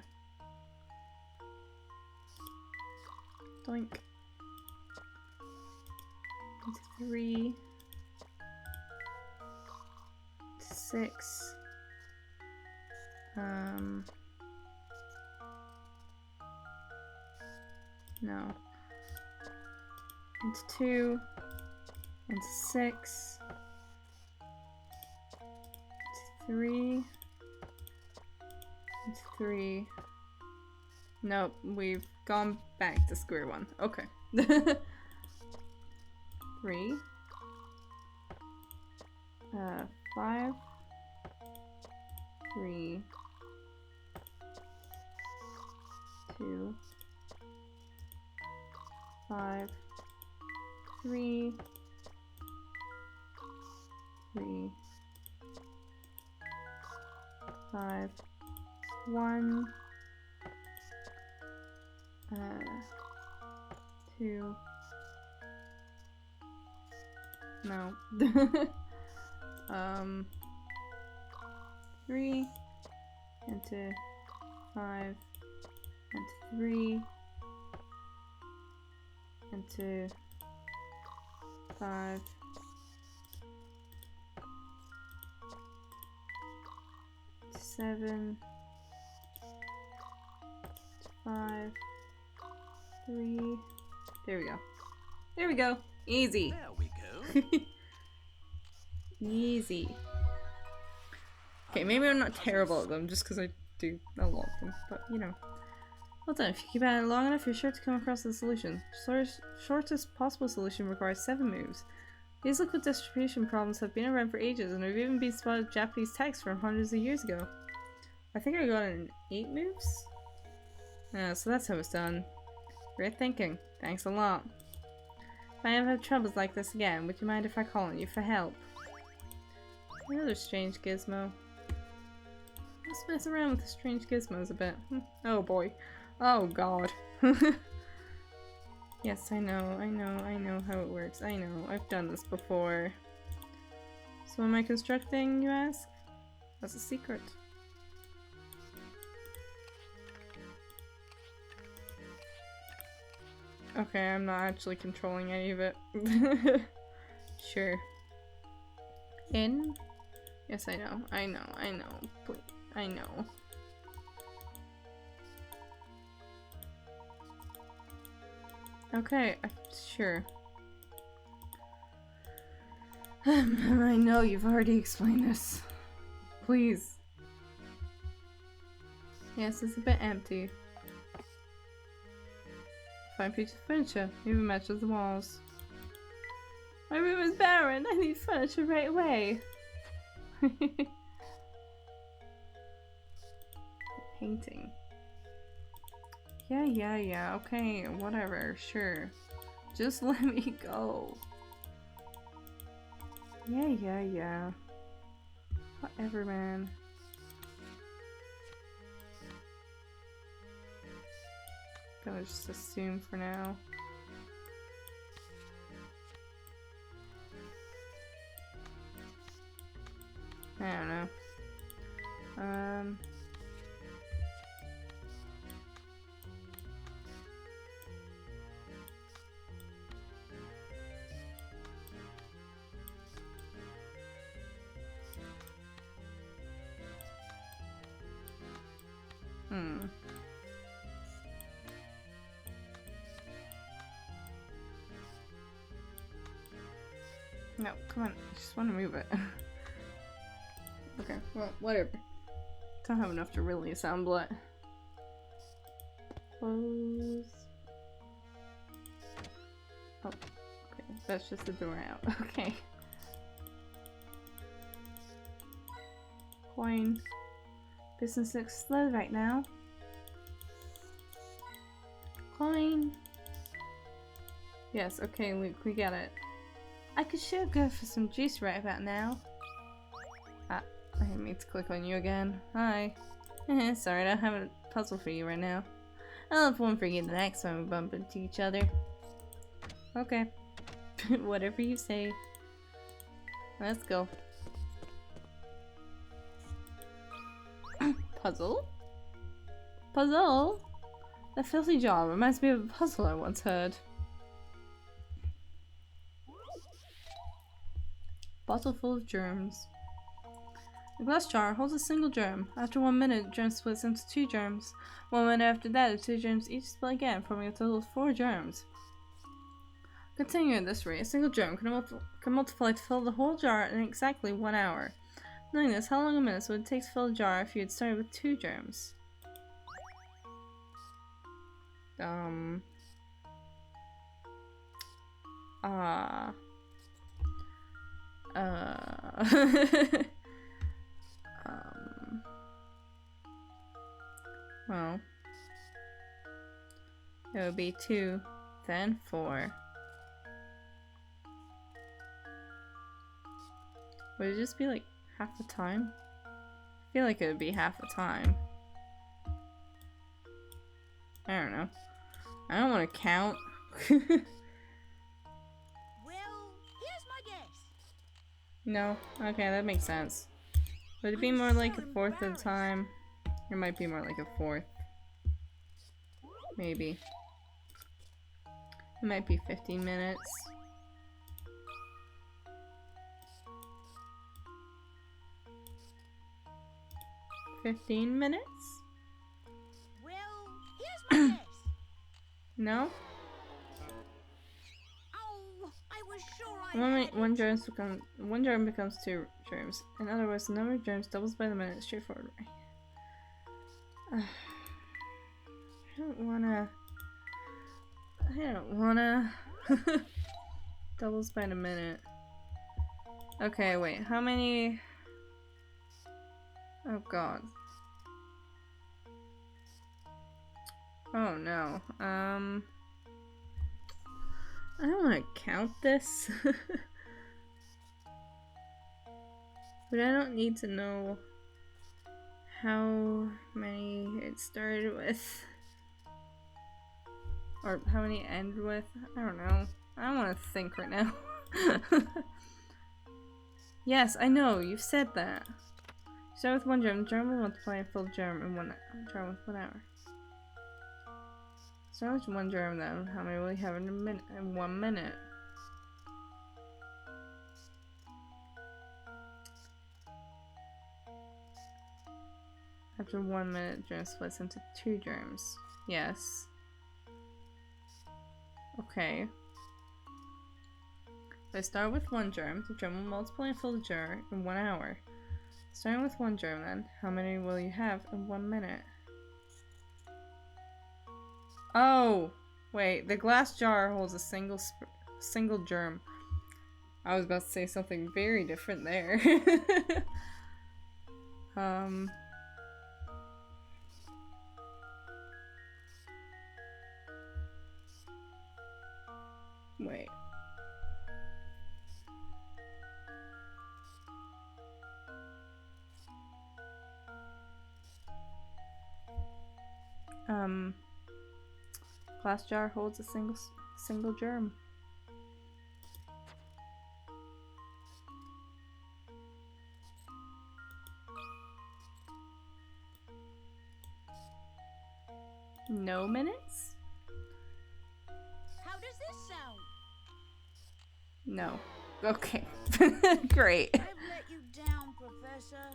Doink. 3. 6. No. Into 2. Into 6. Into 3. Into 3. Nope, we've gone back to square one. Okay. 3. 5. 3. 2. 5. 3. 3. 5. 1. 2. No. 3 into 5 into 3 into 5 7 5 3. There we go. There we go. Easy. There we go. Easy. Okay, maybe I'm not terrible at them just because I do a lot of them, but you know. Well done, if you keep at it long enough, you're sure to come across the solution. Shortest possible solution requires 7 moves. These liquid distribution problems have been around for ages and have even been spotted Japanese texts from hundreds of years ago. I think I got it in 8 moves? So that's how it's done. Great thinking. Thanks a lot. I ever have troubles like this again, would you mind if I call on you for help? Another strange gizmo. Let's mess around with the strange gizmos a bit. Oh boy. Oh god. Yes, I know how it works. I know, I've done this before. So am I constructing, you ask? That's a secret. Okay, I'm not actually controlling any of it. Sure. In? Yes, I know. Please, I know. Okay, sure. I know you've already explained this. Please. Yes, it's a bit empty. Find piece of furniture, even matches the walls. My room is barren, I need furniture right away. Painting. Yeah, okay, whatever, sure. Just let me go. Yeah. Whatever, man. Gonna just assume for now. I don't know. No, come on. I just want to move it. Okay, well, whatever. Don't have enough to really assemble it. Close. Oh, okay. That's just the door out. Okay. Coin. Business looks slow right now. Coin. Yes, okay, Luke, we get it. I could sure go for some juice right about now. Ah, I didn't mean to click on you again. Hi. Sorry, I don't have a puzzle for you right now. I'll have one for you the next time we bump into each other. Okay. Whatever you say. Let's go. Puzzle? Puzzle? That filthy jar reminds me of a puzzle I once heard. Bottle full of germs. The glass jar holds a single germ. After 1 minute, the germ splits into 2 germs. 1 minute after that, the 2 germs each split again, forming a total of 4 germs. Continuing at this rate, a single germ can multiply to fill the whole jar in exactly 1 hour. Knowing this, how long a minute would it take to fill a jar if you had started with 2 germs? Well, it would be 2, then 4. Would it just be like half the time? I feel like it would be half the time. I don't know. I don't want to count. Well, here's my guess. No? Okay, that makes sense. Would it be more like a fourth of the time? It might be more like a fourth. Maybe. It might be 15 minutes. Well, here's my guess. No? Oh, I was sure I had One it. germ becomes 2 germs. In other words, the number of germs doubles by the minute. Straightforward. I don't wanna. Doubles by the minute. Okay, wait. How many? Oh god. Oh no. I don't want to count this. But I don't need to know how many it started with. Or how many it ended with. I don't know. I don't want to think right now. Yes, I know, you've said that. Start with one germ. The germ will multiply and fill germ in one germ with 1 hour. Start with one germ then. How many will you have in a minute? In 1 minute? After 1 minute, germ splits into 2 germs. Yes. Okay. If I start with one germ, the germ will multiply and fill the jar in 1 hour. Starting with one germ then, how many will you have in 1 minute? Oh! Wait, the glass jar holds a single germ. I was about to say something very different there. Wait. Glass jar holds a single germ. No minutes? How does this sound? No. Okay. Great. I've let you down, Professor.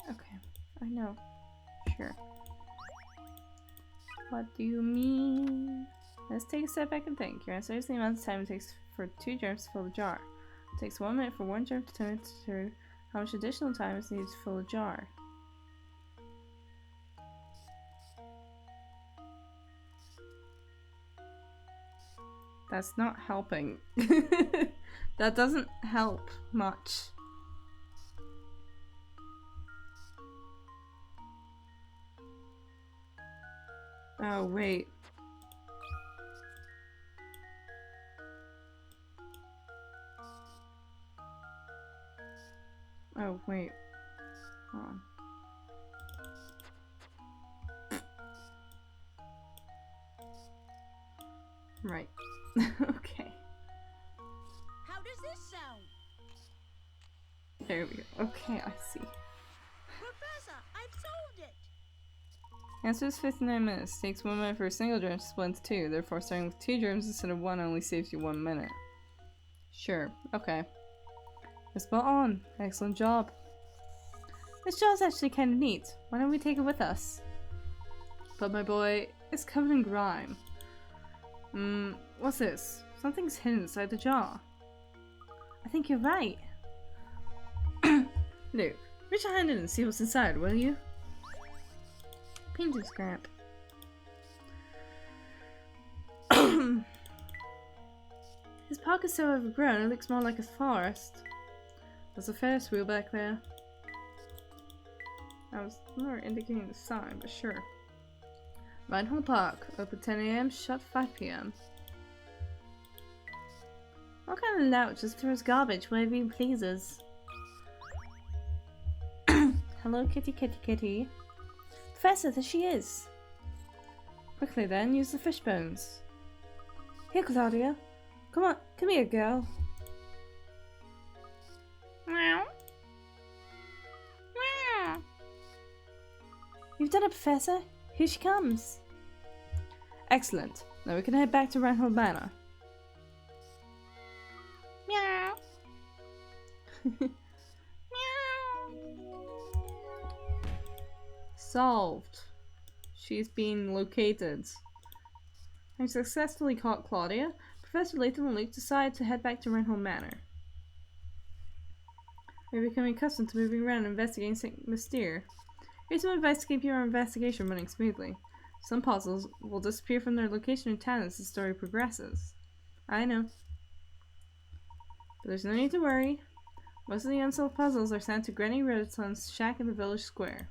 Okay. I know. Sure. What do you mean? Let's take a step back and think. Your answer is the amount of time it takes for 2 germs to fill the jar. It takes 1 minute for 1 germ to turn it through. How much additional time is needed to fill a jar? That's not helping. That doesn't help much. Oh, wait. Oh, wait. Hold on. Right. Okay. How does this sound? There we go. Okay, I see. Professor, I've solved it. Answer is 59 minutes. Takes 1 minute for a single germ to split into 2. Therefore, starting with 2 germs instead of 1 only saves you 1 minute. Sure. Okay. You're spot on. Excellent job. This jaw's actually kind of neat. Why don't we take it with us? But my boy, it's covered in grime. What's this? Something's hidden inside the jar. I think you're right. Luke, reach a hand in and see what's inside, will you? Painting scrap. His pocket's so overgrown, it looks more like a forest. There's a Ferris wheel back there. I was more indicating the sign, but sure. Reinhold Park, open 10 AM, shut 5 PM. What kind of lout just throws garbage wherever he pleases? Hello, kitty, kitty, kitty. Professor, there she is. Quickly then, use the fish bones. Here, Claudia. Come on, come here, girl. Meow. Meow. You've done it, Professor. Here she comes. Excellent. Now we can head back to Reinhold Manor. Meow. Meow. Solved. She's been located. Having successfully caught Claudia, Professor Layton and Luke decide to head back to Reinhold Manor. We're becoming accustomed to moving around and investigating St. Mystere. Here's some advice to keep your investigation running smoothly. Some puzzles will disappear from their location in town as the story progresses. I know. But there's no need to worry. Most of the unsolved puzzles are sent to Granny Redton's shack in the village square.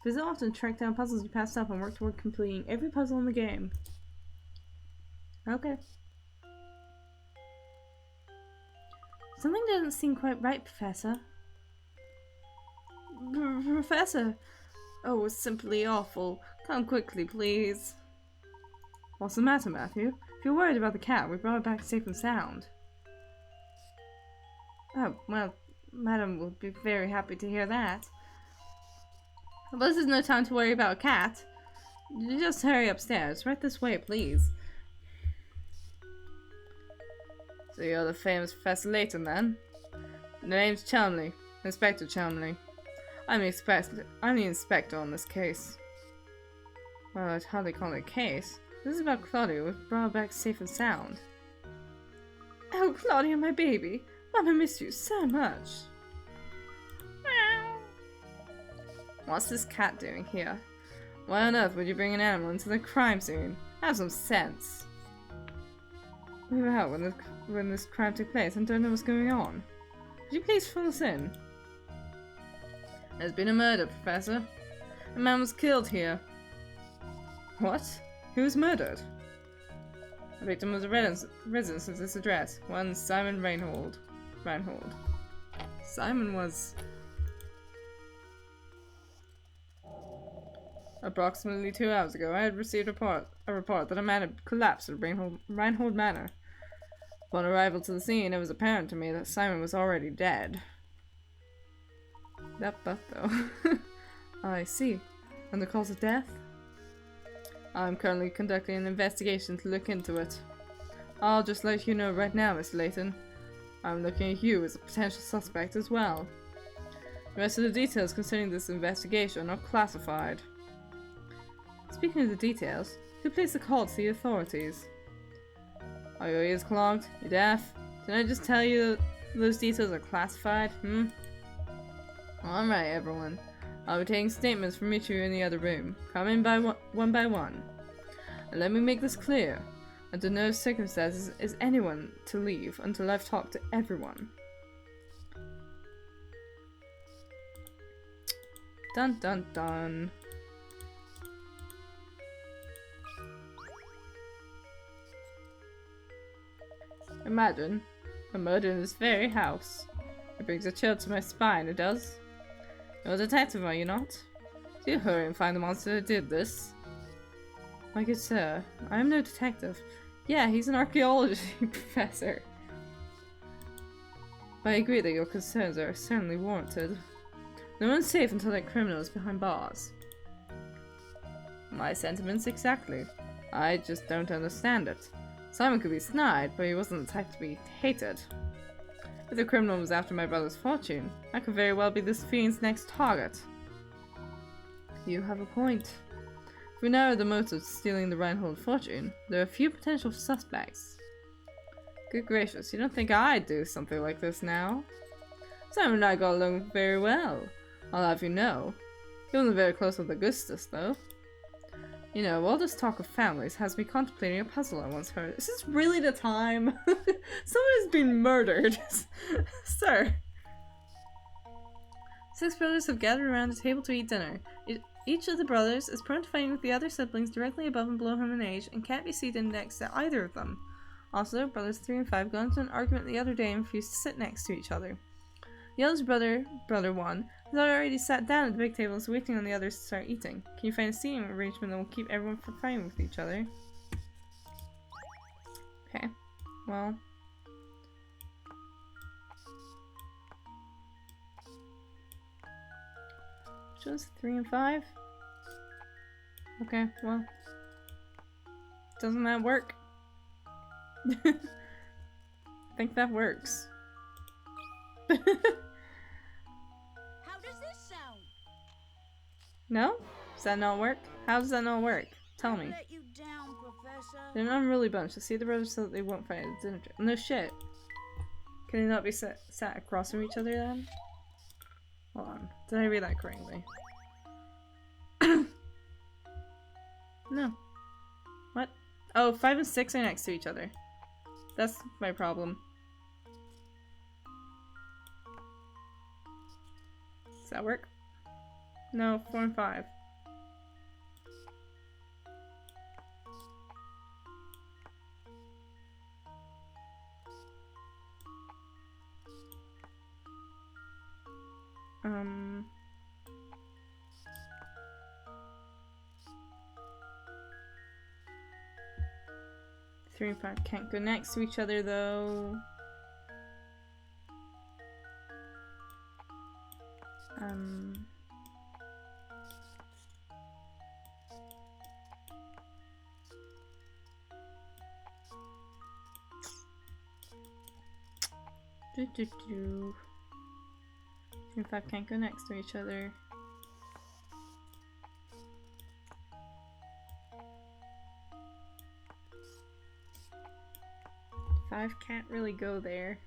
Visit often to track down puzzles you passed up and work toward completing every puzzle in the game. Okay. Something doesn't seem quite right, Professor. Professor! Oh, it's simply awful. Come quickly, please. What's the matter, Matthew? If you're worried about the cat, we brought it back safe and sound. Oh, well, Madam will be very happy to hear that. Well, this is no time to worry about a cat. You just hurry upstairs. Right this way, please. So you're the famous Professor Layton, then? The name's Chelmley. Inspector Chelmley. I'm the inspector on this case. Well, I'd hardly call it a case. This is about Claudia. We've brought her back safe and sound. Oh, Claudia, my baby. Mama missed you so much. Meow. What's this cat doing here? Why on earth would you bring an animal into the crime scene? Have some sense. We were out when this crime took place and don't know what's going on. Could you please fill us in? There's been a murder, Professor. A man was killed here. What? Who was murdered? The victim was a resident of this address, one Simon Reinhold. Simon was... Approximately 2 hours ago, I had received a report that a man had collapsed at Reinhold Manor. Upon arrival to the scene, it was apparent to me that Simon was already dead. That butt, though. I see. And the cause of death? I'm currently conducting an investigation to look into it. I'll just let you know right now, Miss Layton. I'm looking at you as a potential suspect as well. The rest of the details concerning this investigation are classified. Speaking of the details, who placed the call to the authorities? Are your ears clogged? You deaf? Didn't I just tell you those details are classified? Alright, everyone. I'll be taking statements from each of you in the other room. Come in one by one. And let me make this clear. Under no circumstances is anyone to leave until I've talked to everyone. Dun dun dun. Imagine a murder in this very house. It brings a chill to my spine, it does. You're a detective, are you not? Do hurry and find the monster that did this. My good sir, I am no detective. Yeah, he's an archaeology professor. But I agree that your concerns are certainly warranted. No one's safe until that criminal is behind bars. My sentiments exactly. I just don't understand it. Simon could be snide, but he wasn't the type to be hated. If the criminal was after my brother's fortune, I could very well be this fiend's next target. You have a point. If we narrow the motive to stealing the Reinhold fortune, there are a few potential suspects. Good gracious, you don't think I'd do something like this now? Simon and I got along very well, I'll have you know. He wasn't very close with Augustus, though. You know, all this talk of families has me contemplating a puzzle I once heard. Is this really the time? Someone has been murdered. Sir. 6 brothers have gathered around a table to eat dinner. Each of the brothers is prone to fighting with the other siblings directly above and below him in age and can't be seated next to either of them. Also, brothers 3 and 5 got into an argument the other day and refused to sit next to each other. The eldest brother, brother 1, has already sat down at the big table and is waiting on the others to start eating. Can you find a seating arrangement that will keep everyone from fighting with each other? Okay, well... Which one's 3 and 5? Okay, well... Doesn't that work? I think that works. How does this sound? No? Does that not work? How does that not work? Tell me. Let you down, Professor. They're an unruly bunch. See the brothers so that they won't fight at dinner. No shit. Can they not be sat across from each other then? Hold on. Did I read that correctly? No. What? Oh, 5 and 6 are next to each other. That's my problem. Does that work? No, 4 and 5. Um... 3 and 5 can't go next to each other though. Do do do. 3 and 5 can't go next to each other. Five can't really go there.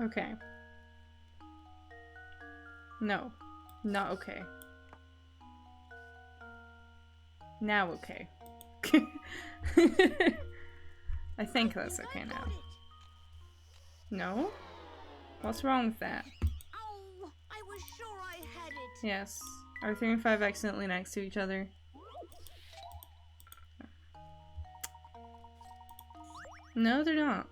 Okay. No. Not okay. Now okay. I think that's okay now. No? What's wrong with that? Oh, I was sure I had it. Yes. Are 3 and 5 accidentally next to each other? No, they're not.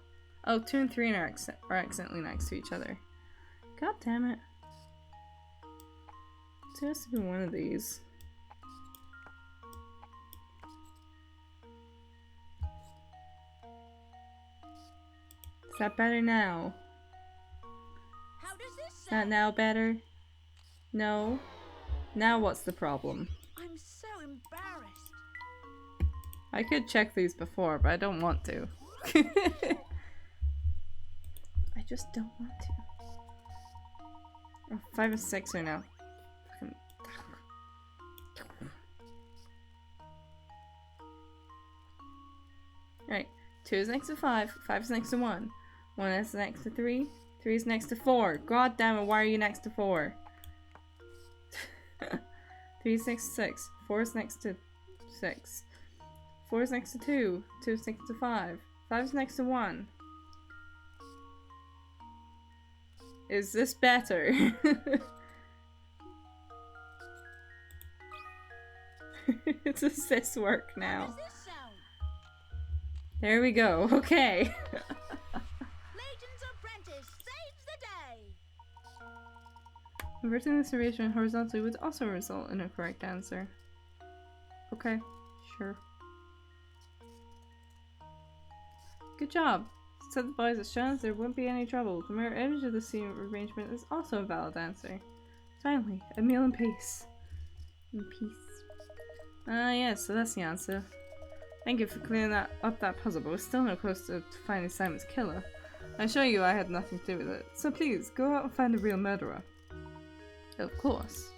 Oh, 2 and 3 are accidentally next to each other. God damn it. It has to be one of these. Is that better now? How does this Is that now better? No? Now what's the problem? I'm so embarrassed. I could check these before, but I don't want to. I just don't want to. Oh, 5 and 6 are now. Right. 2 is next to 5. 5 is next to 1. 1 is next to 3. 3 is next to 4. God damn it, why are you next to 4? 3 is next to 6. 4 is next to 6. 4 is next to 2. 2 is next to 5. 5 is next to 1. Is this better? Does this work How now? does this sound? There we go. Okay. Layton's apprentice saves the day. Inverting this arrangement horizontally would also result in a correct answer. Okay, sure. Good job. Said the boys as shown, there wouldn't be any trouble. The mirror image of the scene arrangement is also a valid answer. Finally, a meal in peace. In peace. Ah, yes, so that's the answer. Thank you for clearing up that puzzle, but we're still no closer to finding Simon's killer. I assure you I had nothing to do with it. So please, go out and find the real murderer. Of course.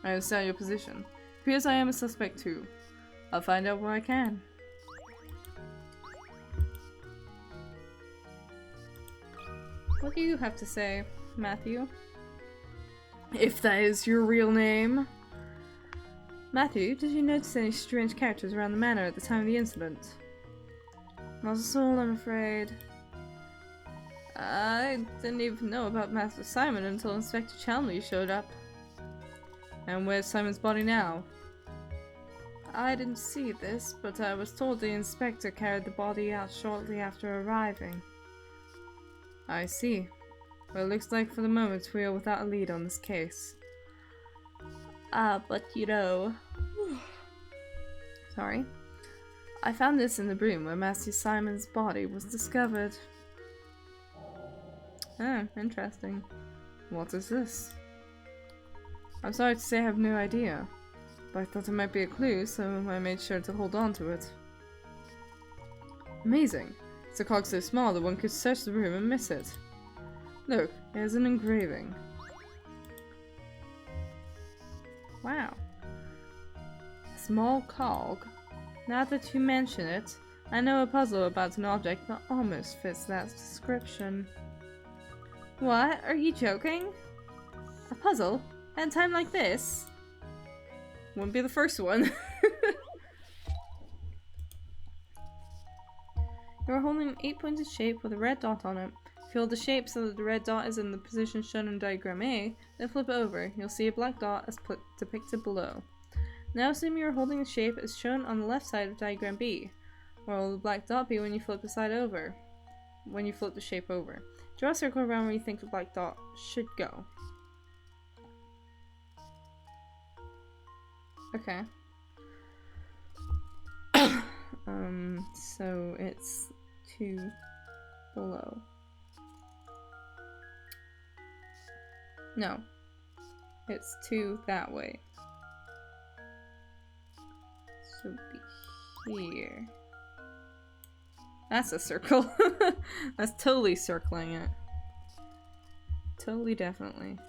I understand your position. It appears I am a suspect too. I'll find out where I can. What do you have to say, Matthew? If that is your real name. Matthew, did you notice any strange characters around the manor at the time of the incident? Not a soul, I'm afraid. I didn't even know about Master Simon until Inspector Chalmley showed up. And where's Simon's body now? I didn't see this, but I was told the inspector carried the body out shortly after arriving. I see. Well, it looks like for the moment we are without a lead on this case. But you know... Sorry. I found this in the room where Master Simon's body was discovered. Ah, interesting. What is this? I'm sorry to say I have no idea, but I thought it might be a clue, so I made sure to hold on to it. Amazing. It's a cog so small that one could search the room and miss it. Look, here's an engraving. Wow. A small cog. Now that you mention it, I know a puzzle about an object that almost fits that description. What? Are you joking? A puzzle? At a time like this? Wouldn't be the first one. You're holding an 8-pointed shape with a red dot on it. If you hold the shape so that the red dot is in the position shown in diagram A, then flip it over. You'll see a black dot as depicted below. Now assume you are holding the shape as shown on the left side of diagram B. Where will the black dot be when you flip the side over? When you flip the shape over. Draw a circle around where you think the black dot should go. Okay. So it's 2 below. No. It's 2 that way. So be here. That's a circle. That's totally circling it. Totally, definitely.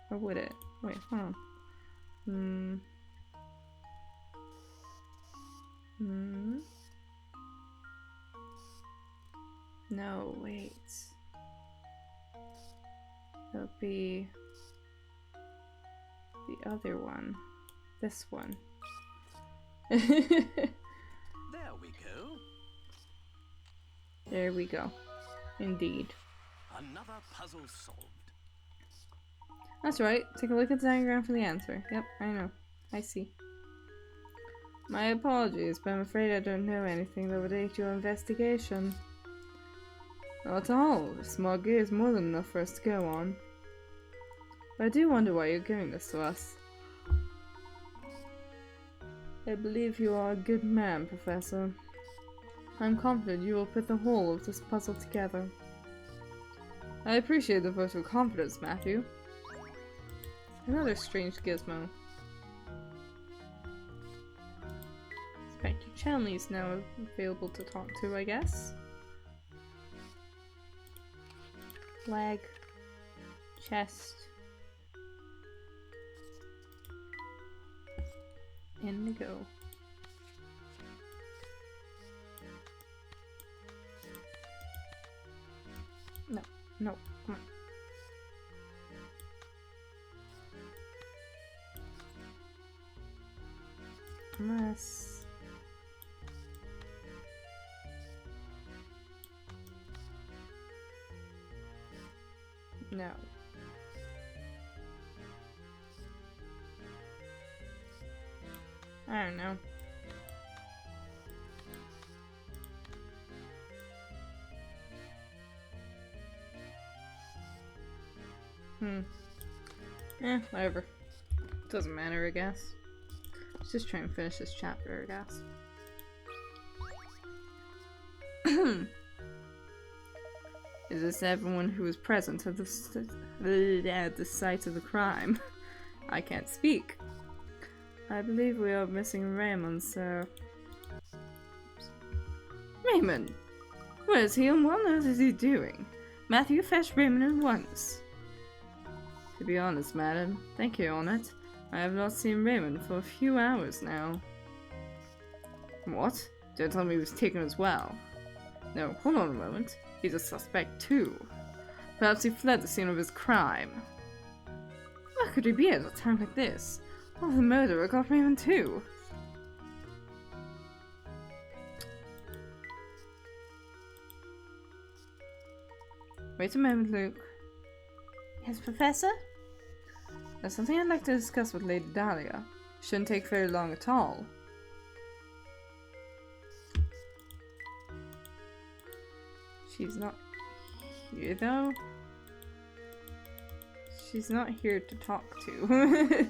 Or would it? Wait, hold on. No, wait. It'll be the other one. This one. There we go. There we go. Indeed. Another puzzle solved. That's right. Take a look at the diagram for the answer. Yep, I know. I see. My apologies, but I'm afraid I don't know anything that would aid your investigation. Not at all. The smog is more than enough for us to go on. But I do wonder why you're giving this to us. I believe you are a good man, Professor. I'm confident you will put the whole of this puzzle together. I appreciate the vote of confidence, Matthew. Another strange gizmo. Inspector Chanley is now available to talk to, I guess. Leg. Chest. Indigo. No, no, come on. Unless... No. I don't know. Whatever. Doesn't matter, I guess. Let's just try and finish this chapter, I guess. Is this everyone who was present at the site of the crime? I can't speak. I believe we are missing Raymond, sir. Raymond? Where is he and what on earth is he doing? Matthew, fetch Raymond at once. To be honest, madam, thank you, Honest. I have not seen Raymond for a few hours now. What? Don't tell me he was taken as well. No, hold on a moment. He's a suspect too. Perhaps he fled the scene of his crime. Where could he be at a time like this? Oh, the murderer got Raymond too. Wait a moment, Luke. Yes, Professor? There's something I'd like to discuss with Lady Dahlia. Shouldn't take very long at all. She's not here, though. She's not here to talk to.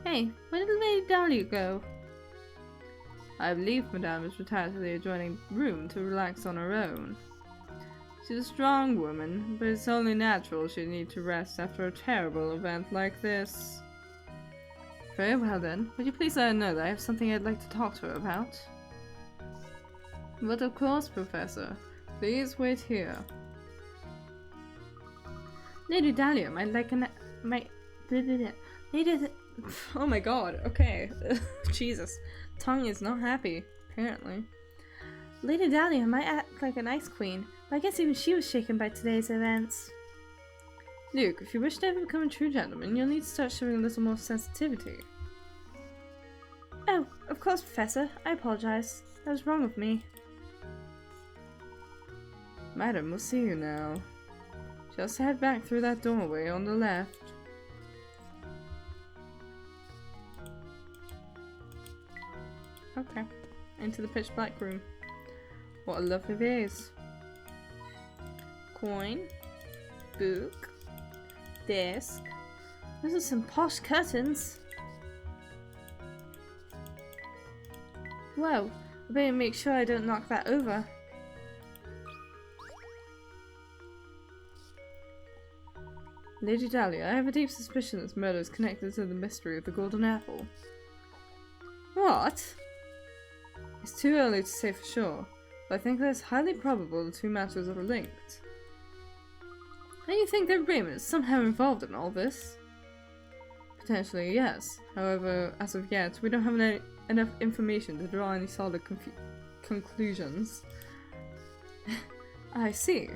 Hey, where did Lady Dahlia go? I believe Madame is retired to the adjoining room to relax on her own. She's a strong woman, but it's only natural she'd need to rest after a terrible event like this. Very well then, would you please let her know that I have something I'd like to talk to her about? But of course, Professor. Please wait here. Lady Dahlia might like Lady... Oh my god, okay. Jesus. Tongue is not happy, apparently. Lady Dahlia might act like an ice queen, but I guess even she was shaken by today's events. Luke, if you wish to ever become a true gentleman, you'll need to start showing a little more sensitivity. Oh, of course, Professor. I apologize. That was wrong of me. Madam, we'll see you now. Just head back through that doorway on the left. Okay. Into the pitch black room. What a lovely vase. Coin. Book. Desk. Those are some posh curtains. Whoa, I better make sure I don't knock that over. Lady Dahlia, I have a deep suspicion this murder is connected to the mystery of the Golden Apple. What? It's too early to say for sure, but I think that it's highly probable the two matters are linked. Don't you think that Raymond is somehow involved in all this? Potentially, yes. However, as of yet, we don't have enough information to draw any solid conclusions. I see.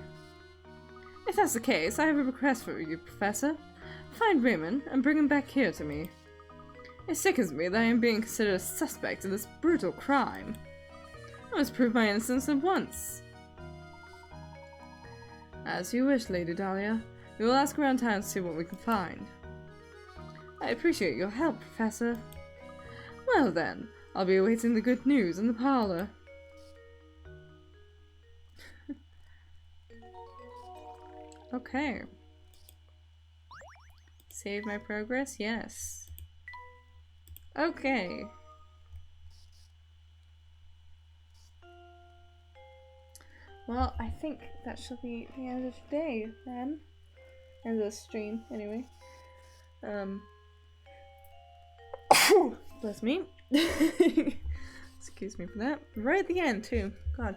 If that's the case, I have a request for you, Professor. Find Raymond and bring him back here to me. It sickens me that I am being considered a suspect in this brutal crime. I must prove my innocence at once. As you wish, Lady Dahlia. We will ask around town to see what we can find. I appreciate your help, Professor. Well then, I'll be awaiting the good news in the parlor. Okay. Save my progress? Yes. Okay. Well, I think that should be the end of today then. End of the stream, anyway. Bless me. Excuse me for that. Right at the end too. God.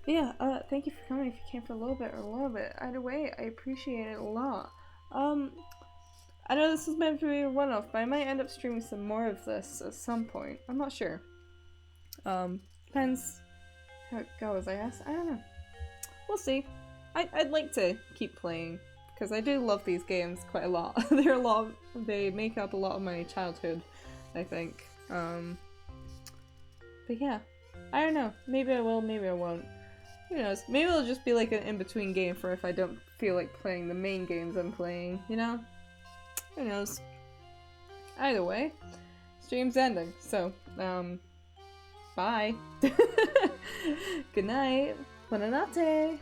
But yeah, thank you for coming if you came for a little bit or a lot of it. Either way, I appreciate it a lot. I know this is meant to be a one-off, but I might end up streaming some more of this at some point. I'm not sure. Depends how it goes, I guess. I don't know. We'll see. I'd like to keep playing, because I do love these games quite a lot. They make up a lot of my childhood, I think. But yeah. I don't know. Maybe I will, maybe I won't. Who knows? Maybe it'll just be like an in-between game for if I don't feel like playing the main games I'm playing, you know? Who knows? Either way, stream's ending, so, bye! Good night! Buonanotte!